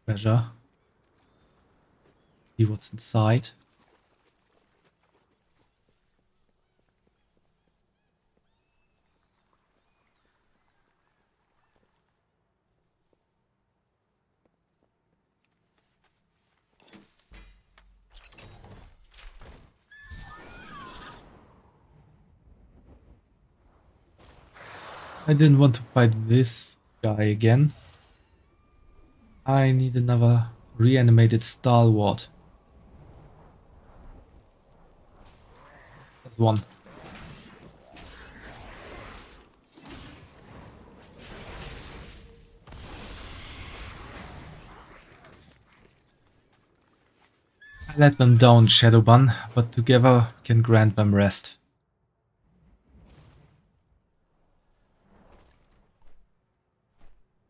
Treasure. See what's inside. I didn't want to fight this guy again. I need another reanimated stalwart. That's one. I let them down, Shadowban, but together we can grant them rest.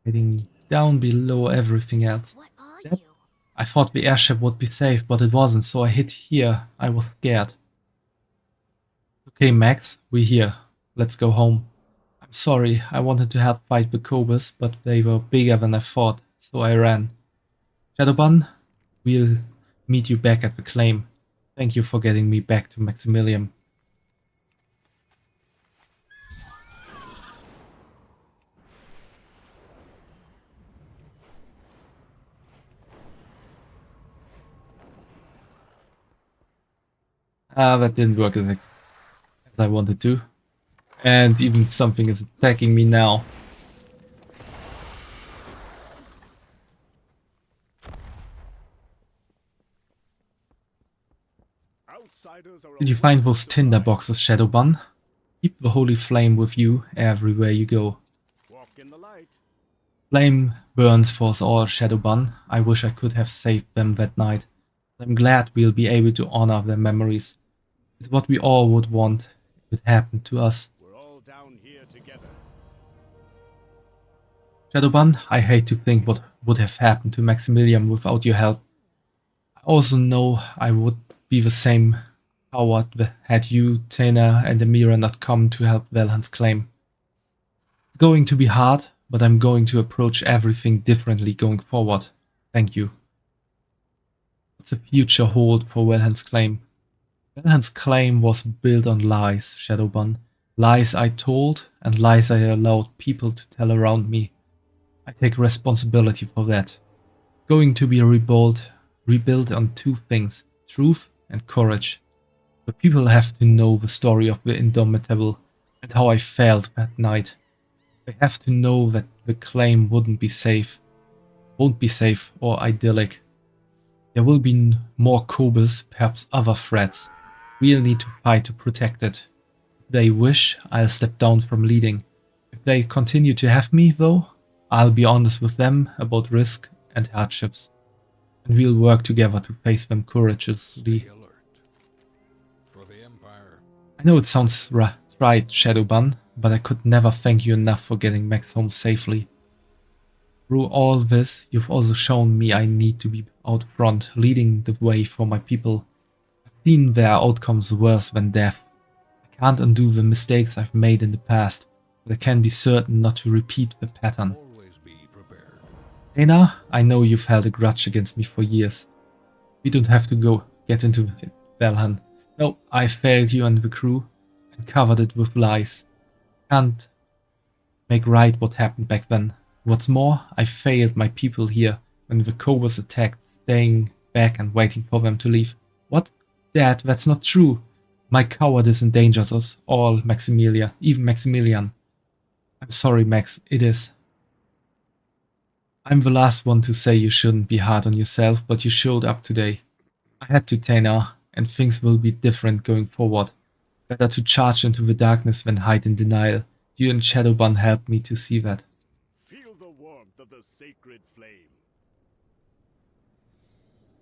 Heading down below everything else. What are Yep. you? I thought the airship would be safe, but it wasn't, so I hid here. I was scared. Okay, Max, we're here. Let's go home. I'm sorry, I wanted to help fight the Cobras, but they were bigger than I thought, so I ran. Shadowban, we'll meet you back at the claim. Thank you for getting me back to Maximilian. That didn't work as I wanted to. And even something is attacking me now. Outsiders are Did you find those tinder boxes, Shadowban? Keep the holy flame with you everywhere you go. walk in the light. Flame burns for us all, Shadowban. I wish I could have saved them that night. I'm glad we'll be able to honor their memories. It's what we all would want if it happened to us. We're all down here together. Shadowban, I hate to think what would have happened to Maximilian without your help. I also know I would be the same coward had you, Tena, and Amira not come to help Valheim's claim. going to be hard, but I'm going to approach everything differently going forward. Thank you. What's the future hold for Valheim's claim? Valheim's claim was built on lies, Shadowban. Lies I told and lies I allowed people to tell around me. I take responsibility for that. It's going to be rebuilt on two things, truth and courage. The people have to know the story of the Indomitable and how I failed that night. They have to know that the claim won't be safe or idyllic. There will be more Cobus, perhaps other threats. We'll need to fight to protect it. If they wish, I'll step down from leading. If they continue to have me, though, I'll be honest with them about risk and hardships. And we'll work together to face them courageously. For the Empire. I know it sounds right, Shadowban, but I could never thank you enough for getting Max home safely. Through all this, you've also shown me I need to be out front, leading the way for my people. I've seen their outcomes worse than death. I can't undo the mistakes I've made in the past, but I can be certain not to repeat the pattern. Always be prepared. Dana, I know you've held a grudge against me for years. We don't have to get into it, Valheim. No, I failed you and the crew, and covered it with lies. Can't make right what happened back then. What's more, I failed my people here when the Cobus attacked, staying back and waiting for them to leave. What? Dad, that's not true. My cowardice endangers us all, Maximilian, even Maximilian. I'm sorry, Max, it is. I'm the last one to say you shouldn't be hard on yourself, but you showed up today. I had to, Tana, and things will be different going forward. Better to charge into the darkness than hide in denial. You and Shadowban helped me to see that. Feel the warmth of the sacred flame.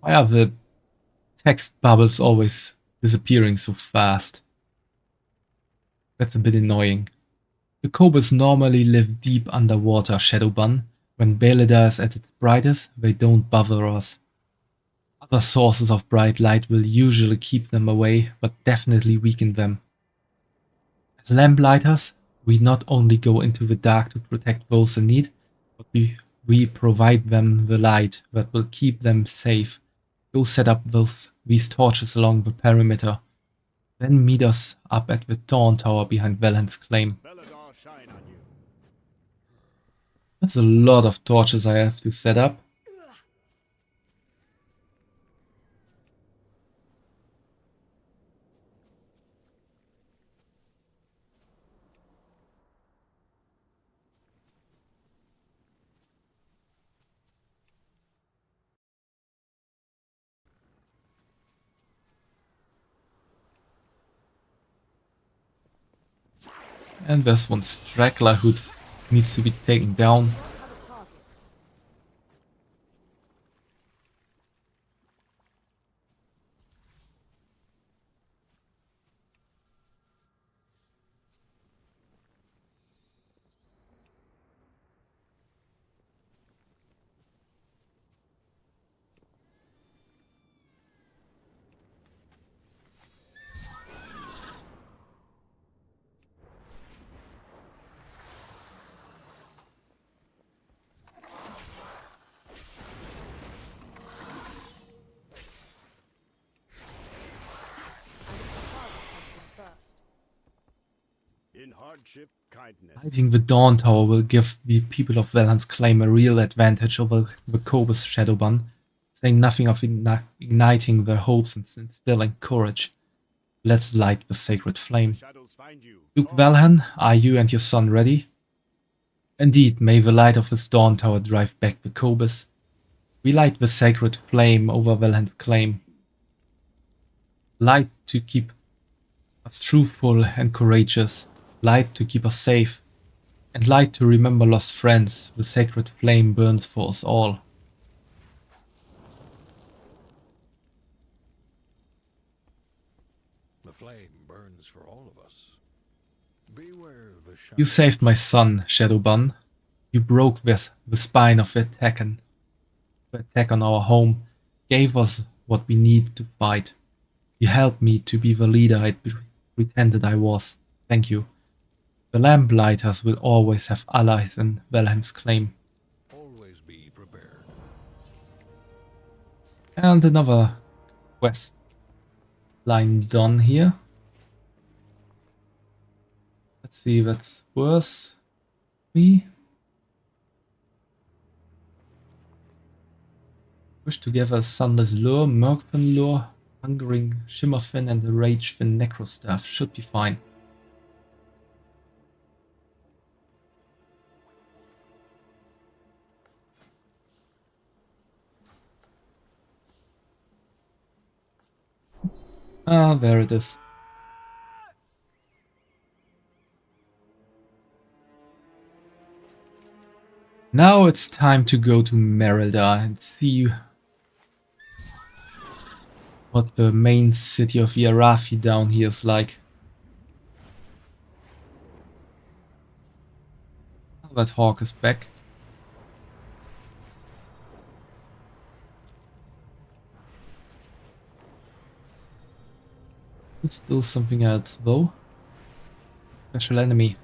Why are the text bubbles always disappearing so fast? That's a bit annoying. The Cobus normally live deep underwater, Shadowban. When Belida is at its brightest, they don't bother us. Other sources of bright light will usually keep them away, but definitely weaken them. As lamplighters, we not only go into the dark to protect those in need, but we provide them the light that will keep them safe. Go set up these torches along the perimeter. Then meet us up at the Dawn Tower behind Valheim's claim. That's a lot of torches I have to set up. And there's one straggler who needs to be taken down. In hardship, kindness. Fighting the Dawn Tower will give the people of Valheim's claim a real advantage over the Cobus Shadowban, saying nothing of igniting their hopes and instilling courage. Let's light the sacred flame. Duke Valheim, are you and your son ready? Indeed, may the light of this Dawn Tower drive back the Cobus. We light the sacred flame over Valheim's claim. Light to keep us truthful and courageous. Light to keep us safe, and light to remember lost friends. The sacred flame burns for us all. The flame burns for all of us. Beware the shadow. You saved my son, Shadowban. You broke the spine of the attack on our home, gave us what we need to fight. You helped me to be the leader I pretended I was. Thank you. The Lamplighters will always have allies in Valheim's claim. Always be prepared. And another quest line done here. Let's see if that's worse. Push together a Sunless Lure, Murkfin Lure, Hungering Shimmerfin, and the Ragefin Necrostaff. Should be fine. Ah, there it is. Now it's time to go to Merida and see what the main city of Yarathi down here is like. Oh, that hawk is back. It's still something else though. Special enemy.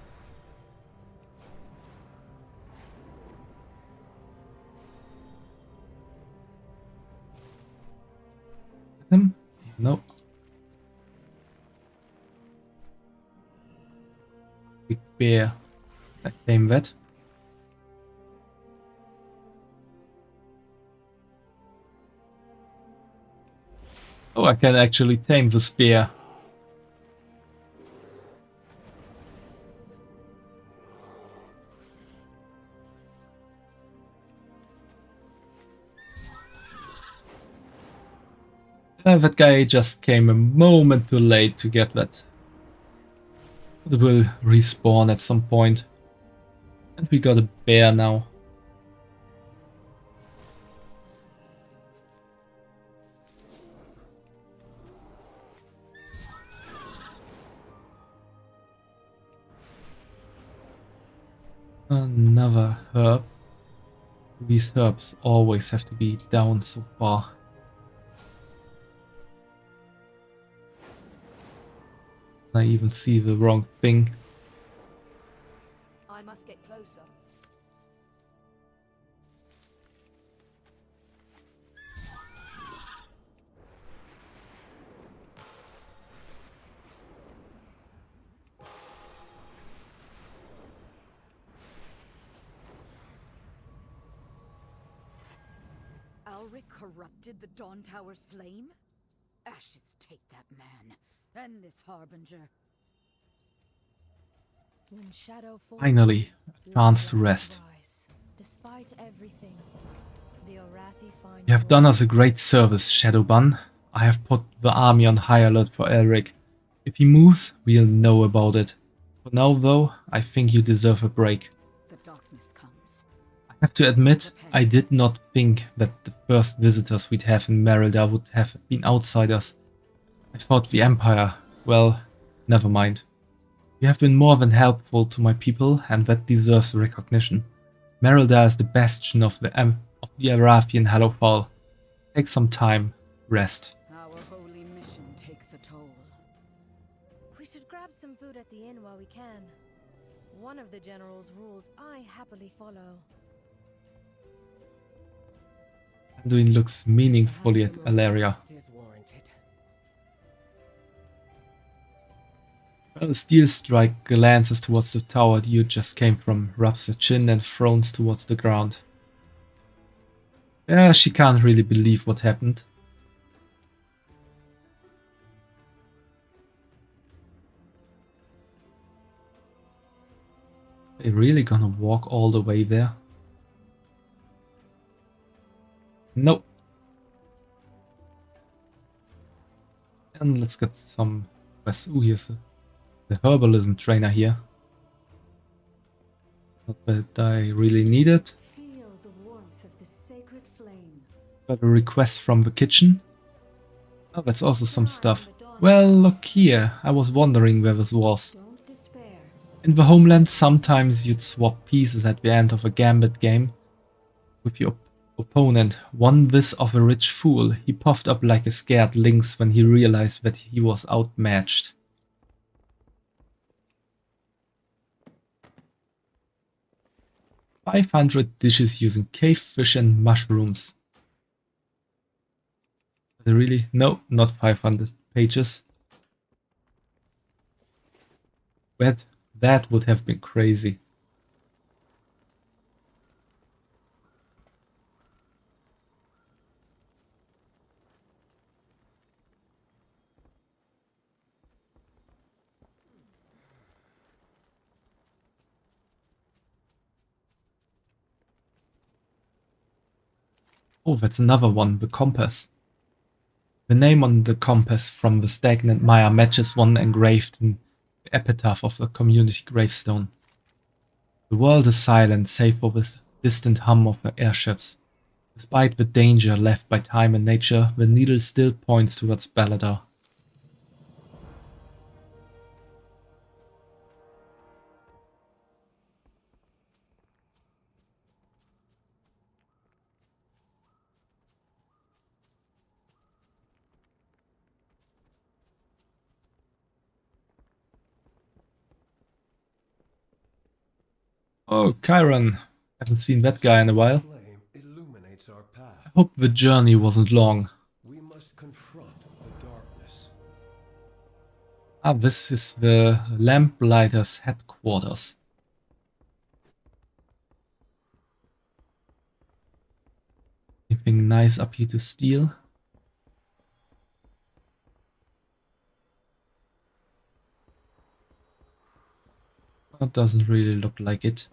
Him? No. Big bear. I claim that. Oh, I can actually tame the spear. That guy just came a moment too late to get that. It will respawn at some point. And we got a bear now. Another herb. These herbs always have to be down so far. I even see the wrong thing. I must get closer. Alric corrupted the Dawn Tower's flame? Ashes take that man, and this Harbinger. When shadow falls, Finally, a chance to rest. Despite everything, the Orathi find You have done us a great service, Shadowban. I have put the army on high alert for Elric. If he moves, we'll know about it. For now, though, I think you deserve a break. the darkness comes. I have to admit, I did not think that the first visitors we'd have in Merida would have been outsiders. I thought the Empire, well, never mind. You have been more than helpful to my people, and that deserves recognition. Merida is the bastion of the Arathian Hallowfall. Take some time, rest. Our holy mission takes a toll. We should grab some food at the inn while we can. One of the general's rules I happily follow. Anduin looks meaningfully at Alaria. Rest is warranted. Well, Steel Strike glances towards the tower you just came from, rubs her chin and frowns towards the ground. Yeah, she can't really believe what happened. Are you really gonna walk all the way there? Nope. And let's get some quests. Ooh, here's the herbalism trainer here. Not that I really need it. Feel the warmth of the sacred flame. Got a request from the kitchen. Oh, that's also some stuff. Well, look here. I was wondering where this was. Don't despair. In the homeland, sometimes you'd swap pieces at the end of a gambit game with your opponent. One this of a rich fool. He puffed up like a scared lynx when he realized that he was outmatched. 500 dishes using cave fish and mushrooms. Really? No, not 500 pages. That would have been crazy. Oh, that's another one, the compass. The name on the compass from the stagnant mire matches one engraved in the epitaph of a community gravestone. The world is silent save for the distant hum of the airships. Despite the danger left by time and nature, the needle still points towards Baladar. Oh, Chiron. Haven't seen that guy in a while. Flame illuminates our path. I hope the journey wasn't long. We must confront the darkness. Ah, this is the Lamplighters headquarters. Anything nice up here to steal? That doesn't really look like it.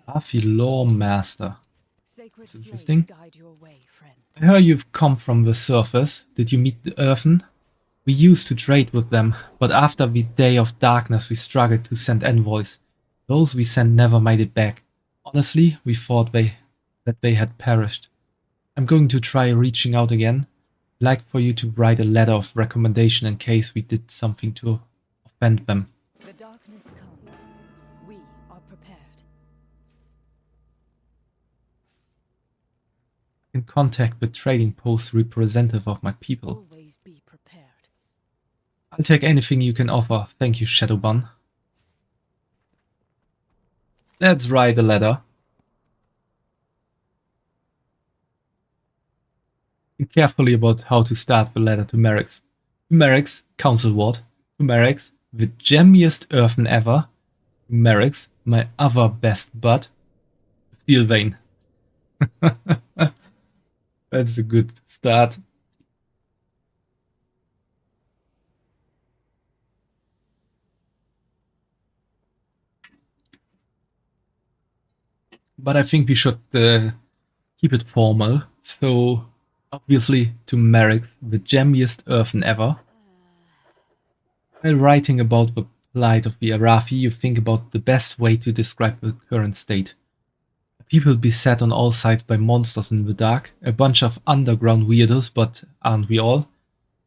Afi Law Master. That's interesting. I heard you've come from the surface. Did you meet the Earthen? We used to trade with them, but after the Day of Darkness we struggled to send envoys. Those we sent never made it back. Honestly, we thought that they had perished. I'm going to try reaching out again. I'd like for you to write a letter of recommendation in case we did something to offend them. The darkness comes. We are prepared. In contact with trading post representative of my people. Always be prepared. I'll take anything you can offer. Thank you, Shadowbun. Let's write a letter. Think carefully about how to start the letter to Merrick's. To Merrick's, Council Ward. To Merrick's, the gemmiest Earthen ever. To Merrick's, my other best bud. Steel Vein. That's a good start. But I think we should keep it formal. So, obviously, to Merrick, the gemmiest Earthen ever. While writing about the plight of the Arathi, you think about the best way to describe the current state. People beset on all sides by monsters in the dark, a bunch of underground weirdos, but aren't we all?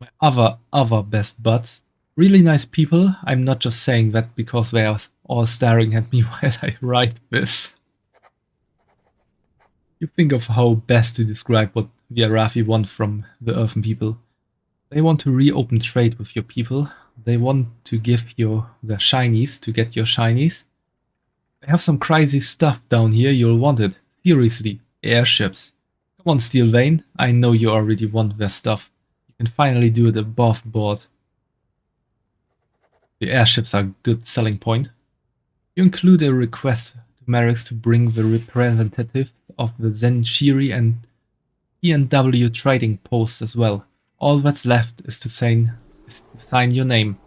My other best buds. Really nice people. I'm not just saying that because they are all staring at me while I write this. You think of how best to describe what the Arathi want from the Earthen people. They want to reopen trade with your people. They want to give you their shinies to get your shinies. They have some crazy stuff down here, you'll want it. Seriously, airships. Come on, Steel Vein, I know you already want their stuff. You can finally do it above board. The airships are a good selling point. You include a request to Merrick's to bring the representatives of the Zenshiri and E&W trading posts as well. All that's left is to sign your name.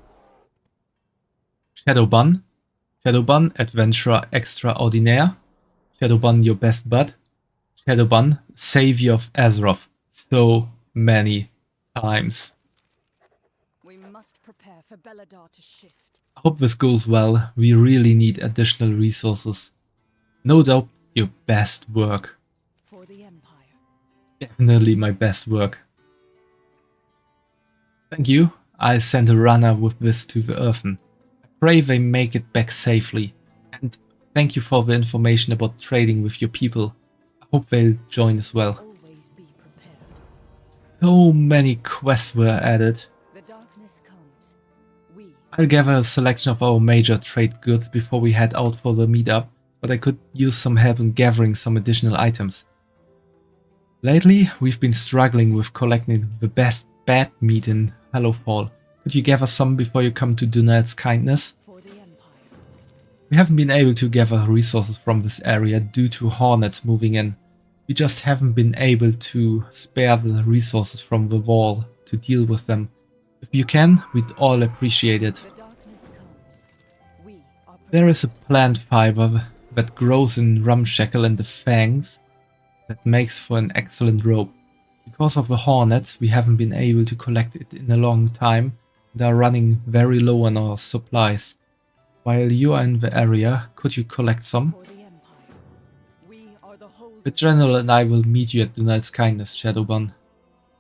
Shadowbun. Shadowbun, Adventurer Extraordinaire. Shadowbun, your best bud. Shadowbun, Savior of Azeroth. So many times. We must prepare for Baladar to shift. I hope this goes well. We really need additional resources. No doubt your best work. For the Empire. Definitely my best work. Thank you. I sent a runner with this to the Earthen. I pray they make it back safely. And Thank you for the information about trading with your people. I hope they'll join as well. Always be prepared. So many quests were added. The darkness comes. We I'll gather a selection of our major trade goods before we head out for the meetup, but I could use some help in gathering some additional items. Lately, we've been struggling with collecting the best bad meat in Hallowfall. Could you gather some before you come to Dunel's kindness? for the Empire. We haven't been able to gather resources from this area due to hornets moving in. We just haven't been able to spare the resources from the wall to deal with them. If you can, we'd all appreciate it. The darkness comes. We are There is a plant fiber that grows in Rumshackle and the fangs that makes for an excellent rope. Because of the hornets, we haven't been able to collect it in a long time and are running very low on our supplies. While you are in the area, could you collect some? for the Empire. We are the whole. The General and I will meet you at Dunel's kindness, Shadowban.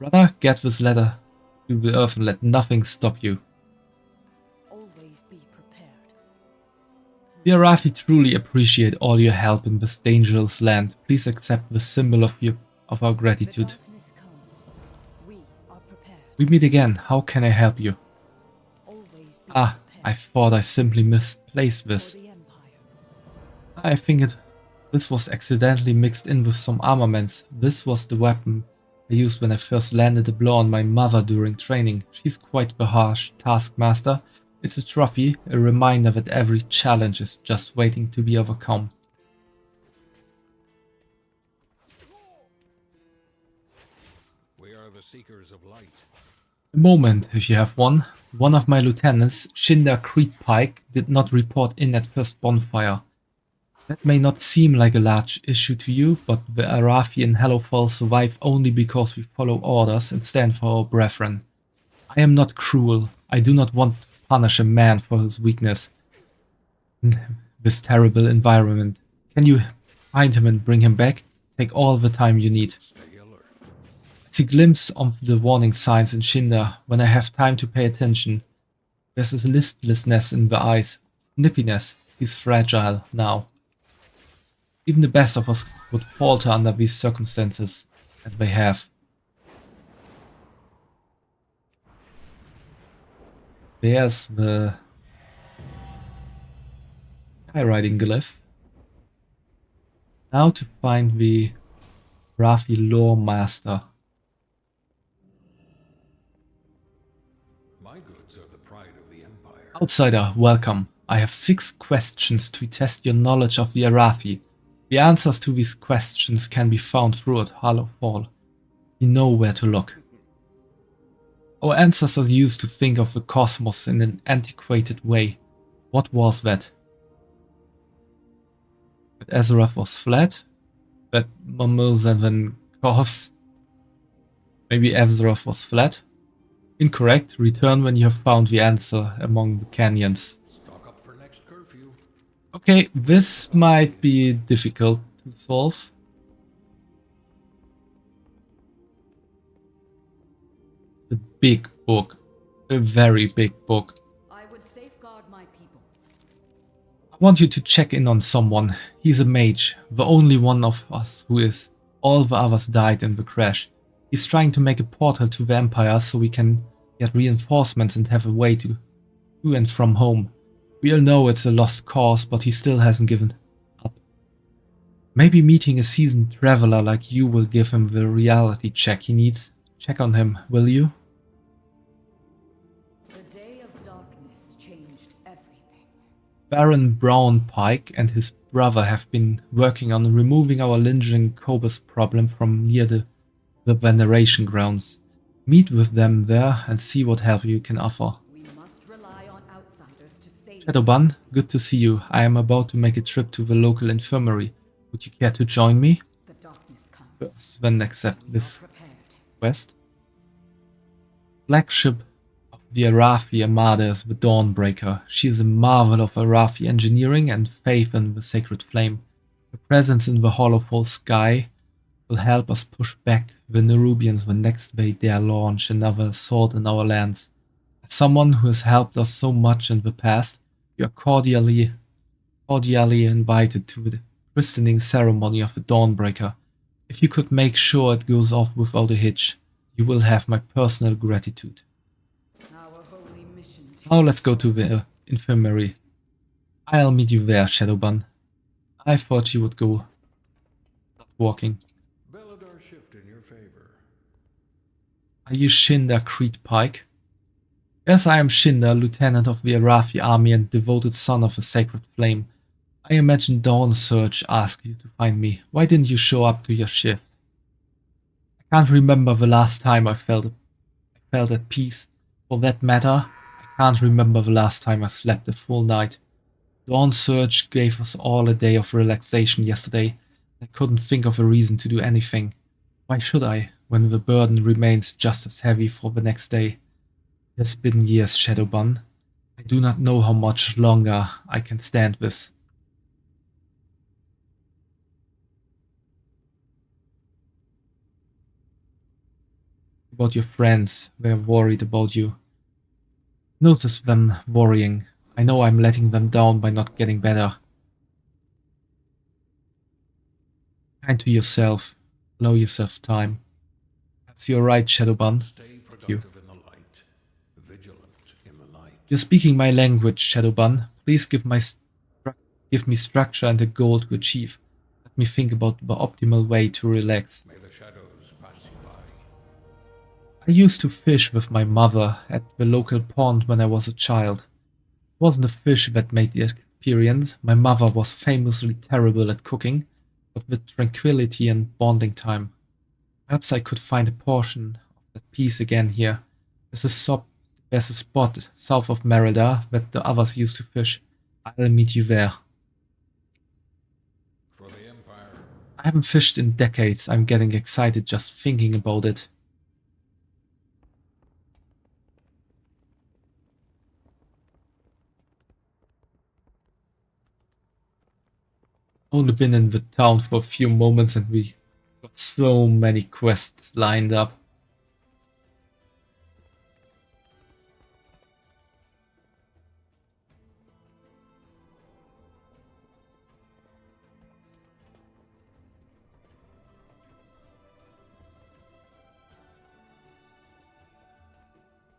Brother, get this letter to the earth and let nothing stop you. Always be prepared. The Arathi truly appreciate all your help in this dangerous land. Please accept the symbol of our The gratitude. darkness comes. We are prepared. We meet again. How can I help you? Always be Ah, I prepared. thought I simply misplaced this. For the Empire. I think this was accidentally mixed in with some armaments. This was the weapon I used when I first landed a blow on my mother during training. She's quite the harsh taskmaster. It's a trophy, a reminder that every challenge is just waiting to be overcome. We are the seekers of light. A moment, if you have one. One of my lieutenants, Shinder Creedpike, did not report in at first bonfire. That may not seem like a large issue to you, but the Arathi in Hallowfall survive only because we follow orders and stand for our brethren. I am not cruel. I do not want to punish a man for his weakness in this terrible environment. Can you find him and bring him back? Take all the time you need. Stay alert. I see a glimpse of the warning signs in Shinder when I have time to pay attention. There's a listlessness in the eyes, snippiness. He's fragile now. Even the best of us would falter under these circumstances, and they have. There's the skywriting glyph. Now to find the Rafi lore master. My goods are the pride of the Empire. Outsider, welcome. I have 6 questions to test your knowledge of the Arathi. The answers to these questions can be found throughout Hallowfall. You know where to look. Our ancestors used to think of the cosmos in an antiquated way. What was that? That Azeroth was flat? That murmurs and then coughs? Maybe Azeroth was flat? Incorrect. Return when you have found the answer among the canyons. Stock up for next curfew. Okay, this might be difficult to solve. The big book. A very big book. I would safeguard my people. I want you to check in on someone. He's a mage, the only one of us who is. All the others died in the crash. He's trying to make a portal to the Empire so we can get reinforcements and have a way to and from home. We all know it's a lost cause, but he still hasn't given up. Maybe meeting a seasoned traveler like you will give him the reality check he needs. Check on him, will you? The day of darkness changed everything. Baron Brownpike and his brother have been working on removing our lingering Cobus problem from near the veneration grounds. Meet with them there and see what help you can offer. We must rely on outsiders to save. Shadowban, good to see you. I am about to make a trip to the local infirmary. Would you care to join me? The darkness comes. First, then accept this Prepared. quest. Flagship of the Arathi Armada is the Dawnbreaker. She is a marvel of Arathi engineering and faith in the sacred flame. Her presence in the Hollowfall sky will help us push back the Nerubians when next they dare launch another assault in our lands. As someone who has helped us so much in the past, you are cordially cordially invited to the christening ceremony of the Dawnbreaker. If you could make sure it goes off without a hitch, you will have my personal gratitude. Our holy mission Now let's go to the infirmary. I'll meet you there, Shadowban. I thought you would go walking. Belladar shift in your favor. Are you Shinder Creed Pike? Yes, I am Shinder, lieutenant of the Arathi army and devoted son of the Sacred Flame. I imagine Dawn Surge asked you to find me. Why didn't you show up to your shift? I can't remember the last time I felt at peace. For that matter, I can't remember the last time I slept a full night. Dawn Surge gave us all a day of relaxation yesterday. I couldn't think of a reason to do anything. Why should I, when the burden remains just as heavy for the next day? It has been years, Shadowban. I do not know how much longer I can stand this. About your friends, they're worried about you. Notice them worrying. I know I'm letting them down by not getting better. Kind to yourself. Allow yourself time. Perhaps you're right, Shadowban. Stay productive in the light. Vigilant in the night. You're speaking my language, Shadowban. Please give me structure and a goal to achieve. Let me think about the optimal way to relax. May the shadows pass you by. I used to fish with my mother at the local pond when I was a child. It wasn't the fish that made the experience. My mother was famously terrible at cooking, but with tranquility and bonding time. Perhaps I could find a portion of that peace again here. There's a spot south of Merida that the others used to fish. I'll meet you there. For the Empire. I haven't fished in decades. I'm getting excited just thinking about it. Only been in the town for a few moments and we got so many quests lined up.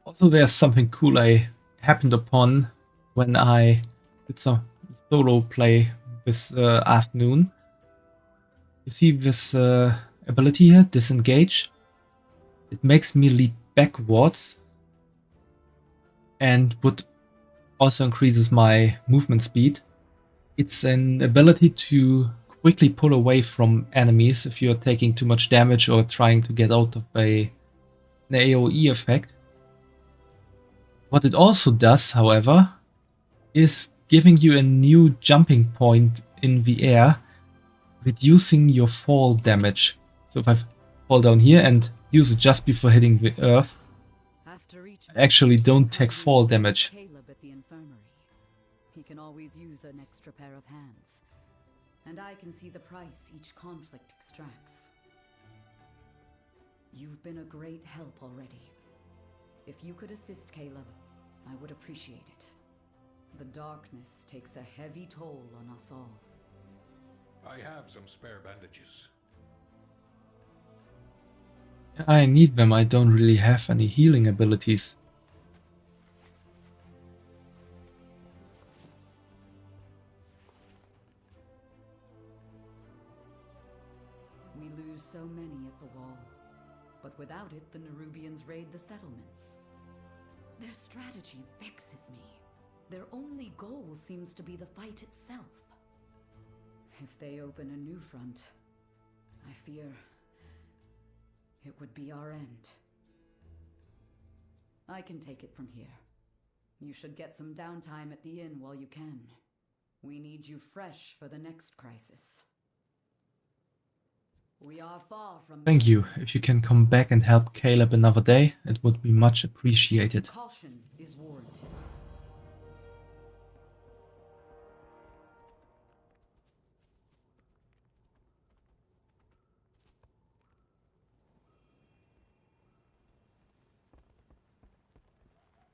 Also, there's something cool I happened upon when I did some solo play this afternoon. You see this ability here, disengage. It makes me leap backwards and would also increases my movement speed. It's an ability to quickly pull away from enemies if you're taking too much damage or trying to get out of an AoE effect. What it also does, however, is giving you a new jumping point in the air, reducing your fall damage. So if I fall down here and use it just before hitting the earth, I actually don't take fall damage. Caleb at the infirmary. He can always use an extra pair of hands. And I can see the price each conflict extracts. You've been a great help already. If you could assist Caleb, I would appreciate it. The darkness takes a heavy toll on us all. I have some spare bandages. I need them, I don't really have any healing abilities. We lose so many at the wall. But without it, the Nerubians raid the settlements. Their strategy vexes me. Their only goal seems to be the fight itself. If they open a new front, I fear it would be our end. I can take it from here. You should get some downtime at the inn while you can. We need you fresh for the next crisis. We are far from... Thank you. If you can come back and help Caleb another day, it would be much appreciated. Caution is warranted.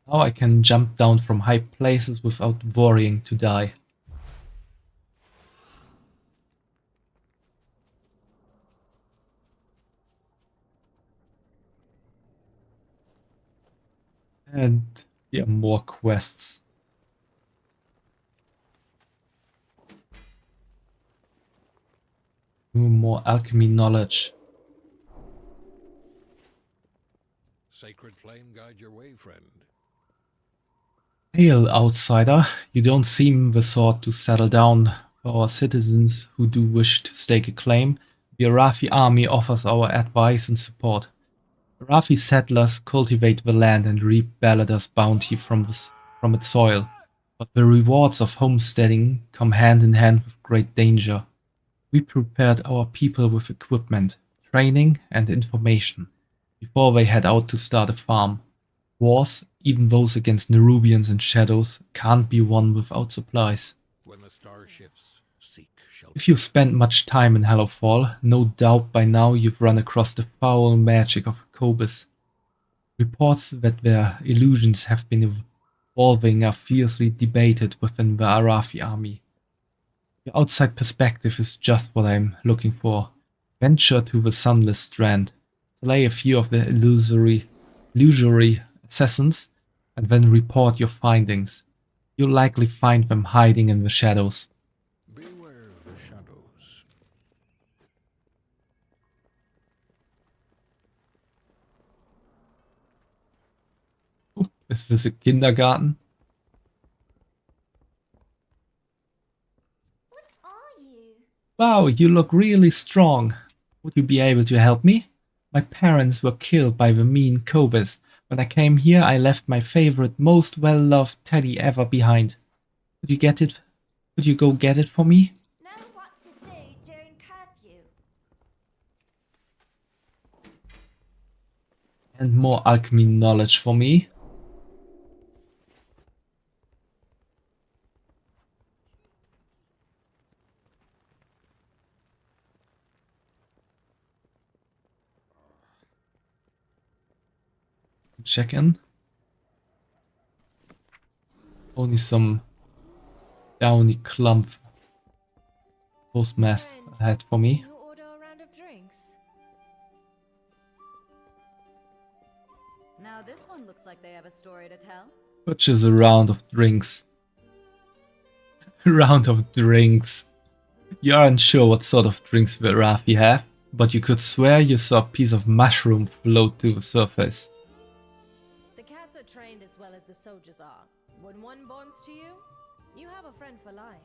Now I can jump down from high places without worrying to die. And yeah, more quests. More alchemy knowledge. Sacred flame guide your way, friend. Hail, outsider. You don't seem the sort to settle down. For our citizens who do wish to stake a claim, the Arathi army offers our advice and support. Arathi settlers cultivate the land and reap Baladur's bounty from its soil, but the rewards of homesteading come hand in hand with great danger. We prepared our people with equipment, training, and information before they head out to start a farm. Wars, even those against Nerubians and Shadows, can't be won without supplies. When the star shifts, seek shelter. If you've spent much time in Hallowfall, no doubt by now you've run across the foul magic of Kobus. Reports that their illusions have been evolving are fiercely debated within the Arathi army. Your outside perspective is just what I'm looking for. Venture to the Sunless Strand, slay a few of the illusory assassins, and then report your findings. You'll likely find them hiding in the shadows. Beware the shadows. Is this a kindergarten? What are you? Wow, you look really strong. Would you be able to help me? My parents were killed by the mean Kobus. When I came here, I left my favorite, most well-loved teddy ever behind. Could you get it? Could you go get it for me? Know what to do during curfew. And more alchemy knowledge for me. Check in. Only some downy clump postmaster ahead for me. You order a round of drinks? Now this one looks like they have a story to tell. Which is a round of drinks. A round of drinks. You aren't sure what sort of drinks the Arathi have, but you could swear you saw a piece of mushroom float to the surface. The cats are trained as well as the soldiers are. When one bonds to you, you have a friend for life.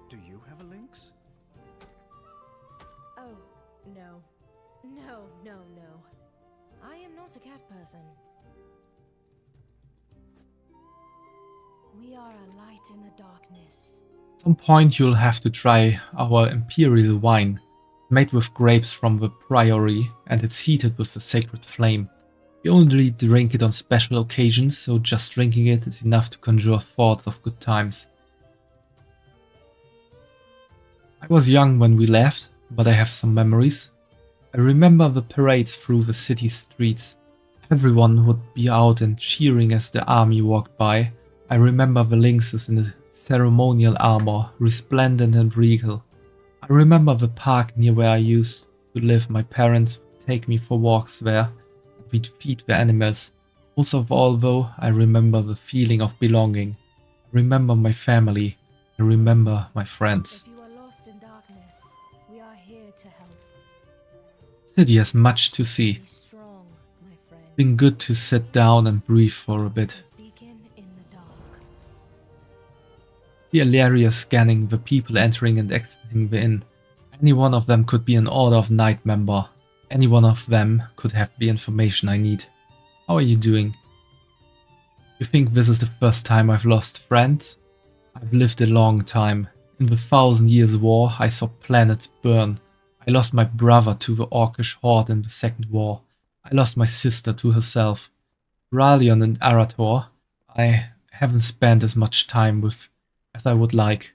Do you have a lynx? Oh, no. No, no, no. I am not a cat person. We are a light in the darkness. At some point you'll have to try our imperial wine, made with grapes from the priory, and it's heated with the sacred flame. We only drink it on special occasions, so just drinking it is enough to conjure thoughts of good times. I was young when we left, but I have some memories. I remember the parades through the city streets. Everyone would be out and cheering as the army walked by. I remember the lynxes in the ceremonial armor, resplendent and regal. I remember the park near where I used to live. My parents would take me for walks there, and we'd feed the animals. Most of all though, I remember the feeling of belonging. I remember my family. I remember my friends. If you are lost in darkness, we are here to help. City has much to see. Be strong, my friend. Been good to sit down and breathe for a bit. Beacon in the dark. The Ilaria scanning the people entering and exiting the inn. Any one of them could be an Order of Night member. Any one of them could have the information I need. How are you doing? You think this is the first time I've lost friends? I've lived a long time. In the 1,000 Years' War, I saw planets burn. I lost my brother to the Orcish horde in the Second War. I lost my sister to herself. Ralion and Arator, I haven't spent as much time with as I would like.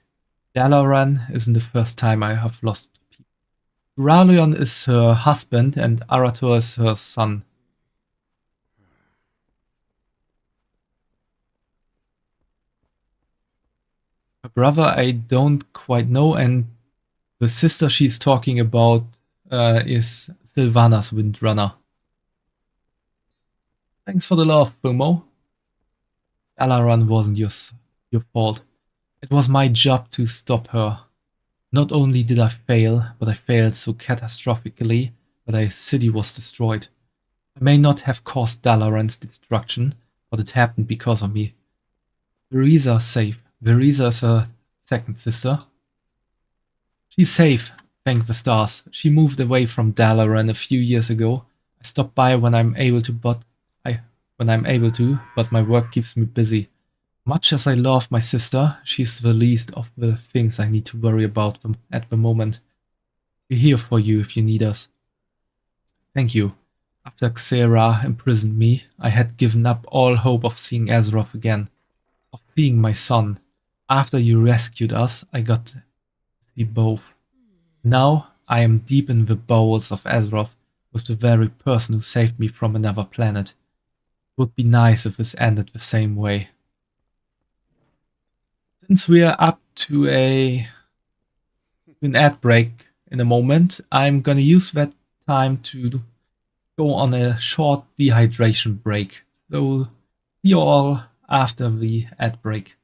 Dalaran isn't the first time I have lost people. Ralion is her husband and Arator is her son. Her brother I don't quite know, and the sister she's talking about is Sylvanas Windrunner. Thanks for the love, Filmo. Dalaran wasn't your fault. It was my job to stop her. Not only did I fail, but I failed so catastrophically that a city was destroyed. I may not have caused Dalaran's destruction, but it happened because of me. Vereza's safe. Vereza is her second sister. She's safe, thank the stars. She moved away from Dalaran a few years ago. I stop by when I'm able to, but my work keeps me busy. Much as I love my sister, she's the least of the things I need to worry about at the moment. We're here for you if you need us. Thank you. After Xera imprisoned me, I had given up all hope of seeing Azeroth again, of seeing my son. After you rescued us, I got to see both. Now I am deep in the bowels of Azeroth with the very person who saved me from another planet. It would be nice if this ended the same way. Since we are up to an ad break in a moment, I'm gonna use that time to go on a short dehydration break. So see you all after the ad break.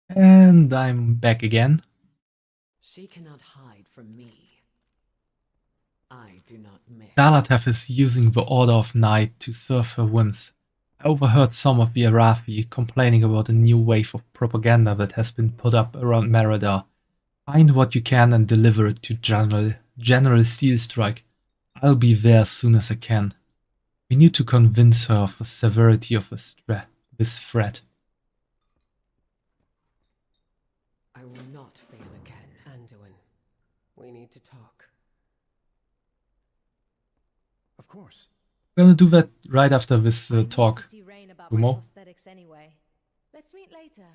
And I'm back again. She cannot hide from me. I do not miss. Zalatath is using the Order of Night to serve her whims. I overheard some of the Arathi complaining about a new wave of propaganda that has been put up around Meridar. Find what you can and deliver it to General Steelstrike. I'll be there as soon as I can. We need to convince her of the severity of this threat. I will not fail again, Anduin. We need to talk. Of course. We're gonna do that right after this talk. See Rain about my prosthetics anyway. Let's meet later.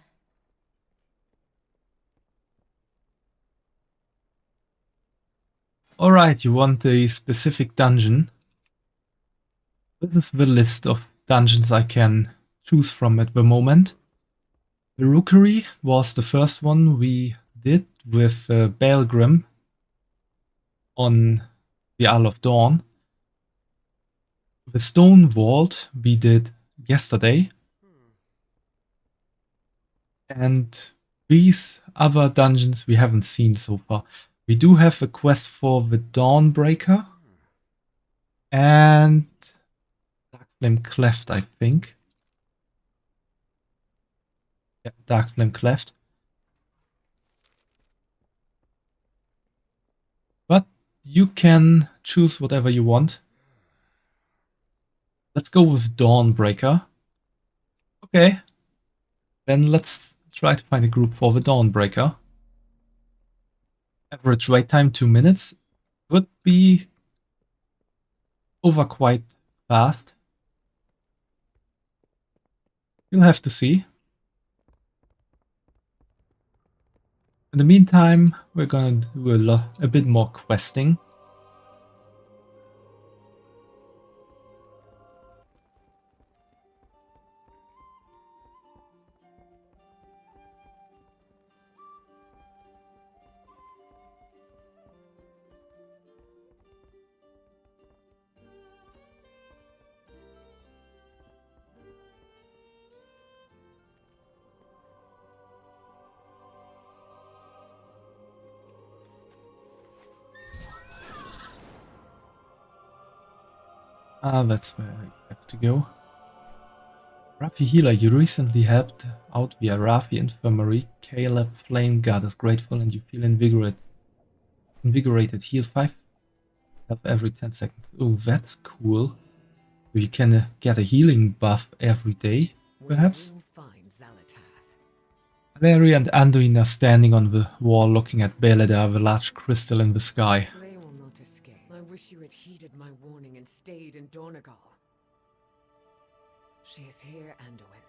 Alright, you want a specific dungeon. This is the list of dungeons I can choose from at the moment. The Rookery was the first one we did with Balgrim on the Isle of Dawn. The Stone Vault we did yesterday. And these other dungeons we haven't seen so far. We do have a quest for the Dawnbreaker and Darkflame Cleft, I think. Yeah, Darkflame Cleft. But you can choose whatever you want. Let's go with Dawnbreaker. Okay. Then let's try to find a group for the Dawnbreaker. Average wait time 2 minutes. Would be over quite fast. You'll have to see. In the meantime, we're gonna do a bit more questing. That's where I have to go. Arathi Healer, you recently helped out the Arathi Infirmary. Caleb Flame God is grateful and you feel invigorated. Heal 5 health every 10 seconds. Oh, that's cool. You can get a healing buff every day, perhaps? Valeria and Anduin are standing on the wall looking at Beledar, the large crystal in the sky. They will not escape. I wish you had heeded my warning and stayed in Dornagal. She is here, Anduin.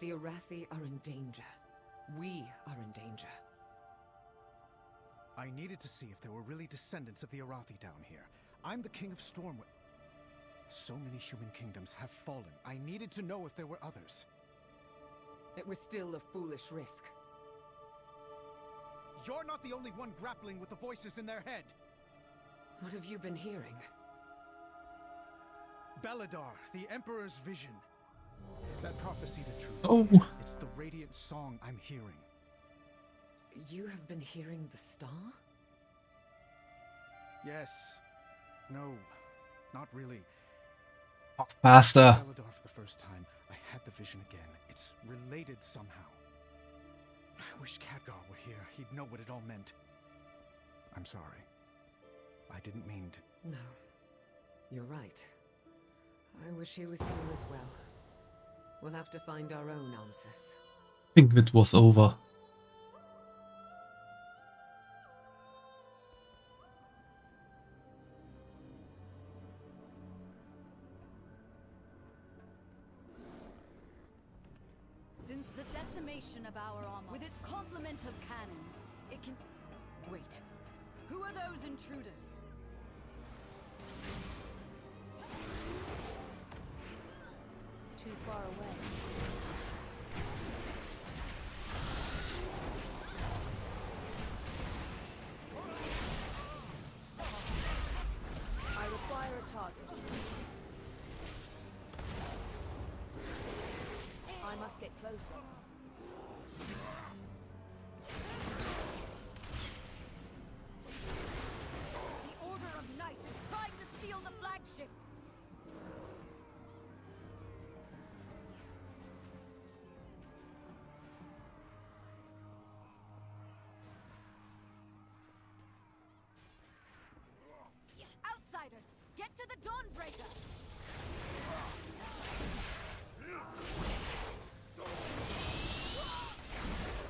The Arathi are in danger. We are in danger. I needed to see if there were really descendants of the Arathi down here. I'm the king of Stormwind. So many human kingdoms have fallen. I needed to know if there were others. It was still a foolish risk. You're not the only one grappling with the voices in their head. What have you been hearing? Beledar, the Emperor's vision. That prophecy the truth. Oh. It's the radiant song I'm hearing. You have been hearing the star? Yes. No. Not really. Talk faster. Beledar for the first time. I had the vision again. It's related somehow. I wish Khadgar were here. He'd know what it all meant. I'm sorry. I didn't mean to... No. You're right. I wish he was here as well. We'll have to find our own answers. I think it was over. Since the decimation of our armor, with its complement of cannons, it can... Wait. Who are those intruders? Too far away. I require a target. I must get closer. Dawnbreaker!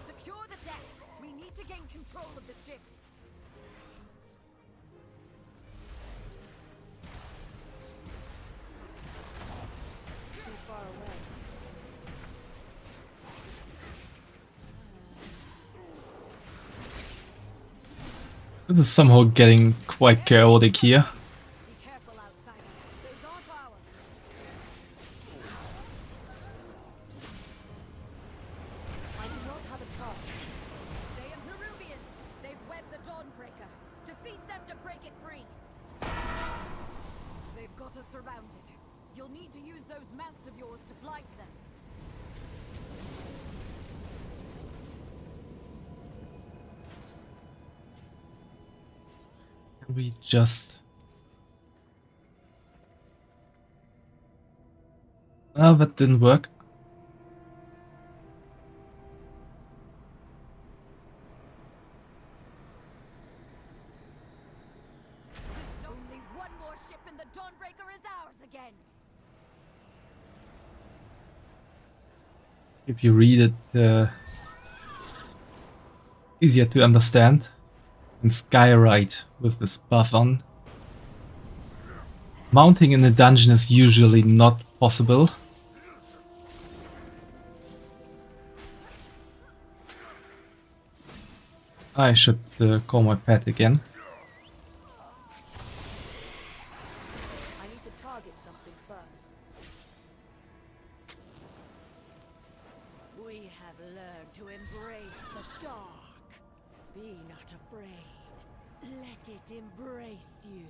Secure the deck! We need to gain control of the ship! Too far away. This is somehow getting quite chaotic here. Be careful, outsider. Those aren't ours. I do not have a target. They are Nerubians. They've webbed the Dawnbreaker. Defeat them to break it free. They've got us surrounded. You'll need to use those mounts of yours to fly to them. We just... Ah, that didn't work. Only one more ship and the Dawnbreaker is ours again. If you read it, easier to understand. And skyride with this buff on. Mounting in a dungeon is usually not possible. I should call my pet again. I need to target something first. We have learned to embrace the dark. Be not afraid. Let it embrace you.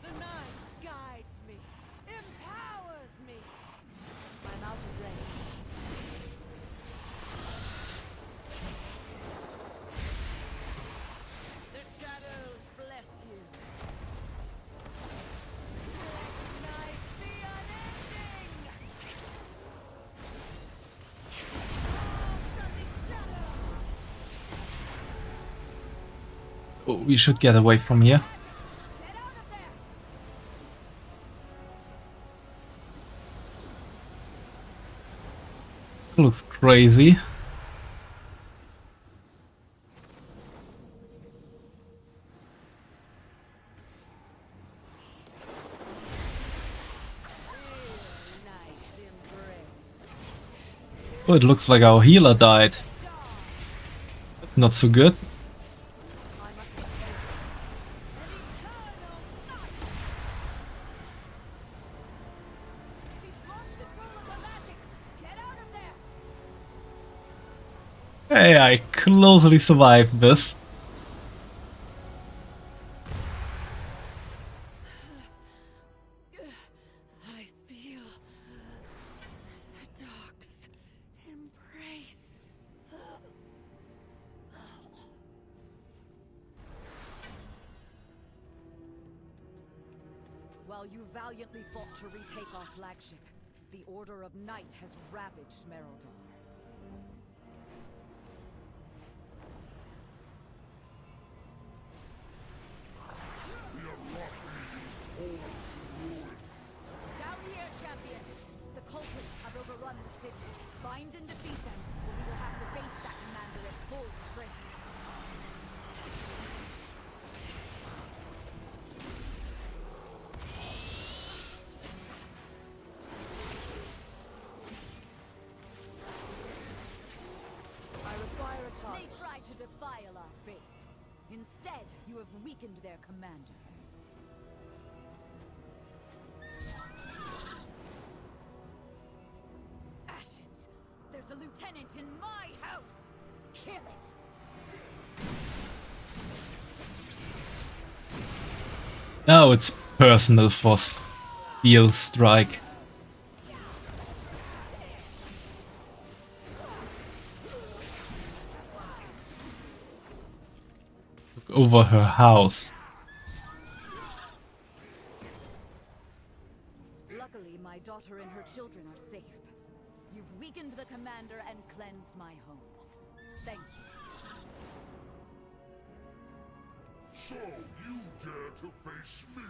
The night guides me, empowers me. I'm out of range. The shadows bless you. Let night be unending. Oh, we should get away from here. Looks crazy. Oh, it looks like our healer died. Not so good. Hey, I closely survived this. I feel the dark's embrace. While you valiantly fought to retake our flagship, the Order of Night has ravaged Merildor. Down here, champion! The cultists have overrun the city. Find and defeat them, or we will have to face that commander at full strength. I require a target. They tried to defile our faith. Instead, you have weakened their commander. Ashes! There's a lieutenant in my house! Kill it! Now it's personal for Steel Strike. Took over her house. Luckily, my daughter and her children are safe. You've weakened the commander and cleansed my home. Thank you. So you dare to face me?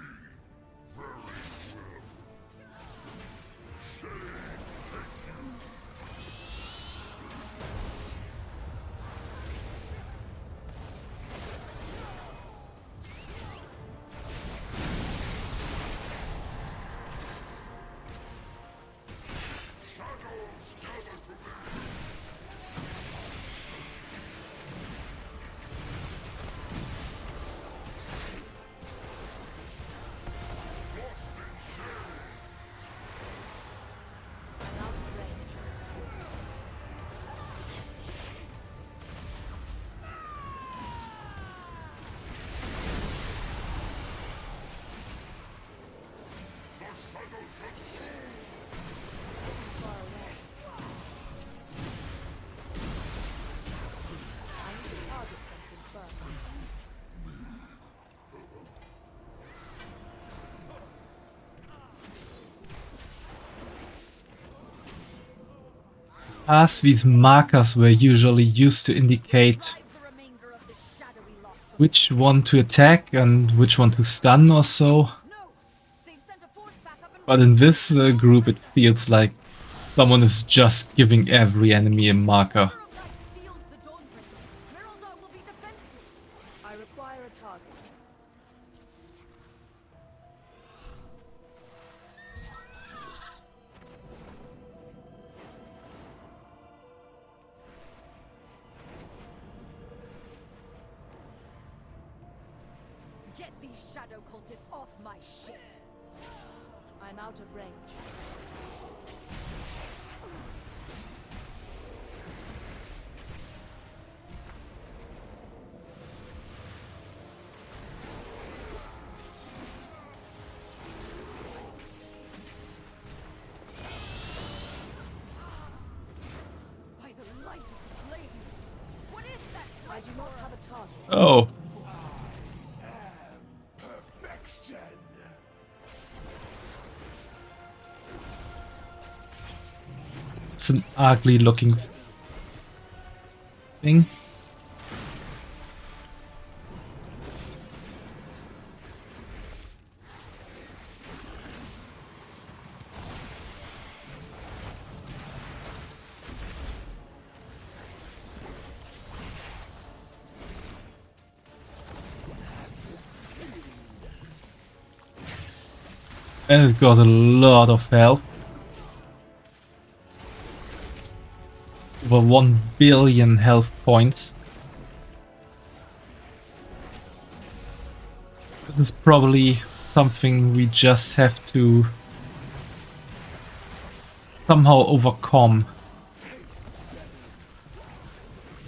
As these markers were usually used to indicate which one to attack and which one to stun or so. But in this group it feels like someone is just giving every enemy a marker. I require a target. Get these shadow cultists off my ship. I'm out of range. By the light of the flame. What is that? I do not have a target. Oh. It's an ugly looking thing. And it got a lot of health. Over 1 billion health points. This is probably something we just have to somehow overcome.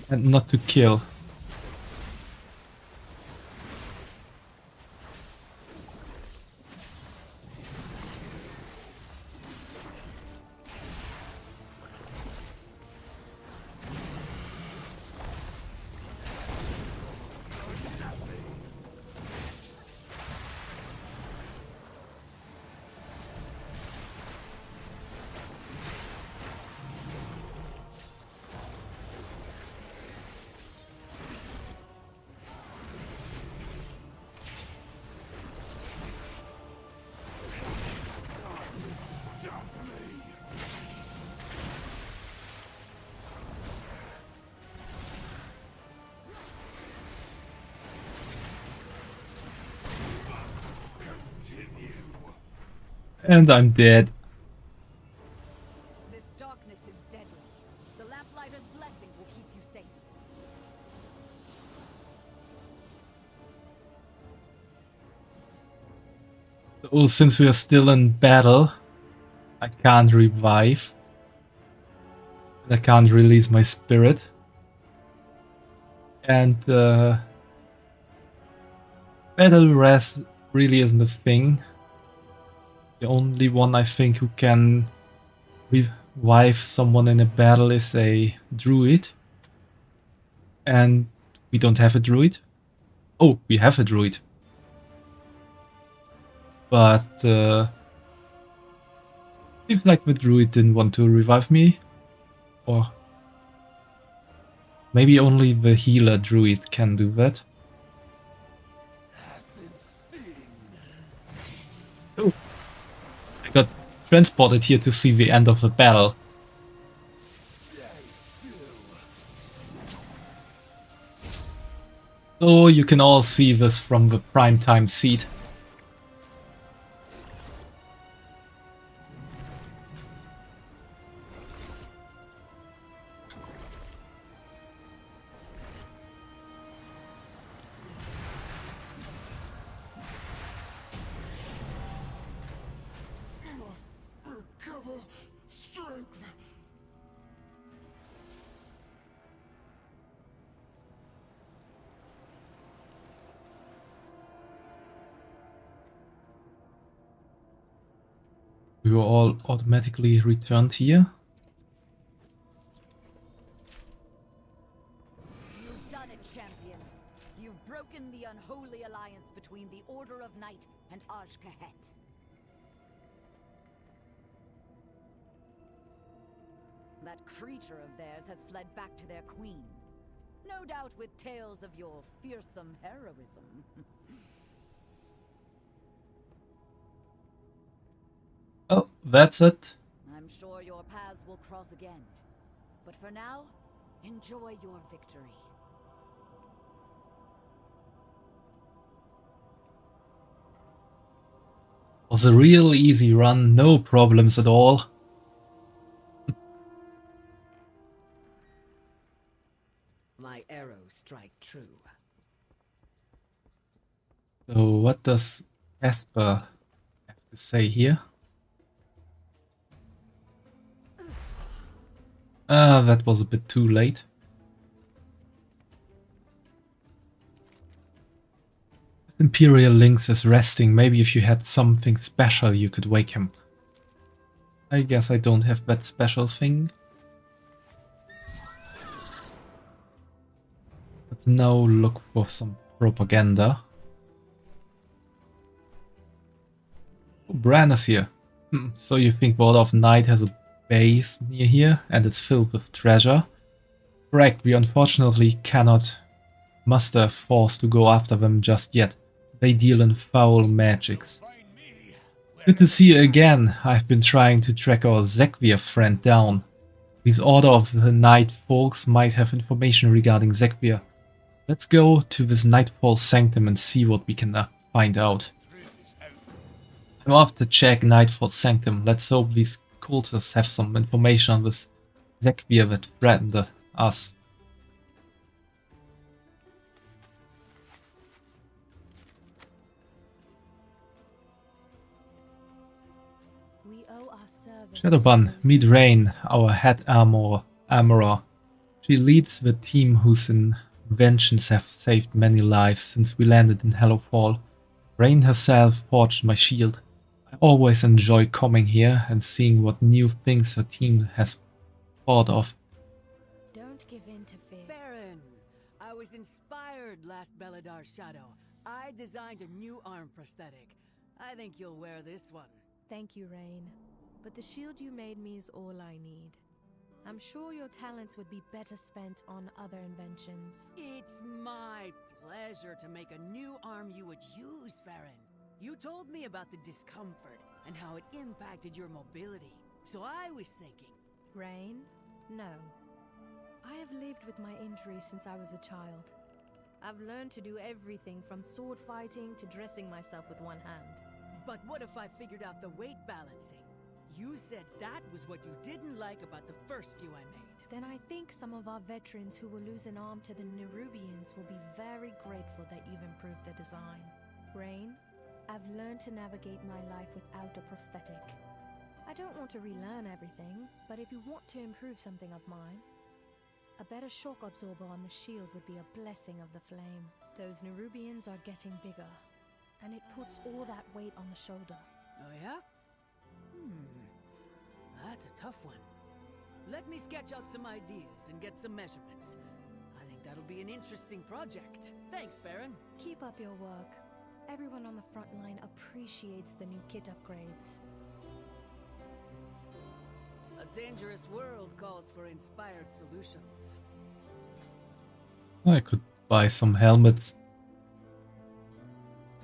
And not to kill. And I'm dead. This darkness is deadly. The lamplighter's blessing will keep you safe. So since we are still in battle, I can't revive. I can't release my spirit. And battle res really isn't a thing. The only one I think who can revive someone in a battle is a druid. And we don't have a druid. Oh, we have a druid. But seems like the druid didn't want to revive me. Or maybe only the healer druid can do that. Oh, I got transported here to see the end of the battle. So you can all see this from the primetime seat. Must recover strength. We were all automatically returned here. You've done it, champion. You've broken the unholy alliance between the Order of Night and Aj-Kahet. That creature of theirs has fled back to their queen. No doubt with tales of your fearsome heroism. Oh, that's it. I'm sure your paths will cross again. But for now, enjoy your victory. Was a real easy run, no problems at all. My arrows strike true. So what does Casper have to say here? That was a bit too late. This Imperial Lynx is resting. Maybe if you had something special you could wake him. I guess I don't have that special thing. Let's now look for some propaganda. Oh, Bran is here. So you think World of Night has a base near here and it's filled with treasure? Correct, we unfortunately cannot muster a force to go after them just yet. They deal in foul magics. Good to see you again. I've been trying to track our Zekvir friend down. These Order of the Night folks might have information regarding Zekvir. Let's go to this Nightfall Sanctum and see what we can find out. I'm off to check Nightfall Sanctum. Let's hope these cultists have some information on this Zekvir that threatened us. We owe our service. Shadowban, meet Rain, our head armorer. She leads the team whose inventions have saved many lives since we landed in Hellowfall. Rain herself forged my shield. I always enjoy coming here and seeing what new things her team has thought of. Don't give in to fear. Farron, I was inspired last Beladar's shadow. I designed a new arm prosthetic. I think you'll wear this one. Thank you, Rain. But the shield you made me is all I need. I'm sure your talents would be better spent on other inventions. It's my pleasure to make a new arm you would use, Farron. You told me about the discomfort and how it impacted your mobility. So I was thinking... Rain? No. I have lived with my injury since I was a child. I've learned to do everything from sword fighting to dressing myself with one hand. But what if I figured out the weight balancing? You said that was what you didn't like about the first few I made. Then I think some of our veterans who will lose an arm to the Nerubians will be very grateful that you've improved the design. Rain, I've learned to navigate my life without a prosthetic. I don't want to relearn everything, but if you want to improve something of mine, a better shock absorber on the shield would be a blessing of the flame. Those Nerubians are getting bigger, and it puts all that weight on the shoulder. Oh yeah? That's a tough one. Let me sketch out some ideas and get some measurements. I think that'll be an interesting project. Thanks, Farron. Keep up your work. Everyone on the front line appreciates the new kit upgrades. A dangerous world calls for inspired solutions. I could buy some helmets.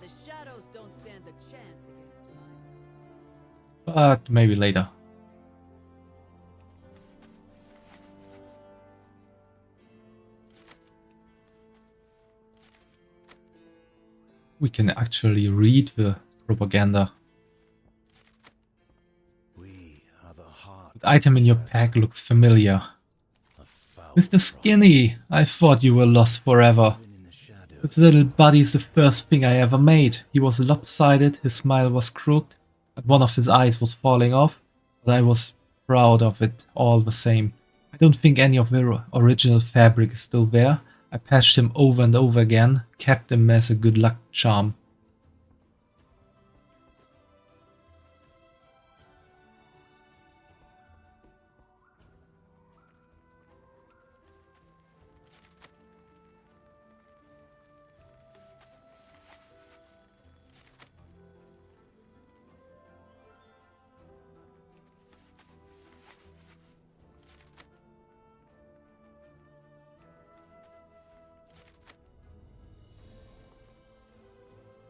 The shadows don't stand a chance against mine. But maybe later. We can actually read the propaganda. The item in your pack looks familiar. Mr. Skinny, I thought you were lost forever. This little buddy is the first thing I ever made. He was lopsided, his smile was crooked, and one of his eyes was falling off, but I was proud of it all the same. I don't think any of the original fabric is still there. I patched him over and over again, kept him as a good luck charm.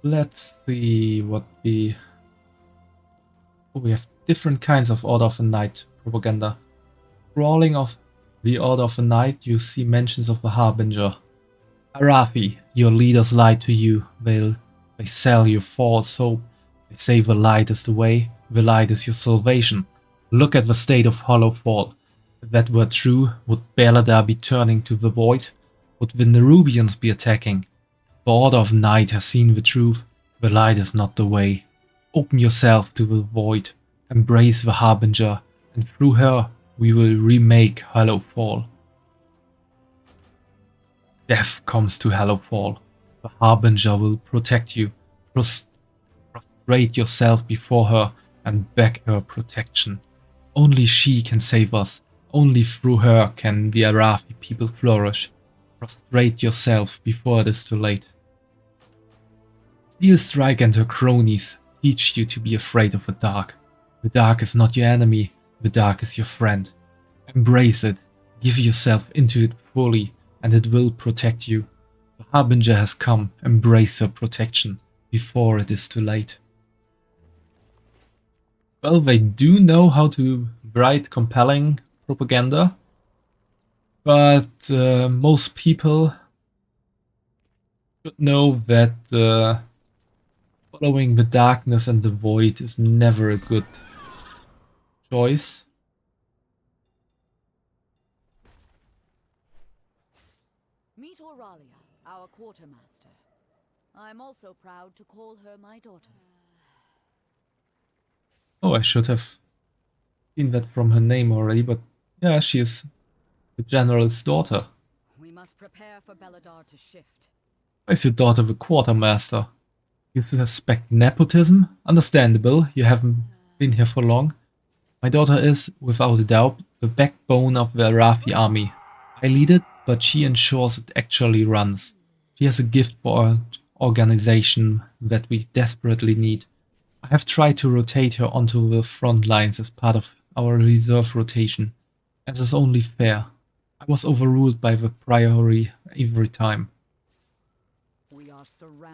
Let's see what we... Oh, we have different kinds of Order of the Night propaganda. Crawling of the Order of the Night, you see mentions of the Harbinger. Arathi, your leaders lied to you. They sell you false hope. They say the light is the way. The light is your salvation. Look at the state of Hollowfall. If that were true, would Beladar be turning to the void? Would the Nerubians be attacking? The Order of Night has seen the truth. The light is not the way. Open yourself to the void. Embrace the Harbinger, and through her we will remake Hollowfall. Death comes to Hollowfall. The Harbinger will protect you. Prostrate yourself before her and beg her protection. Only she can save us. Only through her can the Arathi people flourish. Prostrate yourself before it is too late. Steel Strike and her cronies teach you to be afraid of the dark. The dark is not your enemy, the dark is your friend. Embrace it, give yourself into it fully, and it will protect you. The Harbinger has come, embrace her protection, before it is too late. Well, they do know how to write compelling propaganda, but most people should know that following the darkness and the void is never a good choice. Meet Auralia, our quartermaster. I'm also proud to call her my daughter. Oh, I should have seen that from her name already, but yeah, she is the general's daughter. We must prepare for Beladar to shift. Why is your daughter the quartermaster? You suspect nepotism? Understandable, you haven't been here for long. My daughter is, without a doubt, the backbone of the Arathi army. I lead it, but she ensures it actually runs. She has a gift for organization that we desperately need. I have tried to rotate her onto the front lines as part of our reserve rotation, as is only fair. I was overruled by the Priory every time.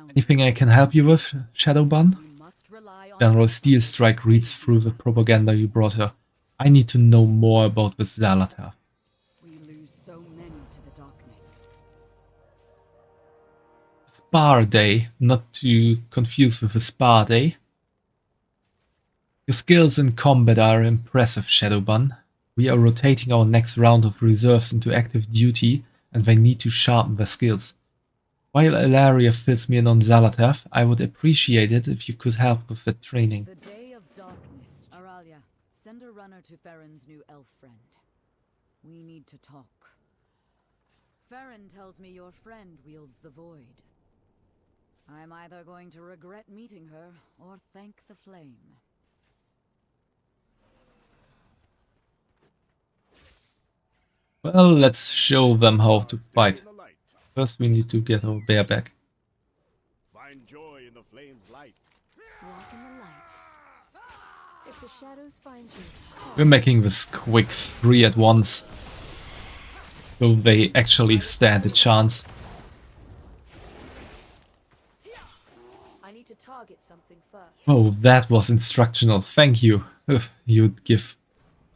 Anything I can help you with, Shadowban? General Steel Strike reads through the propaganda you brought her. I need to know more about the Zalatar. We lose so many to the darkness. Spar Day, not to confuse with a Spa Day. Your skills in combat are impressive, Shadowban. We are rotating our next round of reserves into active duty, and they need to sharpen their skills. While Ilaria fills me in on Zalatar, I would appreciate it if you could help with the training. The Day of Darkness. Auralia, send a runner to Farron's new elf friend. We need to talk. Farron tells me your friend wields the void. I'm either going to regret meeting her or thank the flame. Well, let's show them how to fight. First we need to get our bear back. Find joy in the flame's light. Walk in the light. If the shadows find you, We're making this quick 3 at once, so they actually stand a chance. I need to target something first. Oh, that was instructional. Thank you. Ugh, you'd give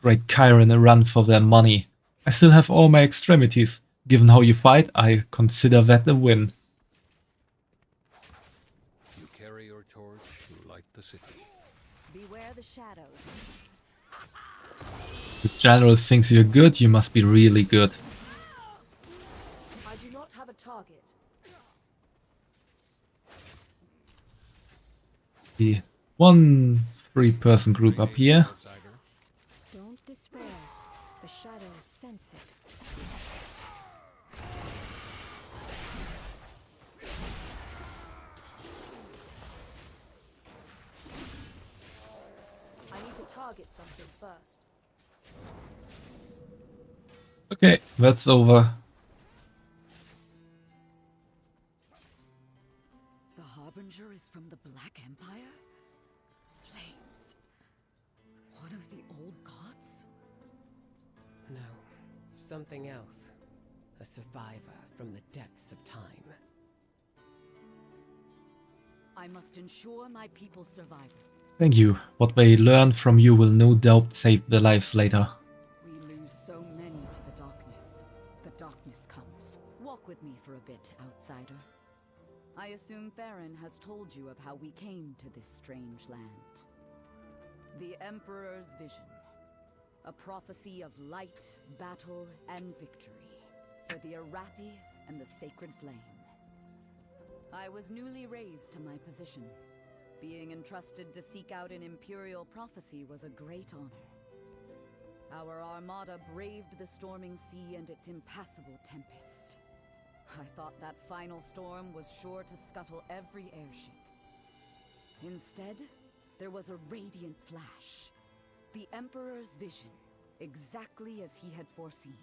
Great Chiron a run for their money. I still have all my extremities. Given how you fight, I consider that a win. You carry your torch, you light the city. Beware the shadows. The general thinks you're good, you must be really good. I do not have a target. The 1 3-person group up here. Don't despair. The shadows sense it. I need to target something first. Okay, that's over. The Harbinger is from the Black Empire? Flames. One of the old gods? No, something else. A survivor from the depths of time. I must ensure my people's survival. Thank you. What they learn from you will no doubt save their lives later. We lose so many to the darkness. The darkness comes. Walk with me for a bit, outsider. I assume Farron has told you of how we came to this strange land. The Emperor's vision. A prophecy of light, battle, and victory. For the Arathi and the Sacred Flame. I was newly raised to my position. Being entrusted to seek out an Imperial prophecy was a great honor. Our armada braved the storming sea and its impassable tempest. I thought that final storm was sure to scuttle every airship. Instead, there was a radiant flash. The Emperor's vision, exactly as he had foreseen.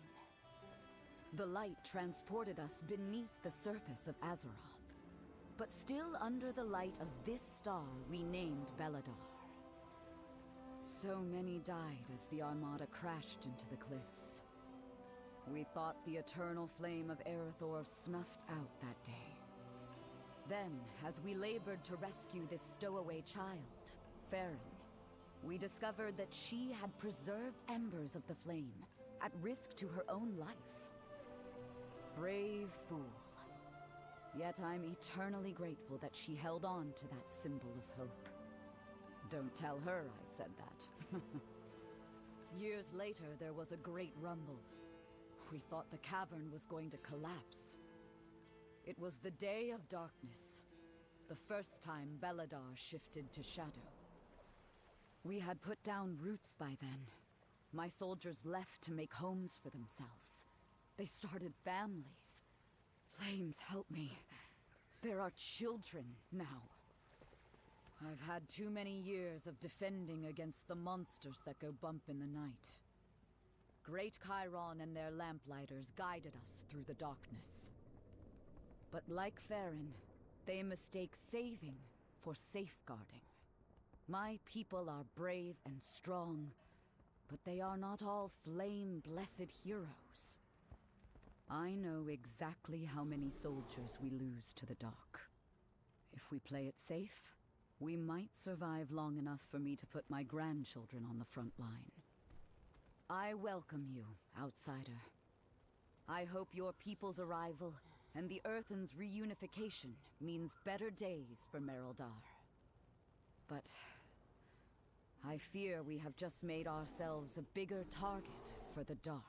The light transported us beneath the surface of Azeroth. But still under the light of this star we named Beladar. So many died as the Armada crashed into the cliffs. We thought the eternal flame of Aerithor snuffed out that day. Then, as we labored to rescue this stowaway child, Farron, we discovered that she had preserved embers of the flame, at risk to her own life. Brave fool. Yet I'm eternally grateful that she held on to that symbol of hope. Don't tell her I said that. Years later, there was a great rumble. We thought the cavern was going to collapse. It was the Day of Darkness, the first time Beladar shifted to shadow. We had put down roots by then. My soldiers left to make homes for themselves. They started families. Flames, help me. There are children now. I've had too many years of defending against the monsters that go bump in the night. Great Chiron and their lamplighters guided us through the darkness. But like Farron, they mistake saving for safeguarding. My people are brave and strong, but they are not all flame-blessed heroes. I know exactly how many soldiers we lose to the dark. If we play it safe, we might survive long enough for me to put my grandchildren on the front line. I welcome you, outsider. I hope your people's arrival and the Earthen's reunification means better days for Merildar. But I fear we have just made ourselves a bigger target for the dark.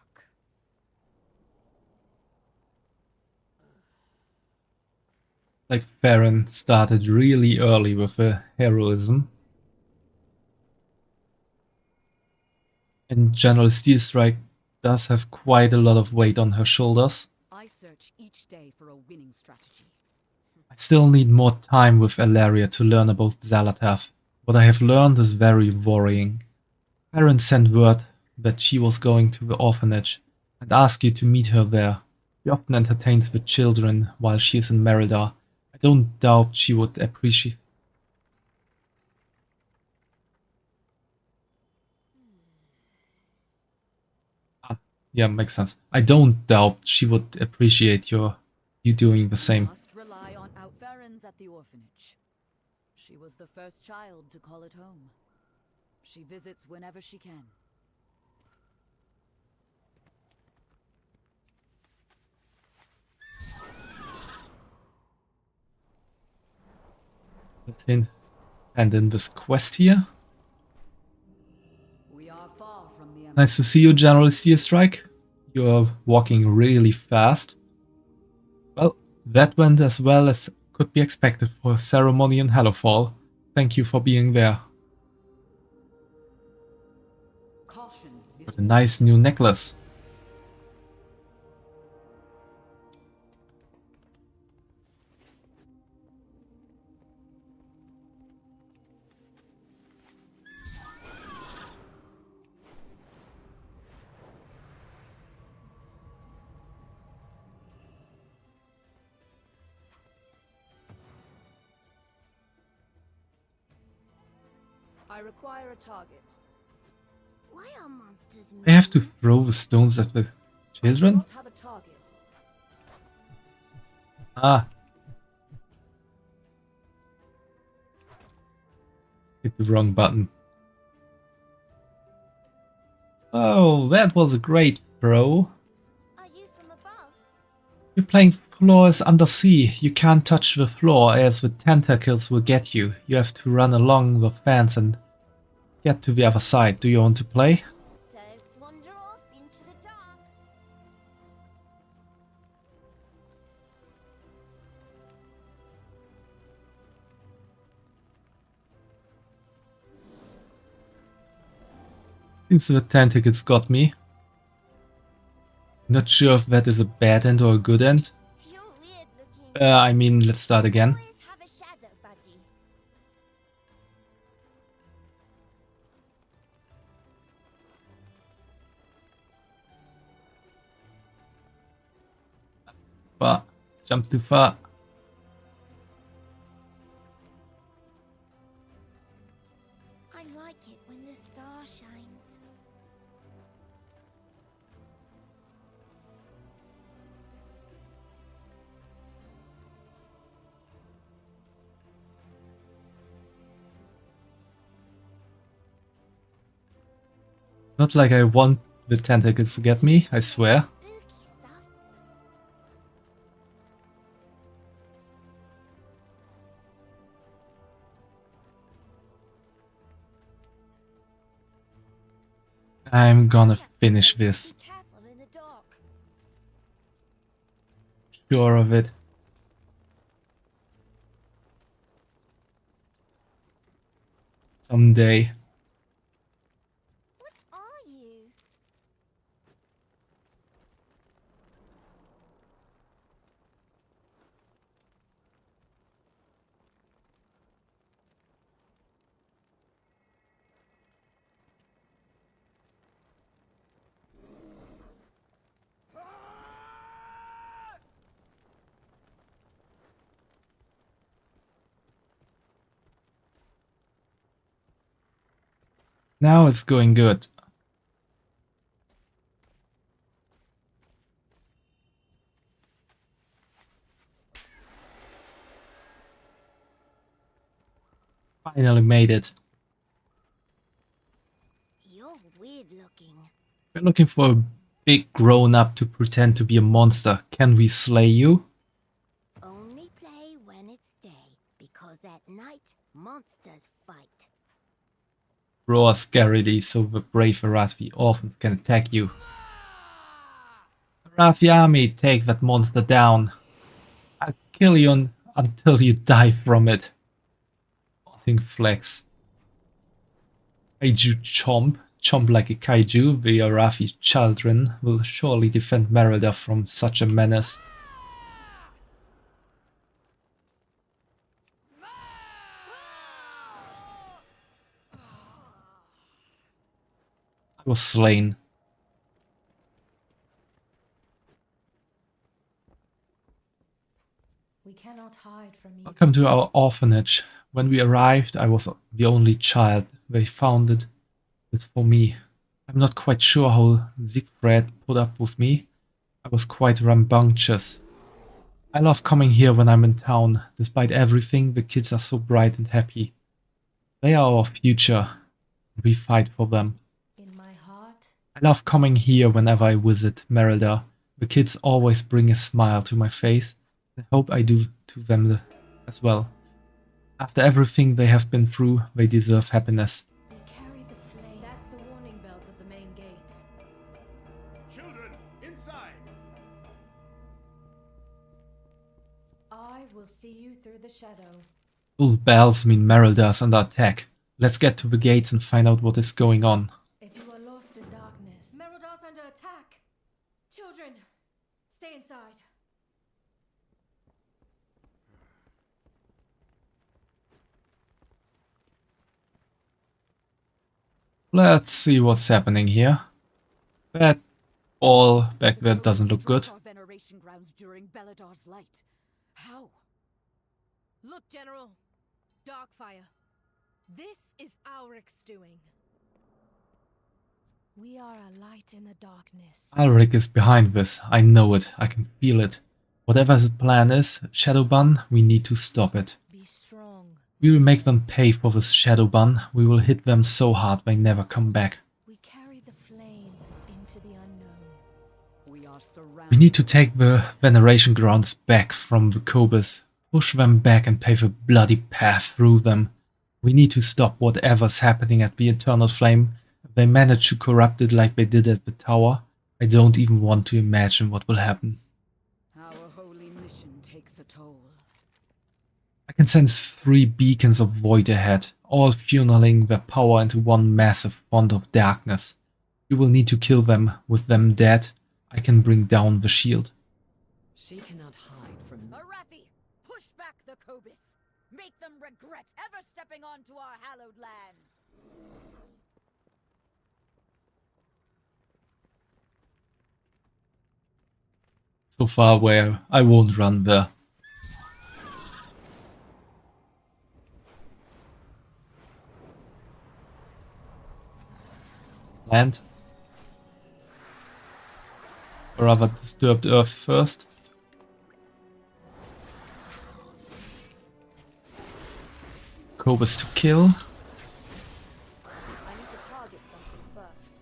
Like Farron started really early with her heroism. And General Steelstrike does have quite a lot of weight on her shoulders. I search each day for a winning strategy. I still need more time with Elaria to learn about Xalatath. What I have learned is very worrying. Farron sent word that she was going to the orphanage and asked you to meet her there. She often entertains the children while she is in Merildar. I don't doubt she would appreciate. Yeah, makes sense. I don't doubt she would appreciate you doing the same. Must rely on Farron's at the orphanage. She was the first child to call it home. She visits whenever she can. Let's hand in this quest here. We are far from the Nice to see you, General Strike. You're walking really fast. Well, that went as well as could be expected for a ceremony in Hallowfall. Thank you for being there. What a nice new necklace. I require a target. Why are monsters I have to throw the stones at the children? I don't have a target. Ah. Hit the wrong button. Oh, that was a great throw. Are you from above? You're playing floors under sea. You can't touch the floor as the tentacles will get you. You have to run along the fence and get to the other side. Do you want to play? Don't wander off into the dark. Seems the tentacles got me. Not sure if that is a bad end or a good end. You're weird looking. I mean, let's start again. Always have a shadow, buddy. Far. Jump too far. I like it when the star shines. Not like I want the tentacles to get me, I swear. Spooky stuff. I'm gonna finish this. Be careful in the dark. Sure of it. Someday. What are you? Now it's going good. Finally made it. You're weird looking. We're looking for a big grown-up to pretend to be a monster. Can we slay you? Only play when it's day, because at night monsters fight. Roar scarily so the brave Arathi orphans can attack you. Arathi army, take that monster down. I'll kill you until you die from it. Haunting flex. Kaiju chomp. Chomp like a kaiju, the Arathi children will surely defend Merida from such a menace. I was slain. We cannot hide from you. Welcome to our orphanage. When we arrived, I was the only child. They founded this for me. I'm not quite sure how Siegfried put up with me. I was quite rambunctious. I love coming here when I'm in town. Despite everything, the kids are so bright and happy. They are our future. We fight for them. In my heart, I love coming here whenever I visit Merida. The kids always bring a smile to my face. I hope I do to them as well. After everything they have been through, they deserve happiness. they carry the flame. That's the warning bells of the main gate. Children, inside! I will see you through the shadow. Those bells mean Merida is under attack. Let's get to the gates and find out what is going on. If you are lost in darkness, Meridar's under attack! Children, stay inside. Let's see what's happening here. That ball back there doesn't look good. Our veneration grounds during Beladar's light. How? Look, General. Darkfire. This is Auric's doing. we are a light in the darkness. Alric is behind this. I know it. I can feel it. Whatever his plan is, Shadowban, we need to stop it. Be strong. We will make them pay for this Shadowban. We will hit them so hard they never come back. We carry the flame into the unknown. We are surrounded. We need to take the veneration grounds back from the Cobus. Push them back and pave a bloody path through them. We need to stop whatever's happening at the Eternal Flame. If they manage to corrupt it like they did at the tower, I don't even want to imagine what will happen. Our holy mission takes a toll. I can sense 3 beacons of void ahead, all funneling their power into one massive font of darkness. You will need to kill them. With them dead, I can bring down the shield. She cannot hide from me. Arathi, push back the Cobus. Make them regret ever stepping onto our hallowed lands. So far away, I won't run there. Land. Or rather, disturbed Earth first. Cobus to kill. I need to target something first.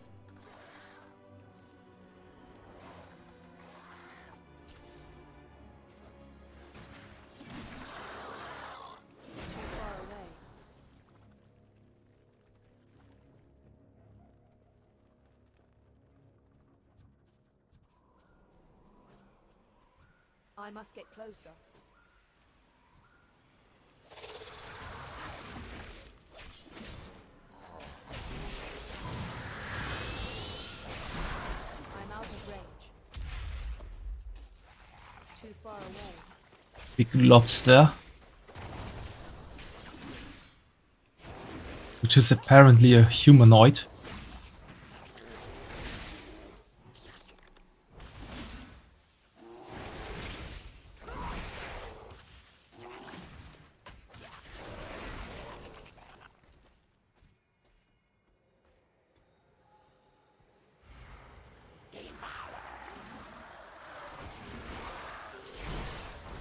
Too far away. I must get closer. I'm out of range. Too far away. Big lobster. Which is apparently a humanoid.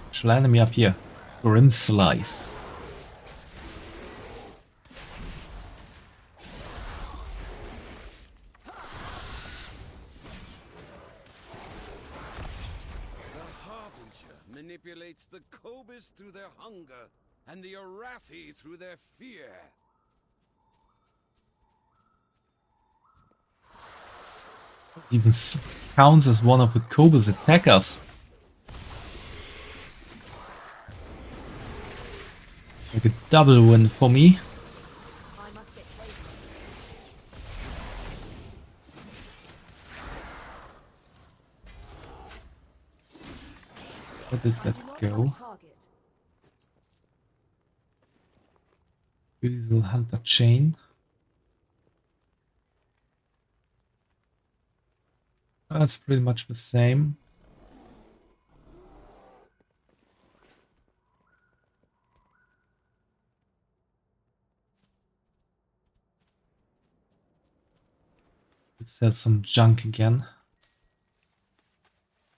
Actual enemy up here. Grim Slice. The Harbinger manipulates the Cobus through their hunger, and the Arathi through their fear. Even counts as one of the Cobus attackers. Like a double win for me. I must get closer. Where did that go? Target. Weasel Hunter Chain. That's pretty much the same. Let's sell some junk again.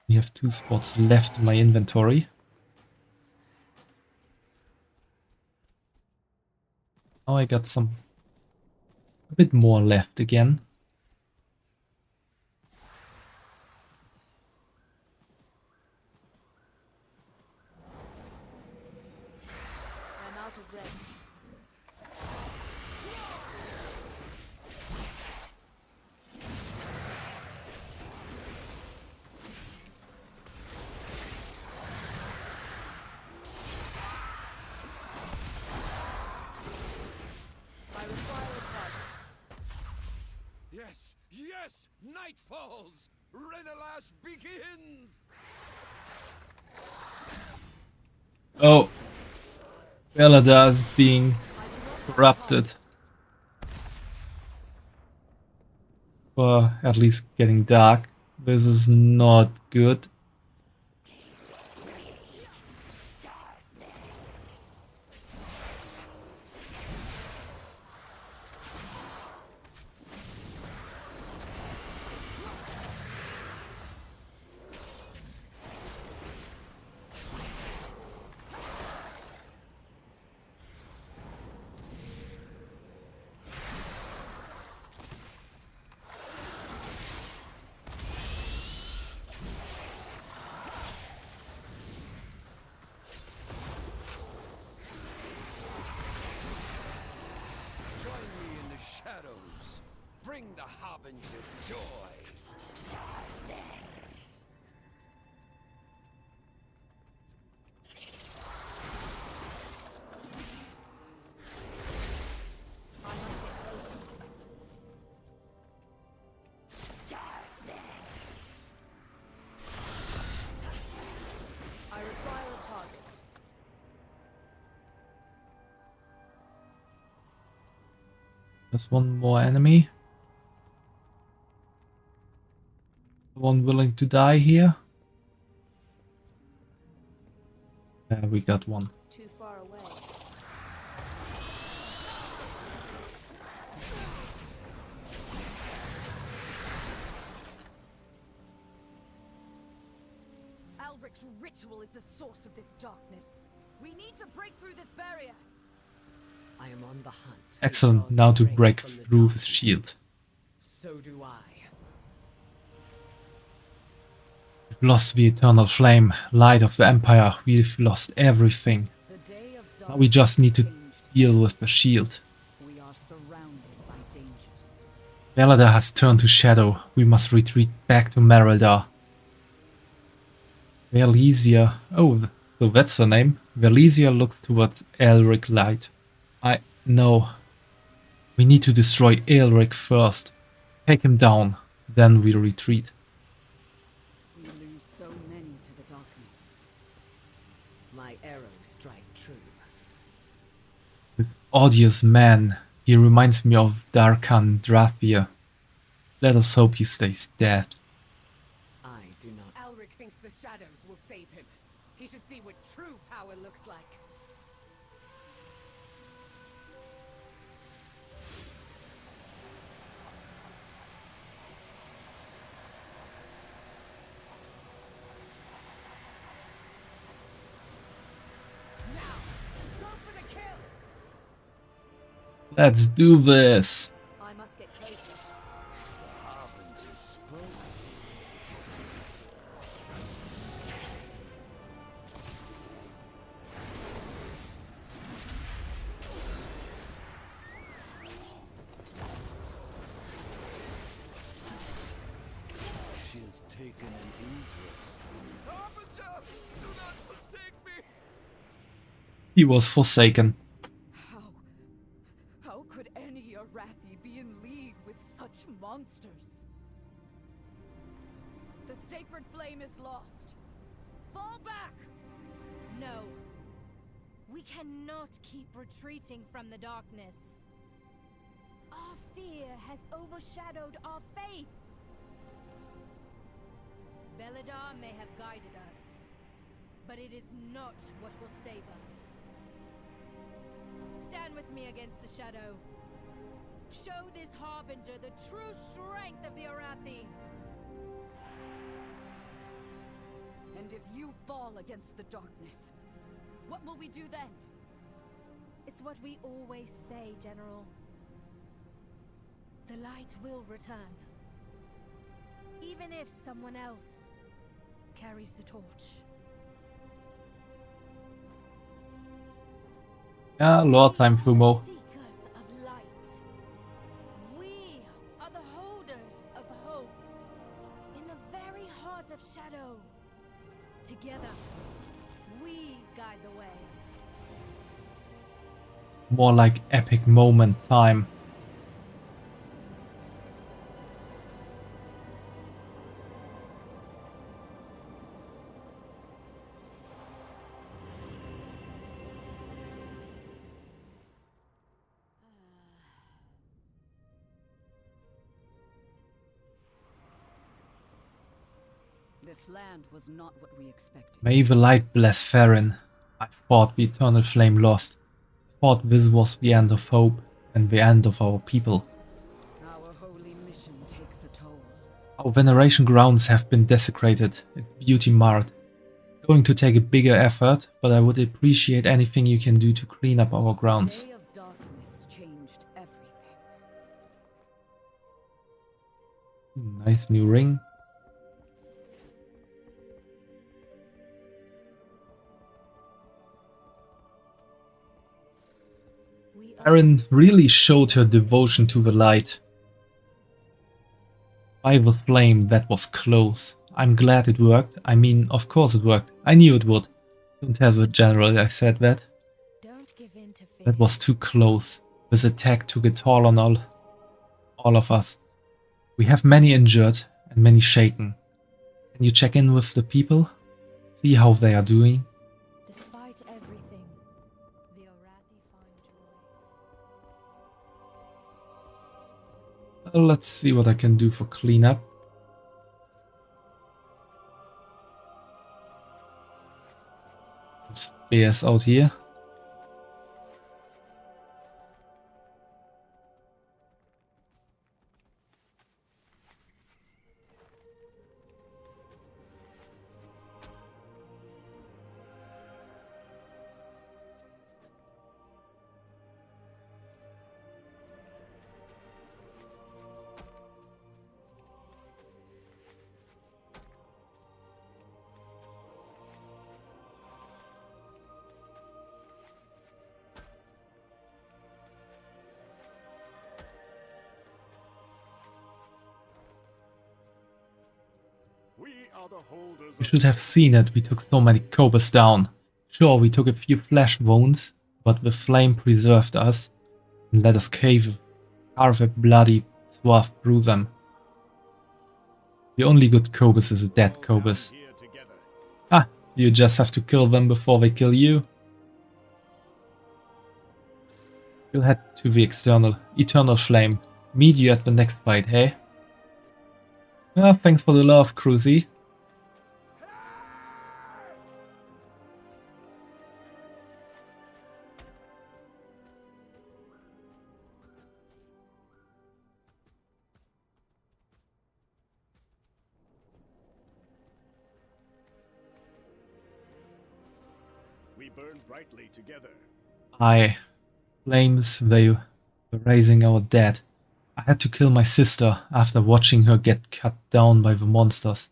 We have 2 spots left in my inventory. Now I got a bit more left again. I'm out of breath. Yes, yes! Night falls! Renelas begins! Oh, Belladar is being corrupted. Or at least getting dark. This is not good. Join me in the shadows. Bring the harbinger joy. I require a target. There's one more enemy. One willing to die here. We got one. Too far away. Alric's ritual is the source of this darkness. We need to break through this barrier. I am on the hunt. Excellent, now to break through his shield. So do I. We've lost the eternal flame, light of the Empire. We've lost everything. The day of Now we just need to deal with the shield. We are surrounded by dangers. Belladar has turned to shadow. We must retreat back to Merildar. Valesia. Oh, so that's her name. Valesia looks towards Elric light. No. We need to destroy Elric first. Take him down. Then we retreat. We lose so many to the darkness. My arrows strike true. This odious man. He reminds me of Darkan Drathir. Let us hope he stays dead. I do not. Alric thinks the shadows will save him. He should see what true power looks like. Let's do this. I must get closer. Harbinger spoke. She has taken an interest. Harbinger, do not forsake me! He was forsaken. How could any Arathi be in league with such monsters? The sacred flame is lost. Fall back! No. We cannot keep retreating from the darkness. Our fear has overshadowed our faith. Belladar may have guided us, but it is not what will save us. Stand with me against the shadow. Show this harbinger the true strength of the Arathi. And if you fall against the darkness, what will we do then? It's It's what we always say, General. The light will return. Even if someone else carries the torch. Yeah, lore time, Fumo. Seekers of light. We are the holders of hope. In the very heart of shadow. Together, we guide the way. More like epic moment time. This land was not what we expected. May the light bless Farron. I thought the eternal flame lost. I thought this was the end of hope and the end of our people. Our holy mission takes a toll. Our veneration grounds have been desecrated, its beauty marred. Going to take a bigger effort, but I would appreciate anything you can do to clean up our grounds. Day of darkness changed everything. Nice new ring. Erin really showed her devotion to the light. By the flame, that was close. I'm glad it worked. I mean, of course it worked. I knew it would. Don't tell the general I said that. Don't give in to fear. That was too close. This attack took a toll on all of us. We have many injured and many shaken. Can you check in with the people? See how they are doing? Despite everything, the Arathi find joy. Let's see what I can do for cleanup. Spears out here. You should have seen it, we took so many cobras down. Sure, we took a few flesh wounds, but the flame preserved us and let us carve a bloody swath through them. The only good cobras is a dead cobras. Ah, you just have to kill them before they kill you. We'll head to the eternal flame. Meet you at the next fight, hey? Ah, thanks for the love, Cruzy. We burn brightly together. Aye. Flames, they were raising our dead. I had to kill my sister after watching her get cut down by the monsters.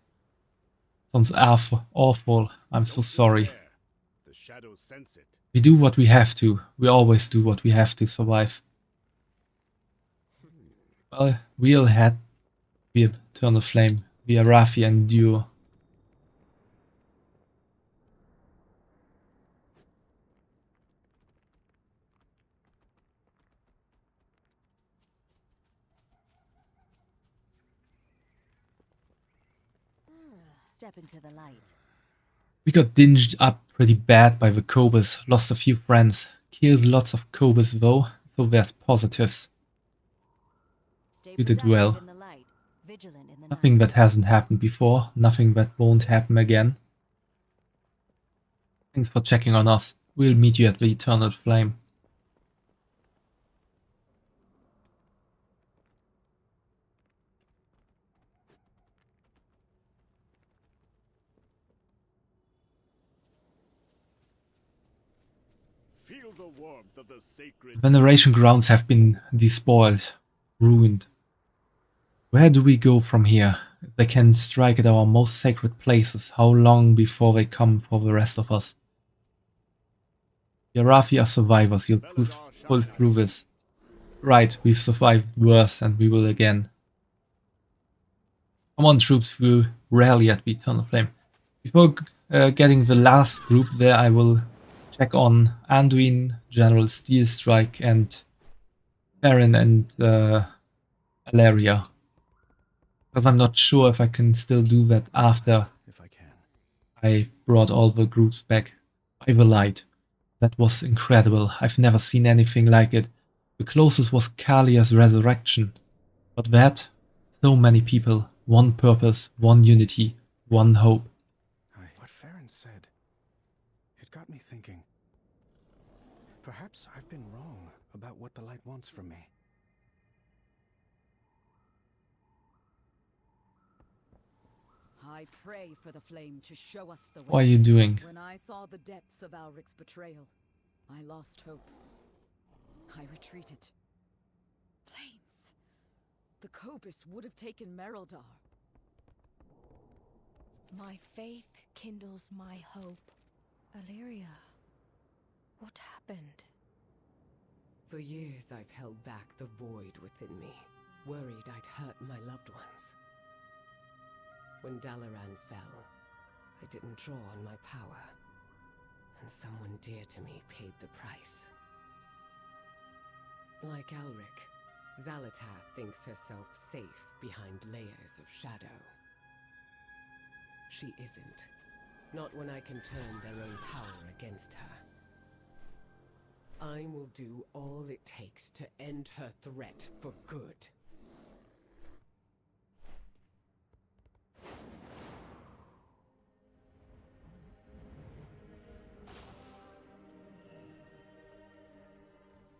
Sounds awful. I'm so sorry. The shadows sense it. We do what we have to. We always do what we have to survive. Well, we'll head the eternal flame via Rafi and Duo. Step into the light. We got dinged up pretty bad by the cobras, lost a few friends, killed lots of cobras though, so there's positives. You did well. Nothing that hasn't happened before, nothing that won't happen again. Thanks for checking on us. We'll meet you at the Eternal Flame. Feel the warmth of the sacred Veneration grounds have been despoiled, ruined. Where do we go from here? If they can strike at our most sacred places, how long before they come for the rest of us? The Arathi are survivors, you'll pull through this. Right, we've survived worse and we will again. Come on troops, we rally at the Eternal Flame. Before getting the last group there, I will check on Anduin, General Steelstrike, and Theron and Alaria. Because I'm not sure if I can still do that after I brought all the groups back by the light. That was incredible. I've never seen anything like it. The closest was Kalia's resurrection. But that, so many people, one purpose, one unity, one hope. What Farron said, it got me thinking. Perhaps I've been wrong about what the light wants from me. I pray for the flame to show us the way. What are you doing? When I saw the depths of Alric's betrayal, I lost hope. I retreated. Flames! The Cobus would have taken Mereldar. My faith kindles my hope. Illyria, what happened? For years I've held back the void within me, worried I'd hurt my loved ones. When Dalaran fell, I didn't draw on my power, and someone dear to me paid the price. Like Alric, Xalatath thinks herself safe behind layers of shadow. She isn't. Not when I can turn their own power against her. I will do all it takes to end her threat for good.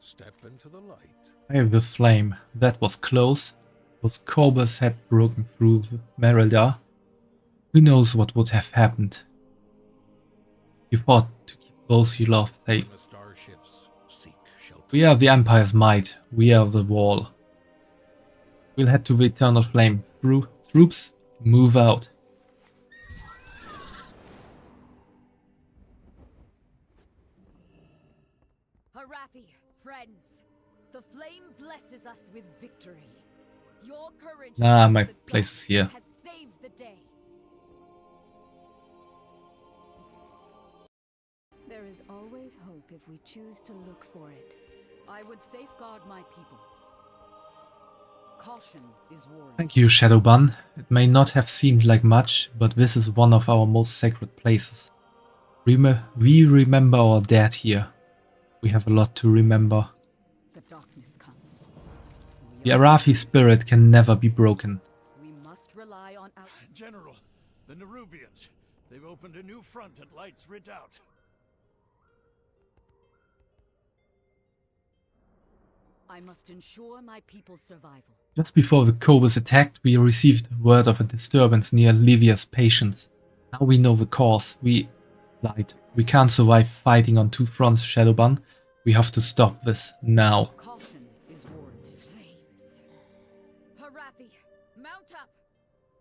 Step into the light. I have the flame. That was close. Those Cobus had broken through Mereldar. Who knows what would have happened? You fought to keep those you love safe. The star shifts, seek shelter. We are the Empire's might. We are the wall. We'll head to the Eternal Flame. Troops, move out. Arathi, friends, the flame blesses us with victory. Your courage Nah, against my the place is here. has saved the day. There is always hope if we choose to look for it. I would safeguard my people. Caution is warranted. Thank you, Shadowban. It may not have seemed like much, but this is one of our most sacred places. We remember our dead here. We have a lot to remember. The darkness comes. The Arathi spirit can never be broken. We must rely on our... General, the Nerubians. They've opened a new front at Light's Redoubt. I must ensure my people's survival. Just before the Cobus attacked, we received word of a disturbance near Livia's patients. Now we know the cause. We lied. We can't survive fighting on two fronts, Shadowban. We have to stop this now. Caution is warranted. Flames. Arathi, mount up.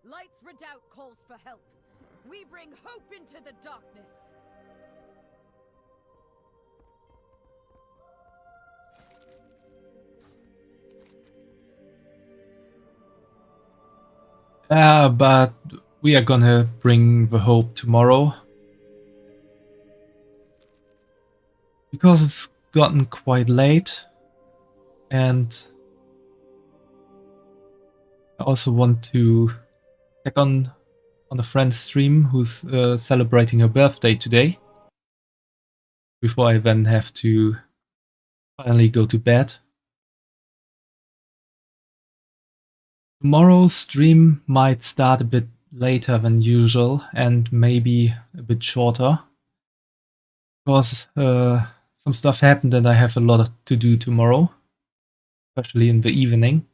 Light's Redoubt calls for help. We bring hope into the darkness. But we are gonna bring the hope tomorrow. Because it's gotten quite late. And I also want to check on a friend's stream who's celebrating her birthday today. Before I then have to finally go to bed. Tomorrow's stream might start a bit later than usual and maybe a bit shorter. Because some stuff happened and I have a lot to do tomorrow. Especially in the evening.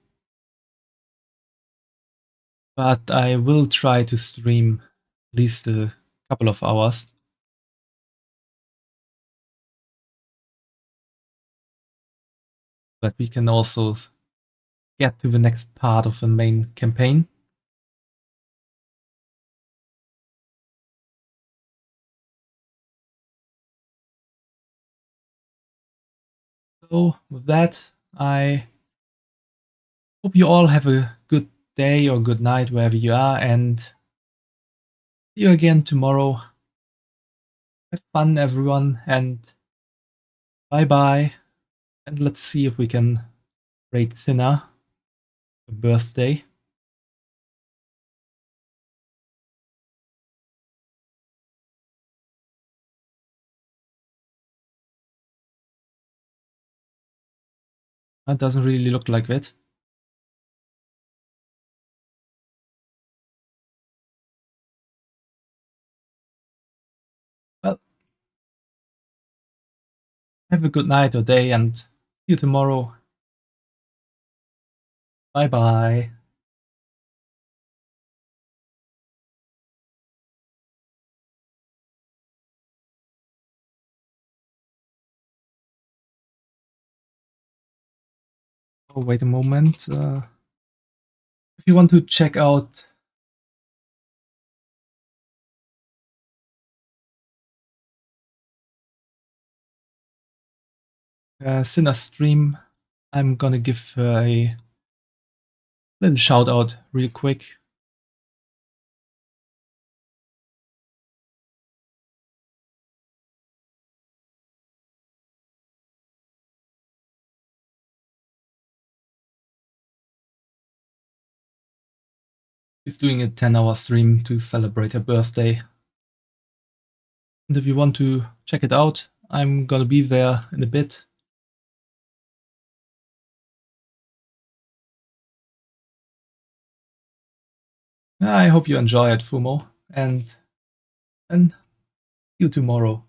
But I will try to stream at least a couple of hours. But we can also get to the next part of the main campaign. So with that, I hope you all have a good day or good night wherever you are, and see you again tomorrow. Have fun, everyone, and bye bye. And let's see if we can rate Cinna a birthday. That doesn't really look like it. Well, have a good night or day, and see you tomorrow. Bye bye. Oh, wait a moment. If you want to check out Cinna's stream, I'm gonna give her a little shout out real quick. She's doing a 10-hour stream to celebrate her birthday. And if you want to check it out, I'm gonna be there in a bit. I hope you enjoy it, Fumo, and see you tomorrow.